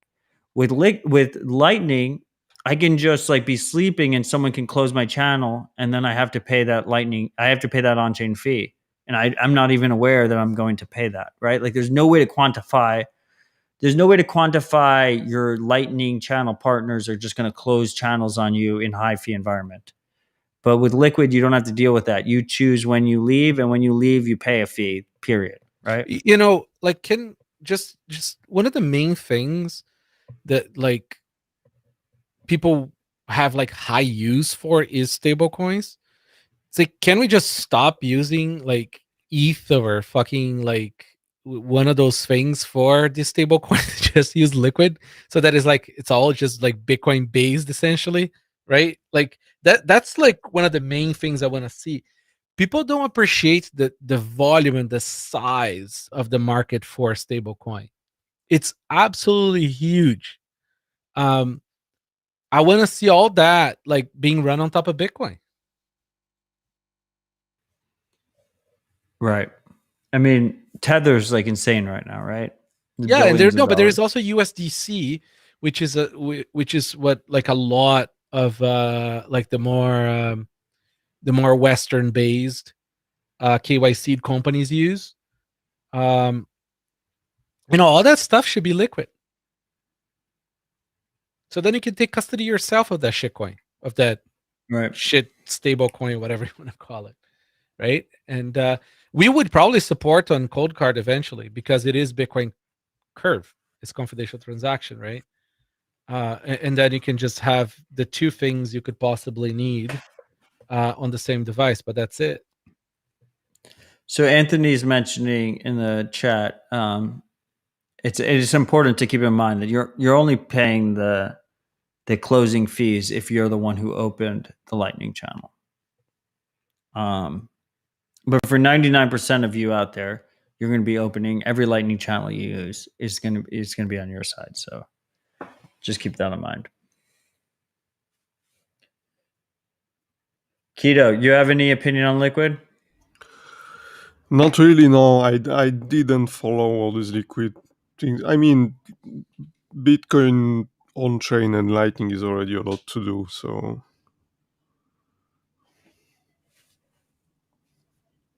With Lightning, I can just like be sleeping and someone can close my channel, and then I have to pay that on chain fee. And I'm not even aware that I'm going to pay that, right? Like there's no way to quantify your Lightning channel partners are just going to close channels on you in high fee environment. But with Liquid, you don't have to deal with that. You choose when you leave, and when you leave, you pay a fee, period, right? Like can just one of the main things that like people have like high use for is stable coins. It's like, can we just stop using like ETH or fucking like one of those things for this stable coin? Just use Liquid, so that is like it's all just like Bitcoin based essentially, right? Like that's like one of the main things I want to see. People don't appreciate the volume and the size of the market for stablecoin. It's absolutely huge. Um, I want to see all that like being run on top of Bitcoin. Right. I mean, Tether's like insane right now, right? Yeah, and Billions of but there's dollars. also USDC, which is what like a lot of like the more Western based KYC companies use. All that stuff should be liquid. So then you can take custody yourself of that shitcoin, of that Right. shit stable coin, whatever you want to call it, right? And we would probably support on Cold Card eventually because it is Bitcoin Curve. It's confidential transaction, right? And then you can just have the two things you could possibly need on the same device, but that's it. So Anthony's mentioning in the chat, it's important to keep in mind that you're only paying the closing fees if you're the one who opened the Lightning channel. But for 99% of you out there, you're going to be opening every Lightning channel you use is going to be on your side. So just keep that in mind. Keto, you have any opinion on Liquid? Not really, no. I didn't follow all these Liquid things. I mean, Bitcoin on-chain and Lightning is already a lot to do, so...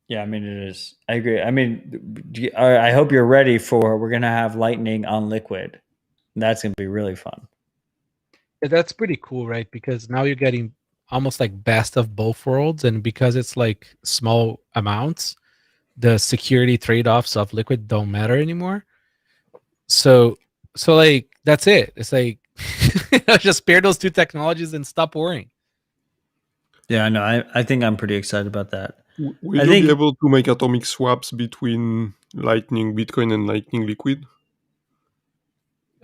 Yeah, I mean, it is. I agree. I mean, I hope you're ready for we're going to have Lightning on Liquid. That's going to be really fun. Yeah, that's pretty cool, right? Because now you're getting almost like best of both worlds. And because it's like small amounts, the security trade-offs of Liquid don't matter anymore. So like that's it. It's like just pair those two technologies and stop worrying. Yeah, I know. I think I'm pretty excited about that. Will you be able to make atomic swaps between Lightning Bitcoin and Lightning Liquid.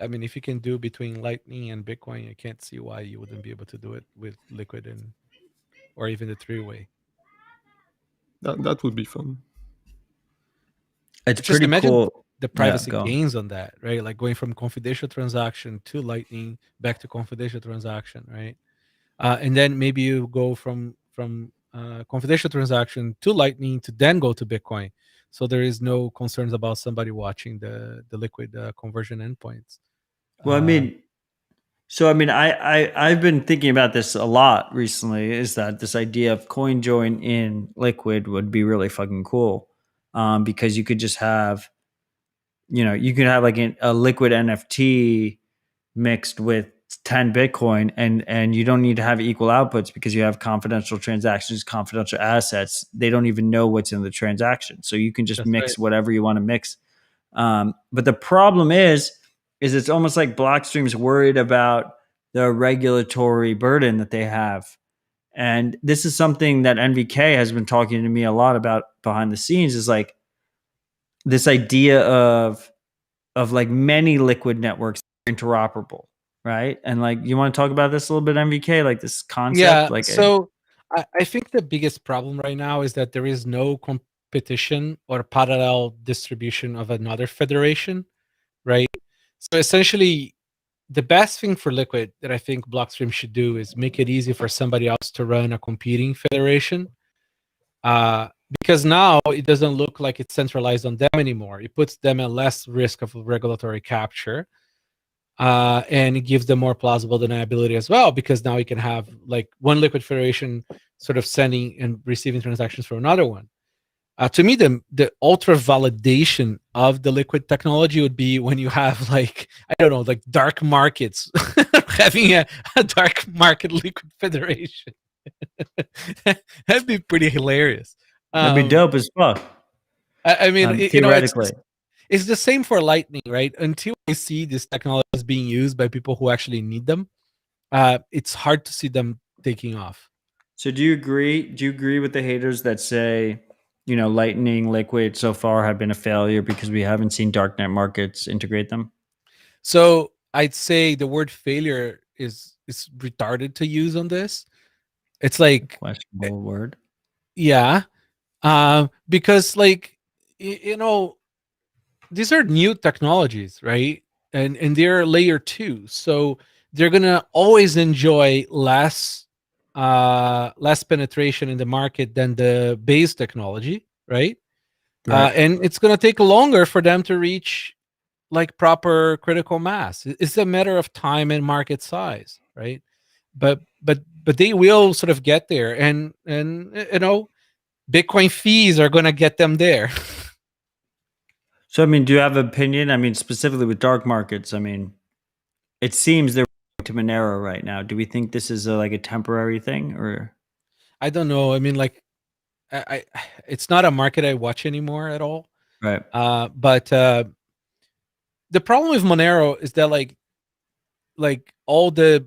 I mean, if you can do between Lightning and Bitcoin, I can't see why you wouldn't be able to do it with Liquid and or even the three-way. That would be fun. It's Just pretty imagine cool. the Yeah, privacy go on. gains on that, right? Like going from confidential transaction to Lightning back to confidential transaction, right? And then maybe you go from confidential transaction to Lightning to then go to Bitcoin. So there is no concerns about somebody watching the liquid conversion endpoints. Well, I mean, I've been thinking about this a lot recently. Is that this idea of coin join in Liquid would be really fucking cool, because you could just have, you can have like a Liquid NFT mixed with 10 Bitcoin, and you don't need to have equal outputs because you have confidential transactions, confidential assets. They don't even know what's in the transaction, so you can just That's mix right. whatever you want to mix. But the problem is it's almost like Blockstream's worried about the regulatory burden that they have. And this is something that NVK has been talking to me a lot about behind the scenes, is like this idea of like many liquid networks interoperable, right? And like, you want to talk about this a little bit, MVK, like this concept? Yeah. Like, So I think the biggest problem right now is that there is no competition or parallel distribution of another federation, right? So essentially, the best thing for Liquid that I think Blockstream should do is make it easy for somebody else to run a competing federation. Because now it doesn't look like it's centralized on them anymore. It puts them at less risk of regulatory capture. And it gives them more plausible deniability as well, because now you can have like one Liquid Federation sort of sending and receiving transactions from another one. To me, the ultra validation of the Liquid technology would be when you have like, I don't know, like dark markets having a dark market Liquid Federation. That'd be pretty hilarious. that'd be dope as fuck. I mean, theoretically. it's the same for Lightning, right? Until we see these technologies being used by people who actually need them, it's hard to see them taking off. So do you agree with the haters that say, Lightning, Liquid so far have been a failure because we haven't seen darknet markets integrate them? So I'd say the word failure is retarded to use on this. It's like Questionable word. Yeah, because like these are new technologies, right? And they're layer 2, so they're gonna always enjoy less penetration in the market than the base technology, right? Right. And it's gonna take longer for them to reach like proper critical mass. It's a matter of time and market size, right? But they will sort of get there, and Bitcoin fees are gonna get them there. So, I mean, do you have an opinion? I mean, specifically with dark markets, I mean, it seems they're to Monero right now. Do we think this is like a temporary thing, or? I don't know. I mean, like, it's not a market I watch anymore at all. Right. But the problem with Monero is that like all the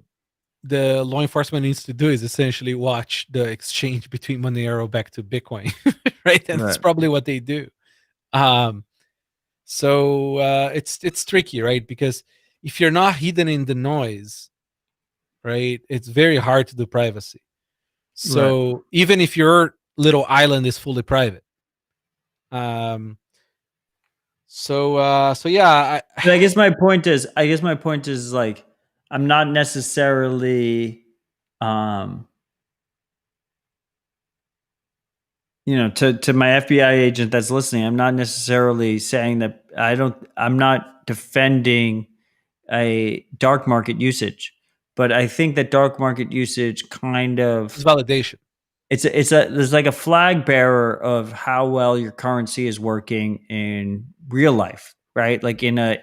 law enforcement needs to do is essentially watch the exchange between Monero back to Bitcoin, right? And that's probably what they do. So it's tricky, right? Because if you're not hidden in the noise, right, it's very hard to do privacy. So even if your little island is fully private, so yeah. But I guess my point is like, I'm not necessarily, to my FBI agent that's listening, I'm not necessarily saying that I'm not defending a dark market usage, but I think that dark market usage kind of, It's validation. There's like a flag bearer of how well your currency is working in real life, right? Like in a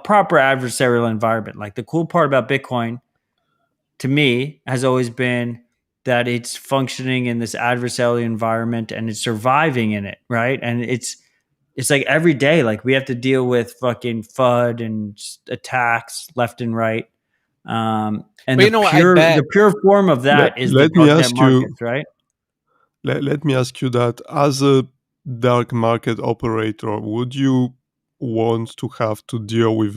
proper adversarial environment. Like the cool part about Bitcoin to me has always been that it's functioning in this adversarial environment and it's surviving in it, right? And it's like every day, like we have to deal with fucking FUD and attacks left and right. And the pure form of that is the darknet markets, right? Let me ask you that as a dark market operator, would you want to have to deal with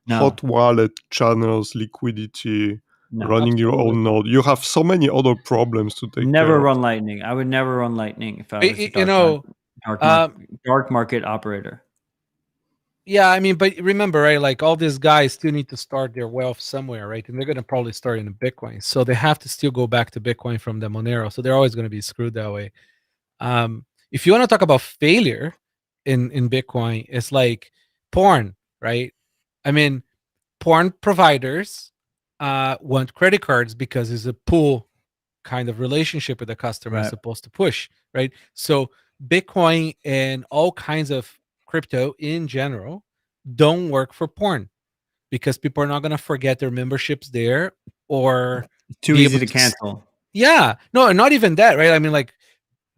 hot wallet channels, liquidity, running your own node? You have so many other problems to take Never care of. run Lightning. I would never run Lightning if I was a dark market operator. Yeah, I mean, but remember, right? Like all these guys still need to start their wealth somewhere, right? And they're going to probably start in Bitcoin, so they have to still go back to Bitcoin from the Monero. So they're always going to be screwed that way. If you want to talk about failure in Bitcoin, it's like porn, right? I mean, porn providers want credit cards because it's a pull kind of relationship with the customer is supposed to push, right? So Bitcoin and all kinds of crypto in general don't work for porn because people are not going to forget their memberships there or too easy to cancel. Yeah, no, not even that, right? I mean, like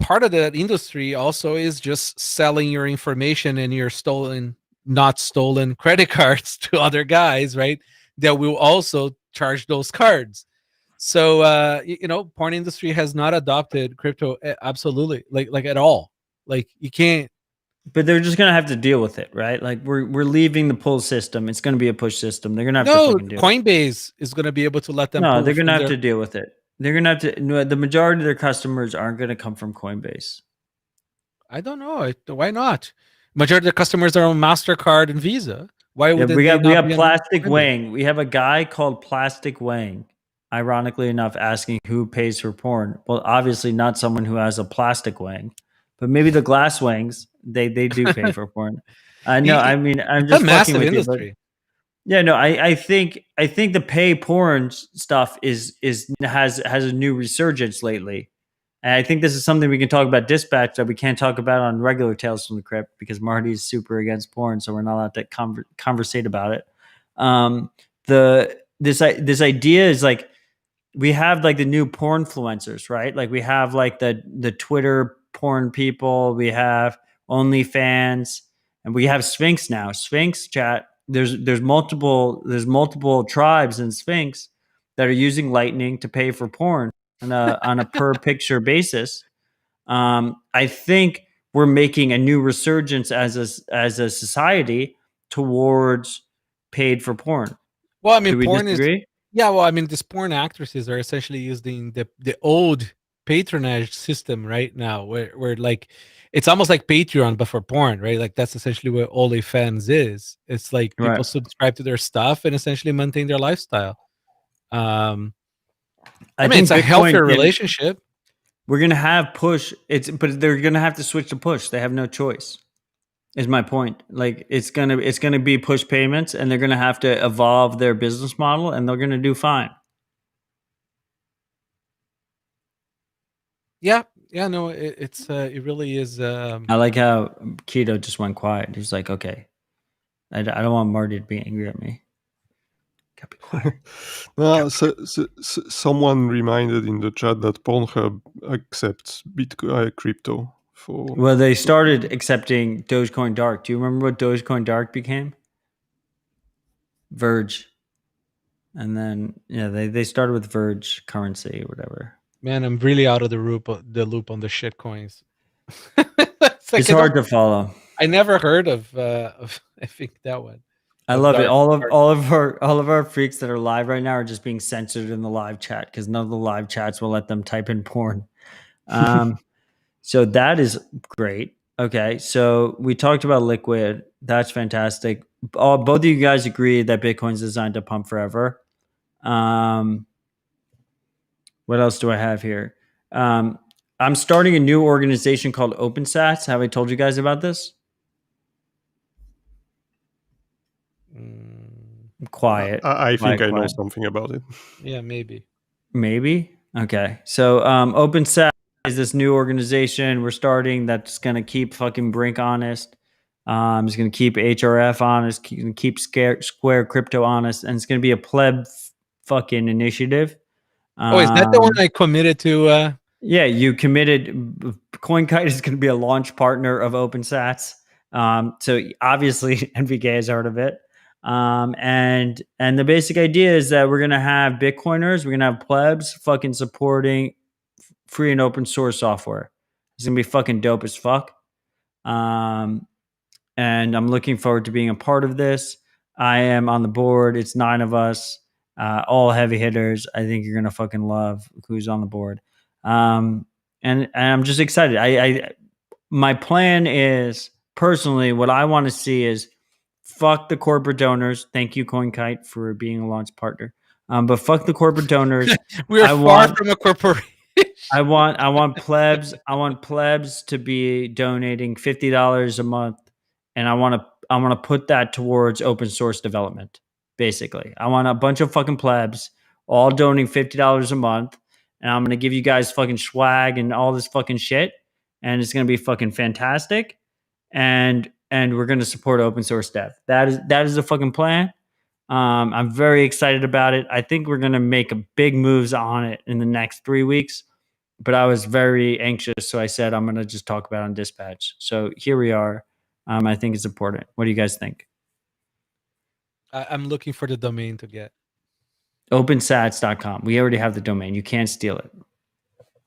part of the industry also is just selling your information and your not stolen credit cards to other guys, right? That will also charge those cards. So porn industry has not adopted crypto absolutely, like at all. Like you can't. But they're just gonna have to deal with it, right? Like we're leaving the pull system. It's gonna be a push system. They're gonna have to fucking deal with it. Coinbase is gonna be able to let them. No, they're gonna have to deal with it. They're gonna have to. No, the majority of their customers aren't gonna come from Coinbase. I don't know. Why not? Majority of the customers are on MasterCard and Visa. Why would we got Plastic Wang? We have a guy called Plastic Wang. Ironically enough, asking who pays for porn. Well, obviously not someone who has a plastic wang, but maybe the glass wangs they do pay for porn. No, I mean I'm just fucking with industry. You. But yeah, no, I think the pay porn stuff has a new resurgence lately. And I think this is something we can talk about Dispatch that we can't talk about on regular Tales from the Crypt because Marty's super against porn, so we're not allowed to conversate about it. This idea is like we have like the new porn influencers, right? Like we have like the Twitter porn people, we have OnlyFans, and we have Sphinx now. Sphinx chat. There's multiple tribes in Sphinx that are using Lightning to pay for porn on a per picture basis. I think we're making a new resurgence as a society towards paid for porn. Well, I mean, porn disagree? Yeah, well, I mean, these porn actresses are essentially using the old patronage system right now, where like it's almost like Patreon but for porn, right? Like that's essentially what OnlyFans is. It's like people subscribe to their stuff and essentially maintain their lifestyle. I mean, it's a healthier relationship. We're gonna have push. But they're gonna have to switch to push. They have no choice. Is my point. Like it's gonna be push payments, and they're gonna have to evolve their business model, and they're gonna do fine. Yeah, no, it really is. I like how Keto just went quiet. He's like, okay, I don't want Marty to be angry at me. Gotta be quiet. No, so someone reminded in the chat that Pornhub accepts Bitcoin crypto. Well, they started accepting Dogecoin Dark. Do you remember what Dogecoin Dark became? Verge. And then they started with Verge currency or whatever. Man, I'm really out of the loop on the shit coins. It's hard to follow. I never heard of I think that one. I love it. All of our freaks that are live right now are just being censored in the live chat because none of the live chats will let them type in porn. So that is great. Okay, so we talked about Liquid. That's fantastic. Both of you guys agree that Bitcoin's designed to pump forever. What else do I have here? I'm starting a new organization called OpenSats. Have I told you guys about this? Quiet. I think I know something about it. Yeah, maybe. Okay. So OpenSats is this new organization we're starting that's going to keep fucking Brink honest. It's going to keep HRF honest, keep Square Crypto honest, and it's going to be a pleb fucking initiative. Is that the one I committed to? Yeah, you committed. CoinKite is going to be a launch partner of OpenSats. So obviously NVK has heard of it. And the basic idea is that we're going to have Bitcoiners, we're going to have plebs fucking supporting free and open source software. It's going to be fucking dope as fuck. And I'm looking forward to being a part of this. I am on the board. It's 9 of us, all heavy hitters. I think you're gonna fucking love who's on the board. And I'm just excited. My plan is personally what I want to see is fuck the corporate donors. Thank you, CoinKite, for being a launch partner. But fuck the corporate donors. We're I far want- from a corporation. I want plebs to be donating $50 a month, and I want to put that towards open source development. Basically, I want a bunch of fucking plebs all donating $50 a month, and I'm gonna give you guys fucking swag and all this fucking shit, and it's gonna be fucking fantastic, and we're gonna support open source dev. That is the fucking plan. I'm very excited about it. I think we're gonna make a big moves on it in the next 3 weeks. But I was very anxious, so I said I'm going to just talk about it on Dispatch. So here we are. I think it's important. What do you guys think? I'm looking for the domain to get. OpenSats.com. We already have the domain. You can't steal it.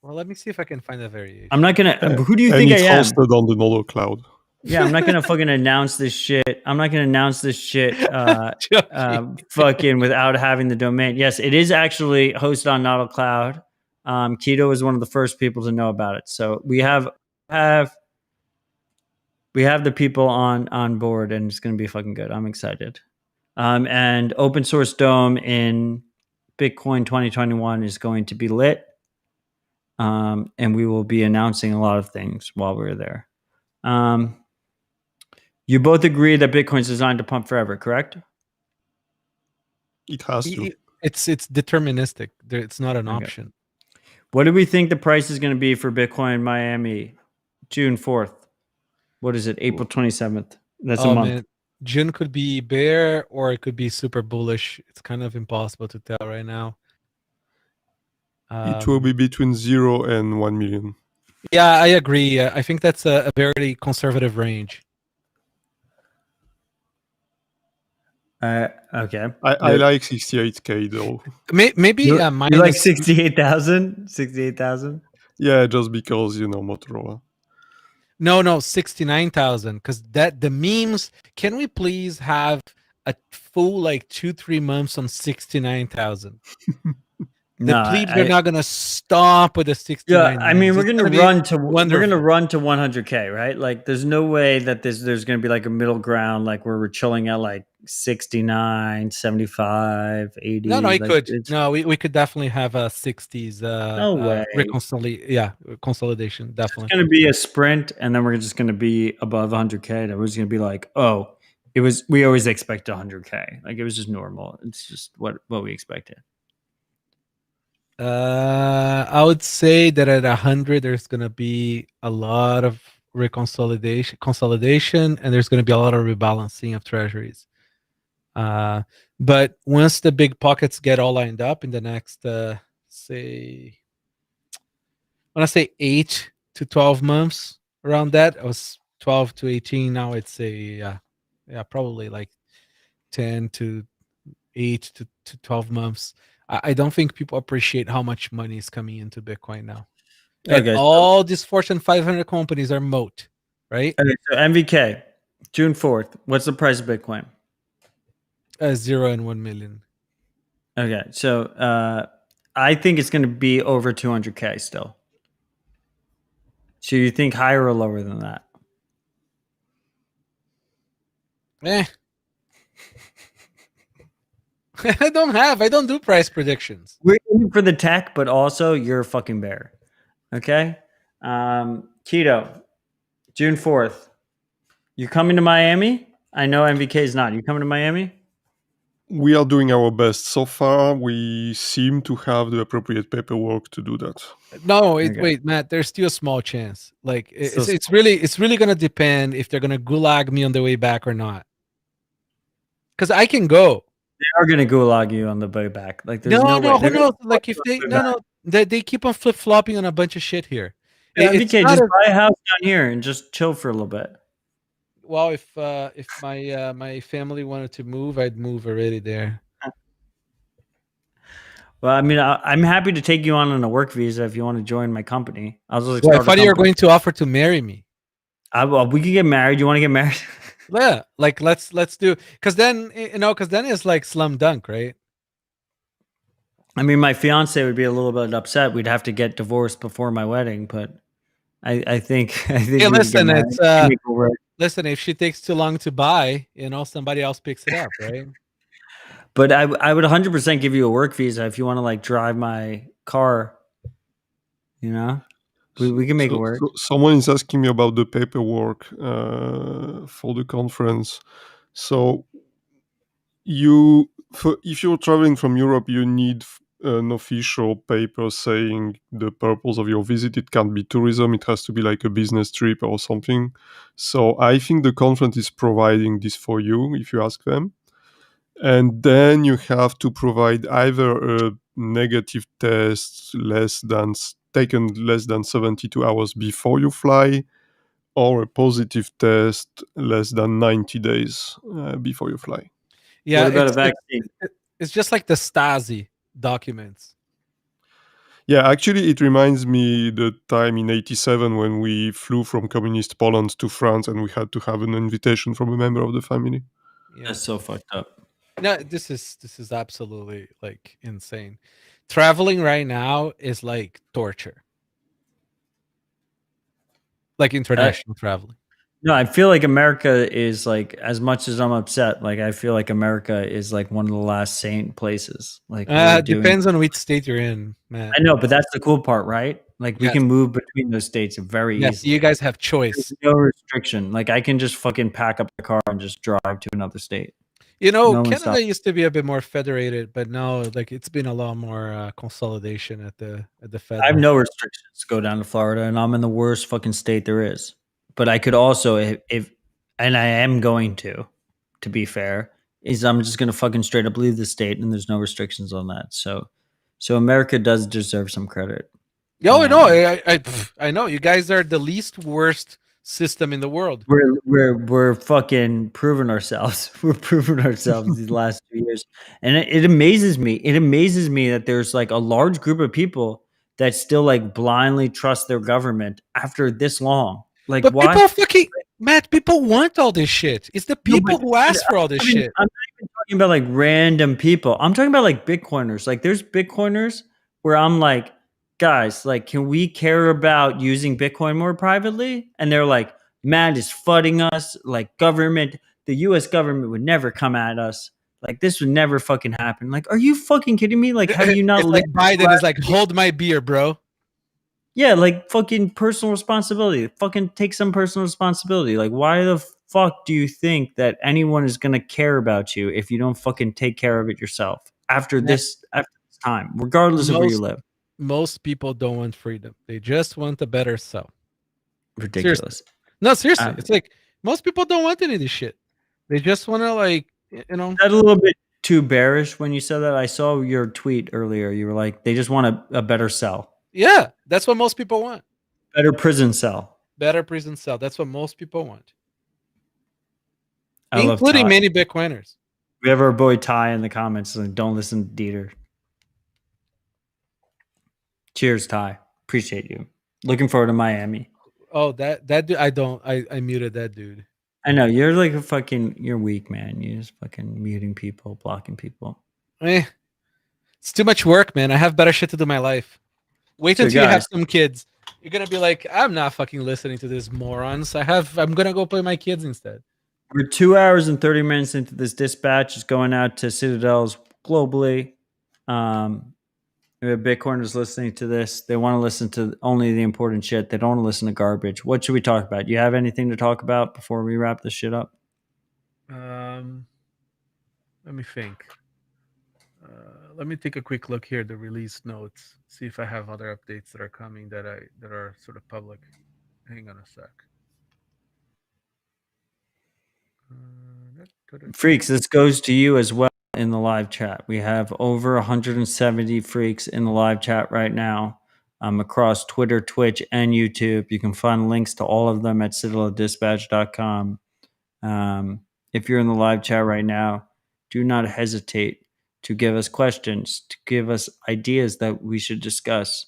Well, let me see if I can find a variation. I'm not going to. Who do you and think I it's am? hosted on the Nolo cloud. Yeah, I'm not going to fucking announce this shit. I'm not going to announce this shit fucking without having the domain. Yes, it is actually hosted on Nodal Cloud. Keto was one of the first people to know about it. So we have the people on board, and it's going to be fucking good. I'm excited. And Open Source Dome in Bitcoin 2021 is going to be lit. And we will be announcing a lot of things while we're there. You both agree that Bitcoin is designed to pump forever, correct? It has to. It's deterministic. It's not an option. What do we think the price is going to be for Bitcoin Miami, June 4th? What is it? April 27th. That's a month. Man. June could be bear or it could be super bullish. It's kind of impossible to tell right now. It will be between 0 and 1 million. Yeah, I agree. I think that's a very conservative range. Okay. I like 68K though. Maybe you like 68,000? 68,000? Yeah, just because, Motorola. No, 69,000. Because the memes. Can we please have a full 2-3 months on 69,000? The plebes are not gonna stop with the 69. Yeah, I mean we're gonna run to 100K, right? Like there's no way that there's gonna be like a middle ground, like where we're chilling at like 69, 75, 80. No, like, could. No, we could definitely have a 60s no way. Consolidation, definitely. It's gonna be a sprint, and then we're just gonna be above 100K. That was gonna be like, we always expect 100K. Like it was just normal. It's just what we expected. I would say that at 100, there's going to be a lot of consolidation, and there's going to be a lot of rebalancing of treasuries. But once the big pockets get all lined up in the next, say, when I say 8 to 12 months, around that, it was 12 to 18. Now it's probably like 10 to 8 to 12 months. I don't think people appreciate how much money is coming into Bitcoin now. And all these Fortune 500 companies are moat, right? Okay, so MVK, June 4th. What's the price of Bitcoin? 0 and 1 million. Okay, so I think it's going to be over 200K still. So you think higher or lower than that? I don't do price predictions. We're aiming for the tech, but also you're a fucking bear. Okay? Keto, June 4th. You coming to Miami? I know MVK is not. You coming to Miami? We are doing our best. So far, we seem to have the appropriate paperwork to do that. No, wait, Matt, there's still a small chance. Like it's really going to depend if they're going to gulag me on the way back or not. Because I can go. They are going to gulag you on the way back. Like there's no way. Who knows? Like if they keep on flip flopping on a bunch of shit here. Yeah, MVK, just buy a house down here and just chill for a little bit. Well, if my family wanted to move, I'd move already there. Well, I mean, I'm happy to take you on a work visa if you want to join my company. I thought you were going to offer to marry me. We can get married. You want to get married? Yeah, like let's do, because then it's like slam dunk, right? I mean, my fiance would be a little bit upset. We'd have to get divorced before my wedding, but I think Hey, we could get listen, married. it's We can make it work. listen, if she takes too long to buy, somebody else picks it up, right? But I would 100% give you a work visa if you want to like drive my car. You know, we can make it work. So someone is asking me about the paperwork for the conference. So if you're traveling from Europe, you need an official paper saying the purpose of your visit. It can't be tourism. It has to be like a business trip or something. So I think the conference is providing this for you if you ask them. And then you have to provide either a negative test taken less than 72 hours before you fly, or a positive test less than 90 days before you fly. Yeah, What about a vaccine? it's just like the Stasi documents. Yeah, actually, it reminds me the time in '87 when we flew from communist Poland to France and we had to have an invitation from a member of the family. Yeah. That's so fucked up. No, this is absolutely like insane. Traveling right now is like torture. Like international traveling. No, I feel like America is like, as much as I'm upset, like I feel like America is like one of the last sane places. Like we're doing. Depends on which state you're in, man. I know, but that's the cool part, right? Like we Yes. can move between those states very Yes, easily. you guys have choice. There's no restriction. Like I can just fucking pack up the car and just drive to another state. You know, No one Canada stops. used to be a bit more federated, but now like it's been a lot more consolidation at the Fed. I have no restrictions to go down to Florida, and I'm in the worst fucking state there is. But I could also, if and I am going to be fair, is I'm just gonna fucking straight up leave the state, and there's no restrictions on that. So America does deserve some credit. Yo, no, I know you guys are the least worst system in the world. We're fucking proving ourselves. We're proving ourselves these last 2 years, and it amazes me. It amazes me that there's like a large group of people that still like blindly trust their government after this long. Like, But why? people fucking Matt, people want all this shit. It's the No, people who ask for all this shit. I'm not even talking about like random people. I'm talking about like Bitcoiners. Like, there's Bitcoiners where I'm like, guys, like, can we care about using Bitcoin more privately? And they're like, Matt is fudding us. Like, government, the US government would never come at us. Like, this would never fucking happen. Like, are you fucking kidding me? Like, have you not It's like lived Biden is like, hold my beer, bro. Yeah, like fucking personal responsibility. Fucking take some personal responsibility. Like, why the fuck do you think that anyone is gonna care about you if you don't fucking take care of it yourself after this time, regardless of where you live? Most people don't want freedom. They just want a better self. Ridiculous. Seriously. No, seriously. It's like most people don't want any of this shit. They just want to like, Is that a little bit too bearish when you said that? I saw your tweet earlier. You were like, they just want a better cell. Yeah, that's what most people want. Better prison cell. Better prison cell. That's what most people want. I love Including Ty. many Bitcoiners. We have our boy Ty in the comments. Like, don't listen to Dieter. Cheers, Ty. Appreciate you. Looking forward to Miami. Oh, that dude. I muted that dude. I know you're like you're weak, man. You're just fucking muting people, blocking people. It's too much work, man. I have better shit to do in my life. Wait until you have some kids. You're gonna be like, I'm not fucking listening to this morons. I'm gonna go play my kids instead. We're 2 hours and 30 minutes into this dispatch. It's going out to Citadels globally. We have Bitcoiners listening to this. They want to listen to only the important shit. They don't want to listen to garbage. What should we talk about? You have anything to talk about before we wrap this shit up? Let me think. Let me take a quick look here, the release notes, see if I have other updates that are coming that are sort of public. Hang on a sec. Freaks, this goes to you as well in the live chat. We have over 170 freaks in the live chat right now, across Twitter, Twitch, and YouTube. You can find links to all of them at citadeldispatch.com. If you're in the live chat right now, do not hesitate to give us questions, to give us ideas that we should discuss.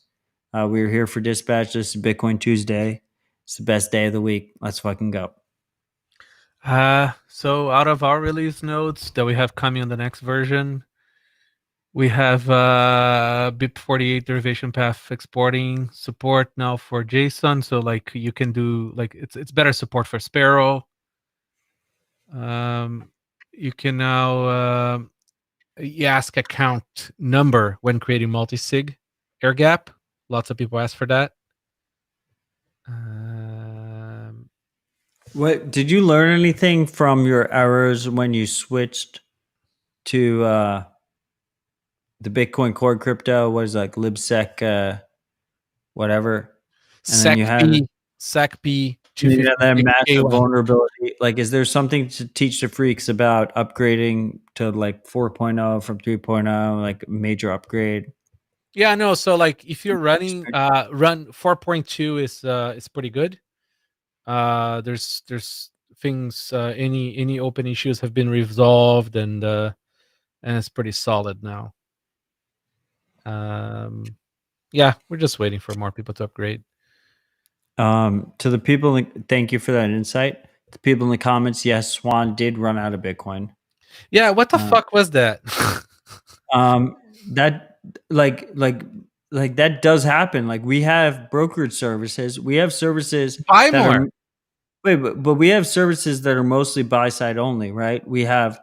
We're here for Dispatch. This is Bitcoin Tuesday. It's the best day of the week. Let's fucking go. So out of our release notes that we have coming on the next version, we have BIP48 derivation path exporting support now for JSON. So like you can do like it's better support for Sparrow. You can now ask account number when creating multi-sig air gap. Lots of people ask for that. What did you learn anything from your errors when you switched to the Bitcoin core crypto? What is it, like libsec whatever? And then you had SecP that massive K1. vulnerability. Like, is there something to teach the freaks about upgrading to like 4.0 from 3.0, like major upgrade? Yeah, no. So like if you're running run 4.2 is pretty good. There's things any open issues have been resolved and it's pretty solid now. Yeah, we're just waiting for more people to upgrade. To the people, thank you for that insight. The people in the comments, yes, Swan did run out of Bitcoin. Yeah, what the fuck was that? That like that does happen. Like we have brokerage services. We have services Buy that more. are but we have services that are mostly buy side only, right? We have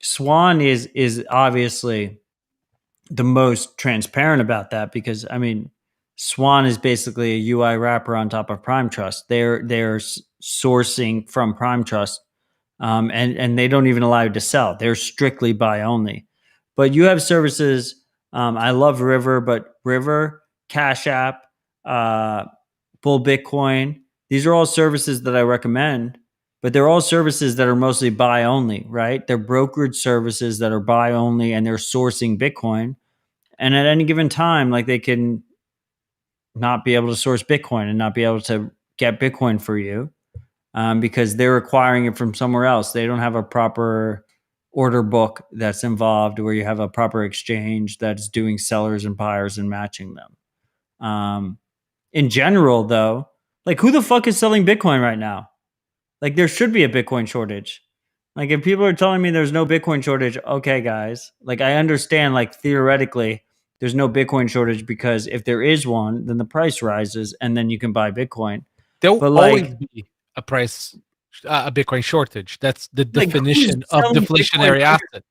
Swan is obviously the most transparent about that because I mean Swan is basically a UI wrapper on top of Prime Trust. They're sourcing from Prime Trust, and they don't even allow you to sell. They're strictly buy only. But you have services. I love River, but River, Cash App, Bull Bitcoin. These are all services that I recommend, but they're all services that are mostly buy only, right? They're brokerage services that are buy only, and they're sourcing Bitcoin. And at any given time, like they can not be able to source Bitcoin and not be able to get Bitcoin for you because they're acquiring it from somewhere else. They don't have a proper order book that's involved where you have a proper exchange that's doing sellers and buyers and matching them. In general, though, like who the fuck is selling Bitcoin right now? Like there should be a Bitcoin shortage. Like if people are telling me there's no Bitcoin shortage, okay, guys. Like I understand, like theoretically, there's no Bitcoin shortage because if there is one, then the price rises and then you can buy Bitcoin. There'll But always like, be a price, a Bitcoin shortage. That's the like who's definition of selling Bitcoin deflationary asset.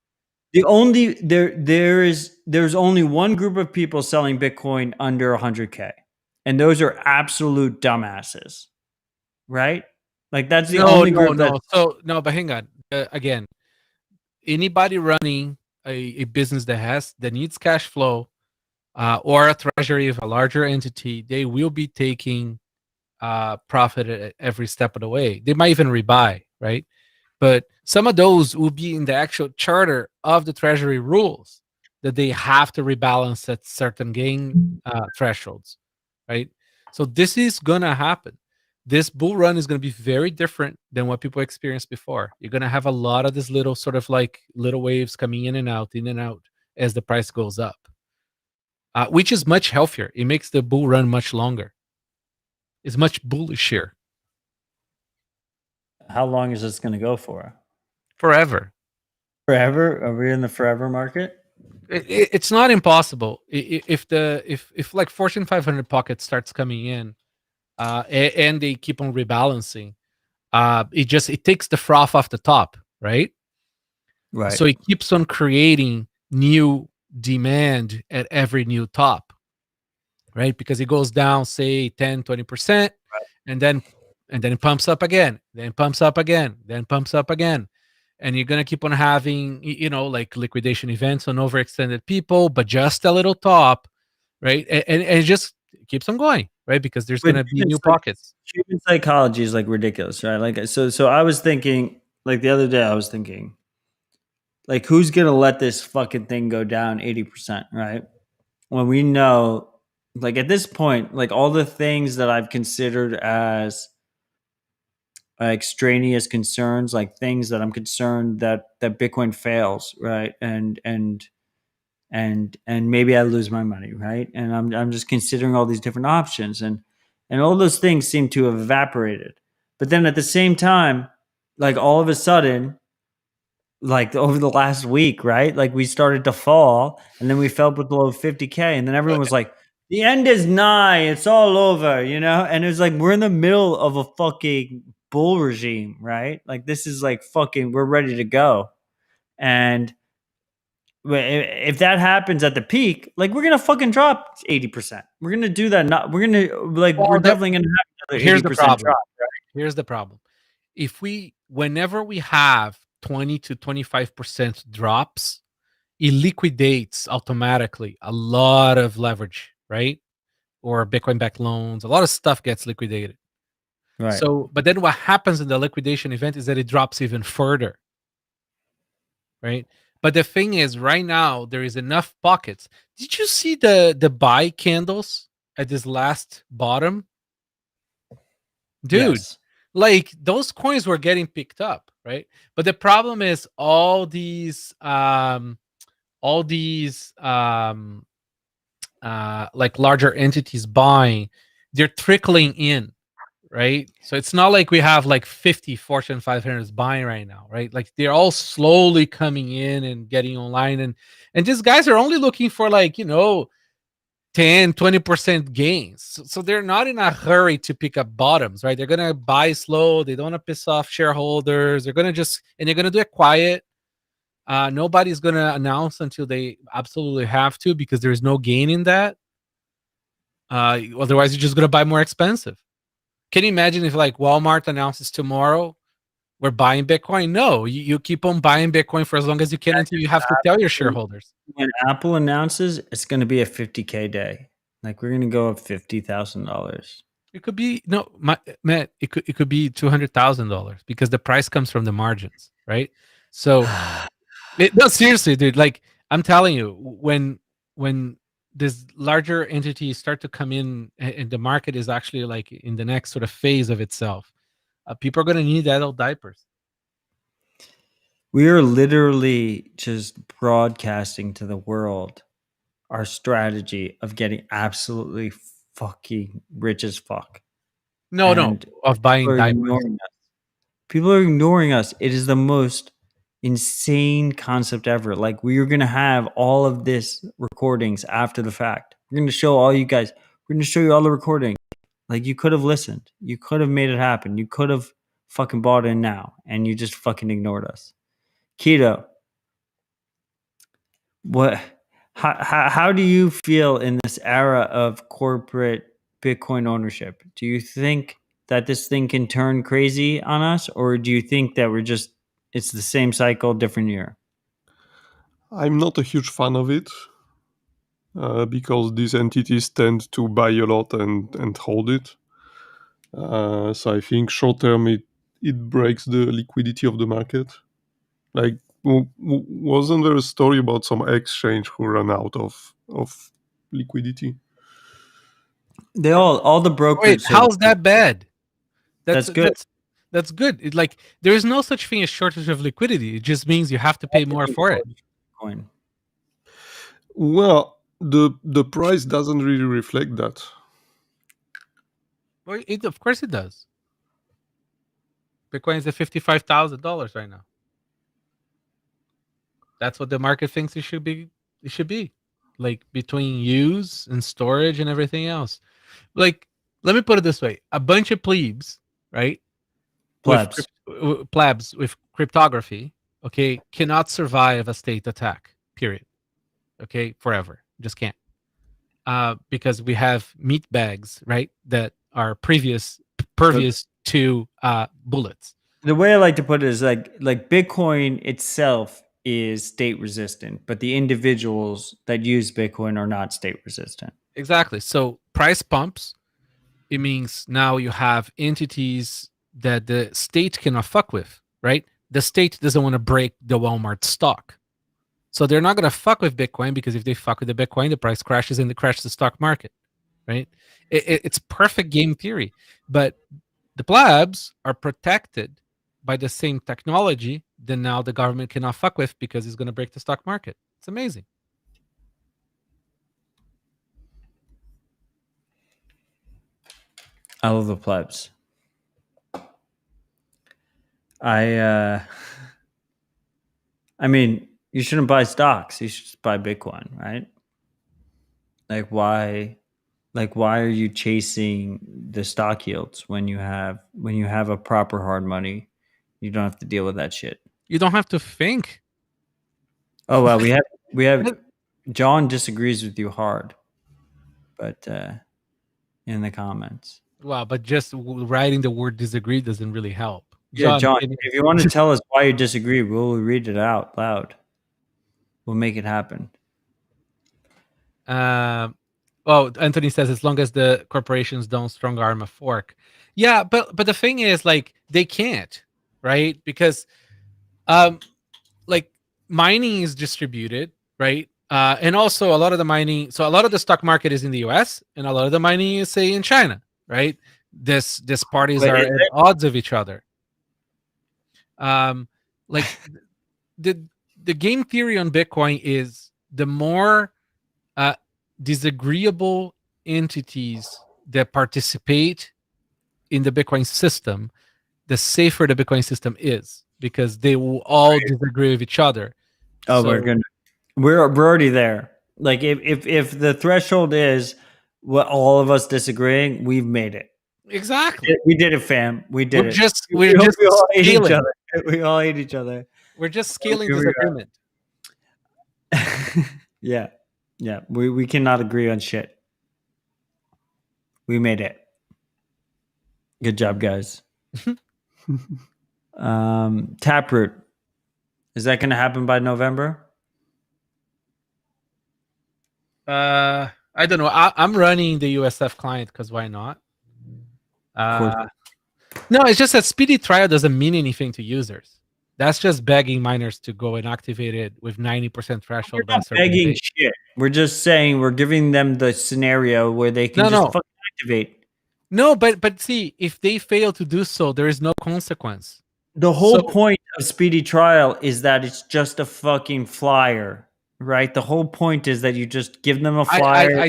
There's only one group of people selling Bitcoin under 100K, and those are absolute dumbasses, right? Like that's the only group that So no, but hang on. Again, anybody running a business that needs cash flow or a treasury of a larger entity, they will be taking profit at every step of the way. They might even rebuy, right? But some of those will be in the actual charter of the treasury rules that they have to rebalance at certain gain thresholds, right? So this is gonna happen. This bull run is going to be very different than what people experienced before. You're going to have a lot of this little sort of like little waves coming in and out as the price goes up, which is much healthier. It makes the bull run much longer. It's much bullisher. How long is this going to go for? Forever. Forever? Are we in the forever market? It's not impossible. If like Fortune 500 pocket starts coming in, and they keep on rebalancing, it takes the froth off the top, right? Right. So it keeps on creating new demand at every new top, right? Because it goes down, say 10, 20%, and then it pumps up again, then pumps up again, then pumps up again. And you're gonna keep on having, like liquidation events on overextended people, but just a little top, right? And it just keeps on going, right? Because there's gonna be new pockets. Human psychology is like ridiculous, right? Like so I was thinking, like the other day I was thinking, like who's gonna let this fucking thing go down 80%, right? When we know, like at this point, like all the things that I've considered as extraneous concerns, like things that I'm concerned that Bitcoin fails, right? And maybe I lose my money, right? And I'm just considering all these different options, and And all those things seem to have evaporated. But then at the same time, like all of a sudden, like over the last week, right? Like we started to fall and then we fell below 50K. And then everyone was like, the end is nigh. It's all over, you know? And it was like, we're in the middle of a fucking bull regime, right? Like this is like fucking, we're ready to go. And if that happens at the peak, like we're gonna fucking drop 80%. We're gonna do that. We're gonna like Well, we're definitely gonna have another here's the 80% problem. drop. Here's the problem. Whenever we have 20 to 25% drops, it liquidates automatically a lot of leverage, right? Or Bitcoin backed loans, a lot of stuff gets liquidated. Right. So, but then what happens in the liquidation event is that it drops even further, right? But the thing is, right now there is enough pockets. Did you see the buy candles at this last bottom, dude? Yes. Like those coins were getting picked up, right? But the problem is all these like larger entities buying, they're trickling in, right? So it's not like we have like 50 Fortune 500s buying right now, right? Like they're all slowly coming in and getting online, and these guys are only looking for like 10-20% gains. So they're not in a hurry to pick up bottoms, right? They're gonna buy slow. They don't want to piss off shareholders. They're gonna they're gonna do it quiet. Nobody's gonna announce until they absolutely have to, because there's no gain in that. Otherwise, you're just gonna buy more expensive. Can you imagine if like Walmart announces tomorrow we're buying Bitcoin? No, you keep on buying Bitcoin for as long as you can until you have to tell your shareholders. When Apple announces it's going to be a 50K day, like we're going to go up $50,000. It could be Matt. It could be $200,000 because the price comes from the margins, right? So, no, seriously, dude. Like I'm telling you, when this larger entities start to come in, and the market is actually like in the next sort of phase of itself, people are going to need adult diapers. We are literally just broadcasting to the world our strategy of getting absolutely fucking rich as fuck. No, of buying diapers. People are ignoring us. It is the most insane concept ever. Like we are going to have all of this recordings after the fact. We're going to show all you guys. We're going to show you all the recording. Like you could have listened. You could have made it happen. You could have fucking bought in now, and you just fucking ignored us. Keto, what? How do you feel in this era of corporate Bitcoin ownership? Do you think that this thing can turn crazy on us, or do you think that it's the same cycle, different year? I'm not a huge fan of it because these entities tend to buy a lot and hold it. So I think short term it breaks the liquidity of the market. Like, wasn't there a story about some exchange who ran out of liquidity? They all the brokers. Wait, how's that bad? That's good. That's good. Like there is no such thing as shortage of liquidity. It just means you have to pay more for it. Coin. Well, the price doesn't really reflect that. Well, of course it does. Bitcoin is at $55,000 right now. That's what the market thinks it should be. It should be like between use and storage and everything else. Like, let me put it this way: a bunch of plebes, right? Plebs with cryptography, okay, cannot survive a state attack. Period. Okay, forever, just can't. Because we have meat bags, right, that are pervious to bullets. The way I like to put it is like Bitcoin itself is state resistant, but the individuals that use Bitcoin are not state resistant. Exactly. So price pumps, it means now you have entities that the state cannot fuck with, right? The state doesn't want to break the Walmart stock. So they're not going to fuck with Bitcoin, because if they fuck with the Bitcoin, the price crashes and they crash the stock market, right? It's perfect game theory. But the plebs are protected by the same technology that now the government cannot fuck with, because it's going to break the stock market. It's amazing. I love the plebs. I mean, you shouldn't buy stocks. You should just buy Bitcoin, right? Like why are you chasing the stock yields when you have a proper hard money? You don't have to deal with that shit. You don't have to think. Oh well, we have John disagrees with you hard, but in the comments. Well, but just writing the word disagree doesn't really help. Yeah, John, if you want to tell us why you disagree, we'll read it out loud. We'll make it happen. Anthony says as long as the corporations don't strong arm a fork. Yeah, but the thing is, like, they can't, right? Because like mining is distributed, right? And also a lot of the mining, so a lot of the stock market is in the US and a lot of the mining is, say, in China, right? This parties are at odds of each other. Like the game theory on Bitcoin is the more disagreeable entities that participate in the Bitcoin system, the safer the Bitcoin system is, because they will all disagree with each other. Oh, we're already there. Like if the threshold is what all of us disagreeing, we've made it. Exactly. We did it, fam. We did it. We're just we all hate scaling. each other. We all hate each other. We're just scaling disagreement. Yeah. We cannot agree on shit. We made it. Good job, guys. Taproot. Is that going to happen by November? I don't know. I'm running the USF client because why not? No, it's just that speedy trial doesn't mean anything to users. That's just begging miners to go and activate it with 90% threshold. We're not begging shit. We're just saying we're giving them the scenario where they can fucking activate. No, but see, if they fail to do so, there is no consequence. The whole point of speedy trial is that it's just a fucking flyer, right? The whole point is that you just give them a flyer.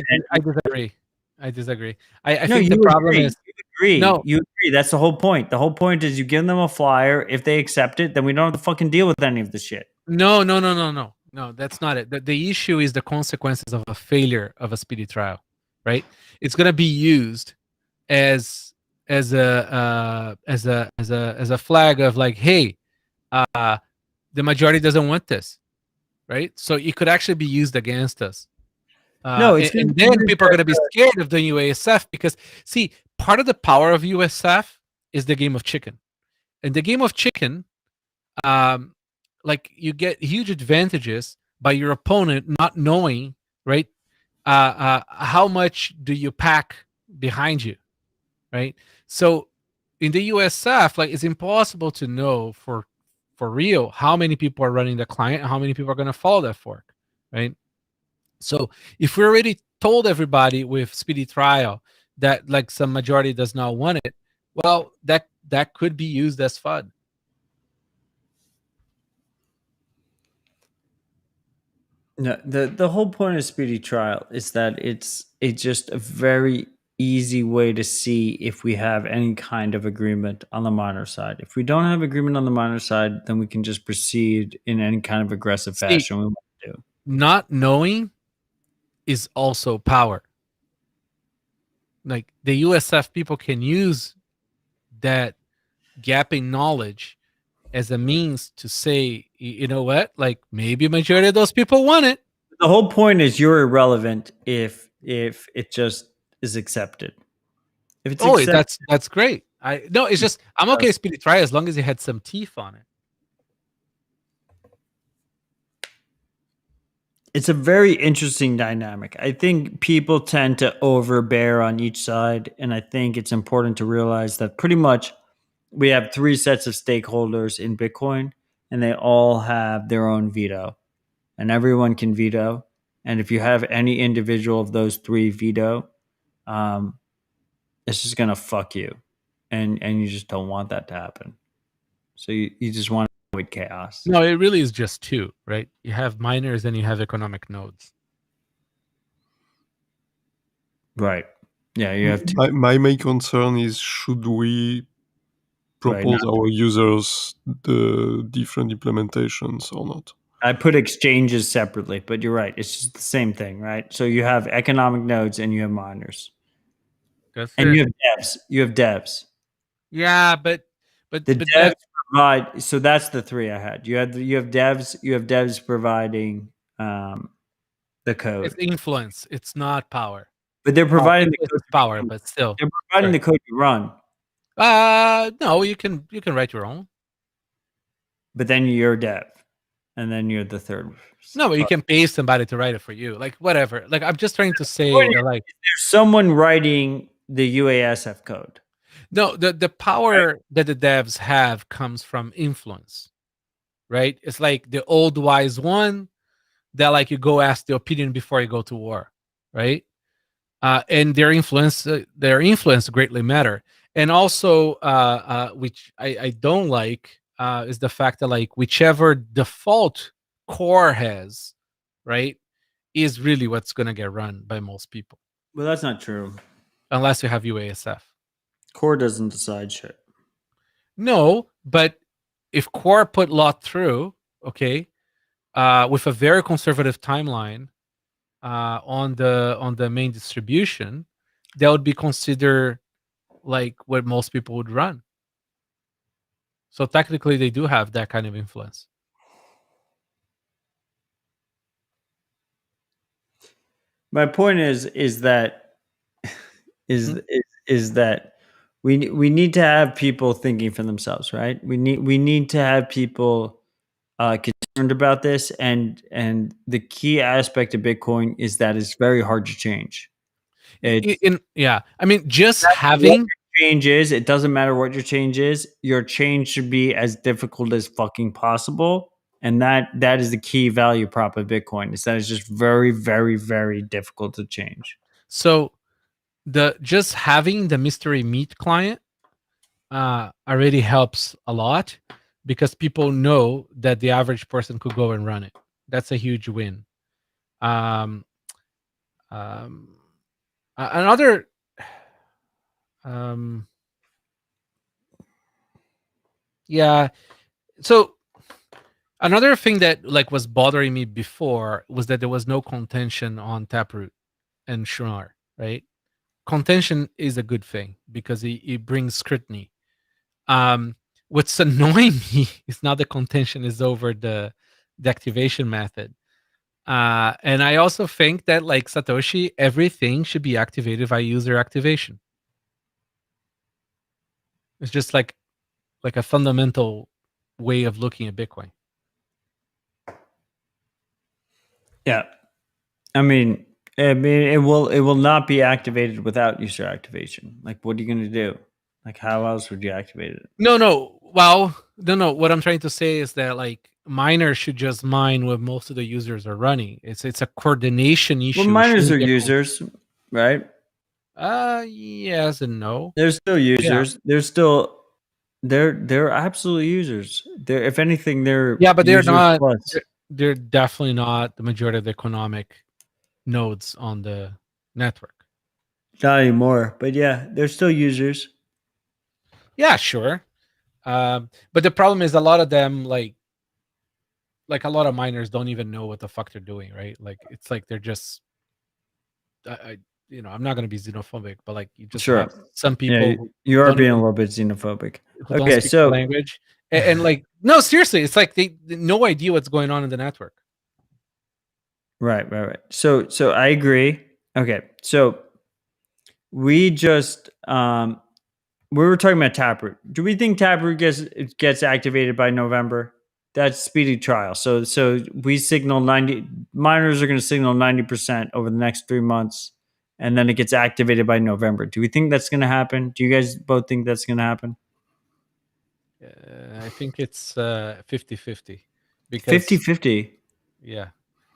I disagree. I think the problem is you agree. No, you agree. That's the whole point. The whole point is you give them a flyer. If they accept it, then we don't have to fucking deal with any of the shit. No, that's not it. The issue is the consequences of a failure of a speedy trial, right? It's gonna be used as a flag of like, hey, the majority doesn't want this, right? So it could actually be used against us. And then people are going to be scared of the USF because, see, part of the power of USF is the game of chicken. And the game of chicken, like, you get huge advantages by your opponent not knowing, right, how much do you pack behind you, right? So in the USF, like, it's impossible to know for real how many people are running the client and how many people are going to follow that fork, right? So if we already told everybody with speedy trial that like some majority does not want it, well, that could be used as FUD. No, the whole point of speedy trial is that it's just a very easy way to see if we have any kind of agreement on the miner side. If we don't have agreement on the miner side, then we can just proceed in any kind of aggressive fashion we want to do. Not knowing is also power. Like, the USF people can use that gap in knowledge as a means to say, you know what, like, maybe a majority of those people want it. The whole point is you're irrelevant if it just is accepted. If it's accepted, that's great. It's just I'm okay with speedy trial as long as it had some teeth on it. It's a very interesting dynamic. I think people tend to overbear on each side, and I think it's important to realize that pretty much we have three sets of stakeholders in Bitcoin, and they all have their own veto, and everyone can veto. And if you have any individual of those three veto, it's just gonna fuck you, and you just don't want that to happen. So you just want to avoid chaos. No, it really is just two, right? You have miners and you have economic nodes. Right. Yeah, you have to. My main concern is, should we propose our users the different implementations or not? I put exchanges separately, but you're right. It's just the same thing, right? So you have economic nodes and you have miners. And you have devs. You have devs. Yeah, but The devs devs provide. So that's the three I had. You have devs. You have devs providing the code, it's influence. It's not power. but they're providing the It's code. power, but still. They're providing the code to run. No, you can write your own. But then you're dev, and then you're the third. No, but you can pay somebody to write it for you. Like whatever. Like I'm just trying to say that, like there's someone writing the UASF code. no, the power that the devs have comes from influence, right? It's like the old wise one that like you go ask the opinion before you go to war, right? And their influence greatly matter. And also, which I don't like, is the fact that like whichever default core has, right, is really what's going to get run by most people. Well, that's not true. Unless you have UASF. Core doesn't decide shit. No, but if core put lot through, okay, with a very conservative timeline on the main distribution, that would be considered like what most people would run. So technically, they do have that kind of influence. My point is that is that we need to have people thinking for themselves, right? We need to have people concerned about this, and the key aspect of Bitcoin is that it's very hard to change. Yeah, I mean, just having change is, it doesn't matter what your change is. Your change should be as difficult as fucking possible. And that is the key value prop of Bitcoin, is that it's just very, very, very difficult to change. So just having the mystery meat client already helps a lot, because people know that the average person could go and run it. That's a huge win. Another yeah. So another thing that like was bothering me before was that there was no contention on Taproot and Schnorr, right? Contention is a good thing because it brings scrutiny. What's annoying me is now the contention is over the activation method. And I also think that like Satoshi, everything should be activated by user activation. It's just like a fundamental way of looking at Bitcoin. Yeah. I mean, it will not be activated without user activation. Like, what are you going to do? Like, how else would you activate it? No. Well, no. What I'm trying to say is that like miners should just mine what most of the users are running. It's a coordination issue. Well, miners are users, right? Yes and no. They're still users. Yeah. They're absolute users. They're, if anything, they're but they're not. Plus. They're definitely not the majority of the economic nodes on the network. Not anymore, but yeah, they're still users. Yeah, sure. But the problem is a lot of them, like a lot of miners don't even know what the fuck they're doing, right? Like it's like they're just, I'm not going to be xenophobic, but like you just have some people. Yeah, you are being a little bit xenophobic. Okay, so language and like no, seriously, it's like they no idea what's going on in the network. Right. So I agree. Okay, so we just we were talking about Taproot. Do we think Taproot gets activated by November? That's speedy trial. So we signal 90 miners are going to signal 90% over the next 3 months, and then it gets activated by November. Do we think that's going to happen? Do you guys both think that's going to happen? I think it's 50-50. 50-50. Yeah,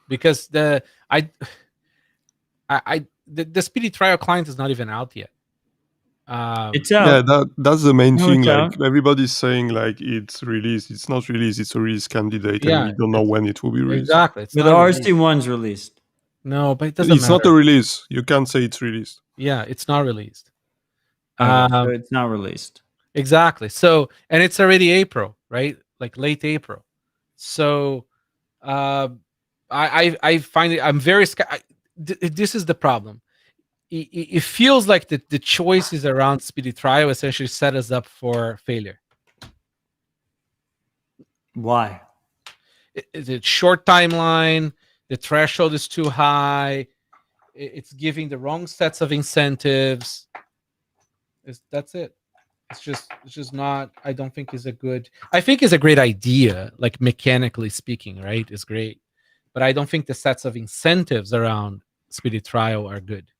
because the speedy trial client is not even out yet. It's out. Yeah, that's the main thing. Like everybody's saying, like it's released. It's not released. It's a release candidate, and we don't know when it will be released. Exactly. But the RC1's released. No, but it doesn't matter. It's not a release. You can't say it's released. Yeah, it's not released. Okay, so it's not released. Exactly. So, and it's already April, right? Like late April. So, I find it. I'm very. This is the problem. It feels like the choices around speedy trial essentially set us up for failure. Why? It's short timeline. The threshold is too high. It's giving the wrong sets of incentives. That's it. It's just not. I don't think is a good. I think is a great idea, like mechanically speaking, right? It's great, but I don't think the sets of incentives around speedy trial are good.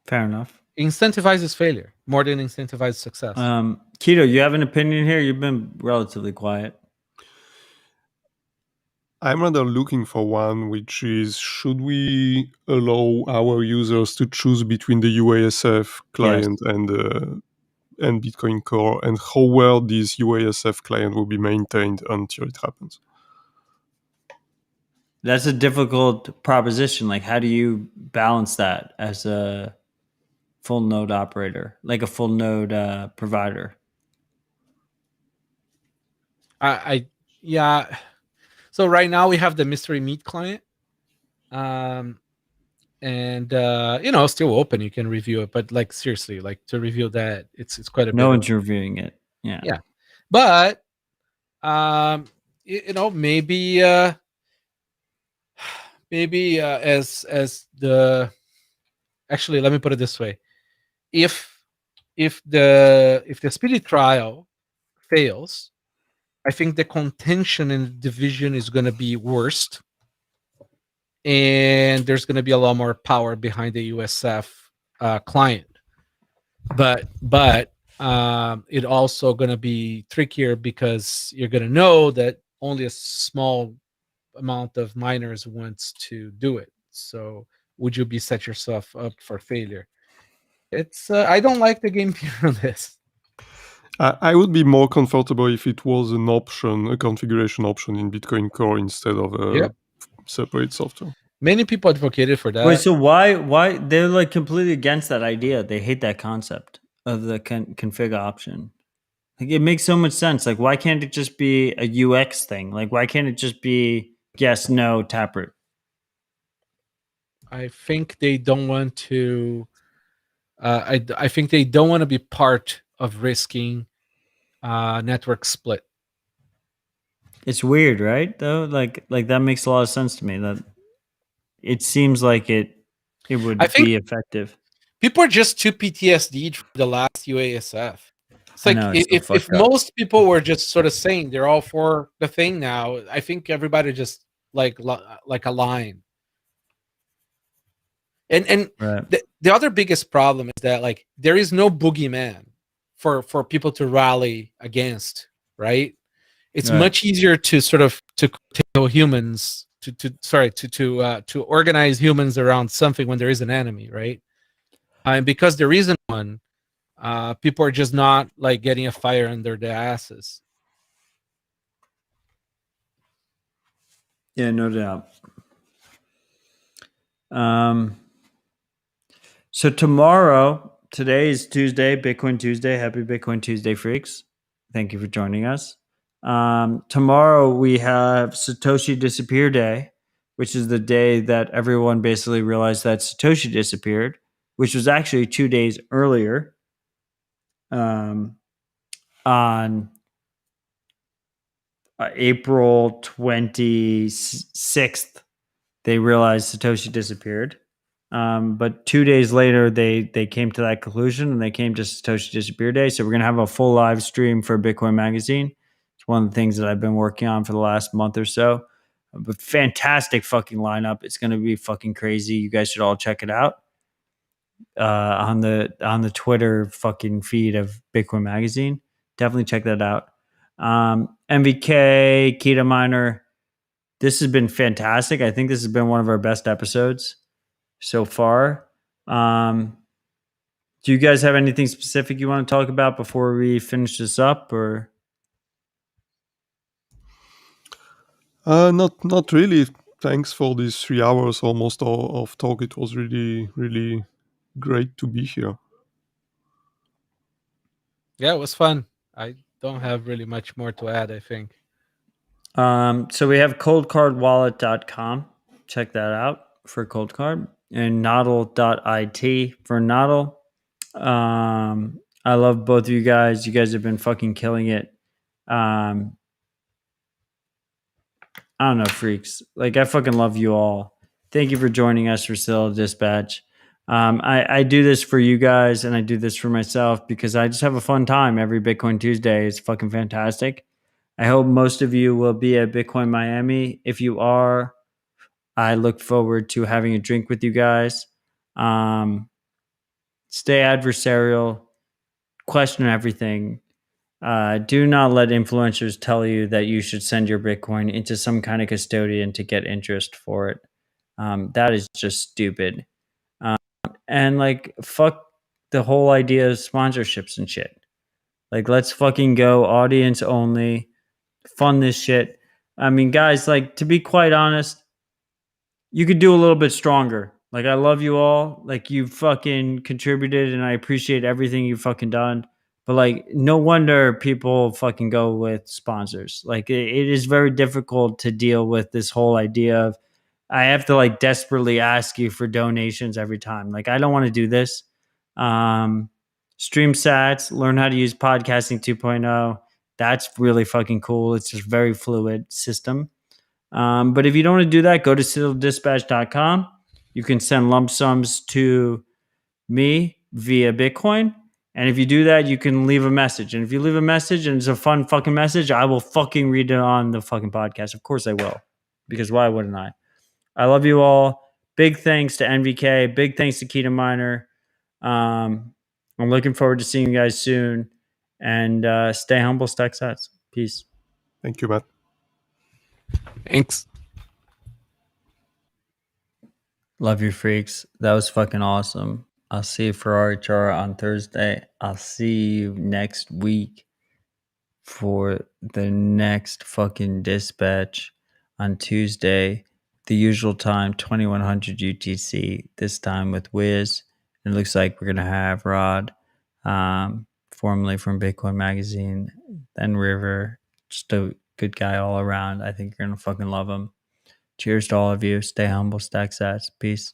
Fair enough. Incentivizes failure more than incentivizes success. Keto, you have an opinion here? You've been relatively quiet. I'm rather looking for one, which is, should we allow our users to choose between the UASF client and Bitcoin Core, and how well this UASF client will be maintained until it happens? That's a difficult proposition. Like, how do you balance that as a full node operator, like a full node provider? Yeah. So right now we have the mystery meat client, and still open. You can review it, but like seriously, like to review that, it's quite a bit. No one's reviewing it. Yeah, but maybe as the actually, let me put it this way: if the speedy trial fails, I think the contention in the division is going to be worst, and there's going to be a lot more power behind the USF client. But it also going to be trickier because you're going to know that only a small amount of miners wants to do it. So would you be set yourself up for failure? It's I don't like the game theory on this. I would be more comfortable if it was an option, a configuration option in Bitcoin Core instead of a separate software. Many people advocated for that. Wait, so why they're like completely against that idea? They hate that concept of the config option. Like, it makes so much sense. Like, why can't it just be a UX thing? Like, why can't it just be yes, no, taproot? I think they don't want to. I think they don't want to be part of risking network split. It's weird, right? Though, like that makes a lot of sense to me. That it seems like it would be effective. People are just too PTSD'd from the last UASF. It's like if most people were just sort of saying they're all for the thing now, I think everybody just like a line. And right. the other biggest problem is that like there is no boogeyman for people to rally against, right? It's much easier to sort of to tell humans to organize humans around something when there is an enemy, right? And because there isn't one, people are just not like getting a fire under their asses. Yeah, no doubt. So today is Tuesday, Bitcoin Tuesday. Happy Bitcoin Tuesday, freaks. Thank you for joining us. Tomorrow we have Satoshi Disappear Day, which is the day that everyone basically realized that Satoshi disappeared, which was actually 2 days earlier. On April 26th, they realized Satoshi disappeared. But 2 days later, they came to that conclusion, and they came to Satoshi Disappear Day. So we're going to have a full live stream for Bitcoin Magazine. It's one of the things that I've been working on for the last month or so. But fantastic fucking lineup. It's going to be fucking crazy. You guys should all check it out on the Twitter fucking feed of Bitcoin Magazine. Definitely check that out. MVK, Keto Miner. This has been fantastic. I think this has been one of our best episodes so far. Do you guys have anything specific you want to talk about before we finish this up, or? Not really. thanks for these 3 hours almost of talk. It was really, really great to be here. Yeah, it was fun. I don't have really much more to add, I think. So we have coldcardwallet.com. Check that out for Cold Card. And Noddle.it for Noddle. I love both of you guys. You guys have been fucking killing it. I don't know, freaks. Like, I fucking love you all. Thank you for joining us for Citadel Dispatch. I do this for you guys and I do this for myself because I just have a fun time every Bitcoin Tuesday. It's fucking fantastic. I hope most of you will be at Bitcoin Miami. If you are, I look forward to having a drink with you guys. Stay adversarial, question everything. Do not let influencers tell you that you should send your Bitcoin into some kind of custodian to get interest for it. That is just stupid. And like, fuck the whole idea of sponsorships and shit. Like, let's fucking go audience only, fund this shit. I mean, guys, like, to be quite honest, you could do a little bit stronger. Like, I love you all. Like, you fucking contributed and I appreciate everything you've fucking done. But like, no wonder people fucking go with sponsors. Like, it is very difficult to deal with this whole idea of I have to like desperately ask you for donations every time. Like, I don't want to do this. Stream sats, learn how to use podcasting 2.0. That's really fucking cool. It's just very fluid system. But if you don't want to do that, go to citadeldispatch.com. You can send lump sums to me via Bitcoin. And if you do that, you can leave a message. And if you leave a message and it's a fun fucking message, I will fucking read it on the fucking podcast. Of course I will. Because why wouldn't I? I love you all. Big thanks to NVK. Big thanks to Keto Miner. I'm looking forward to seeing you guys soon. And stay humble, stack sats. Peace. Thank you, Matt. Thanks. Love you, freaks. That was fucking awesome. I'll see you for RHR on Thursday. I'll see you next week for the next fucking dispatch on Tuesday, the usual time, 2100 UTC, this time with Wiz. It looks like we're going to have Rod, formerly from Bitcoin Magazine, then River. Just a good guy all around. I think you're going to fucking love him. Cheers to all of you. Stay humble, stack sats. Peace.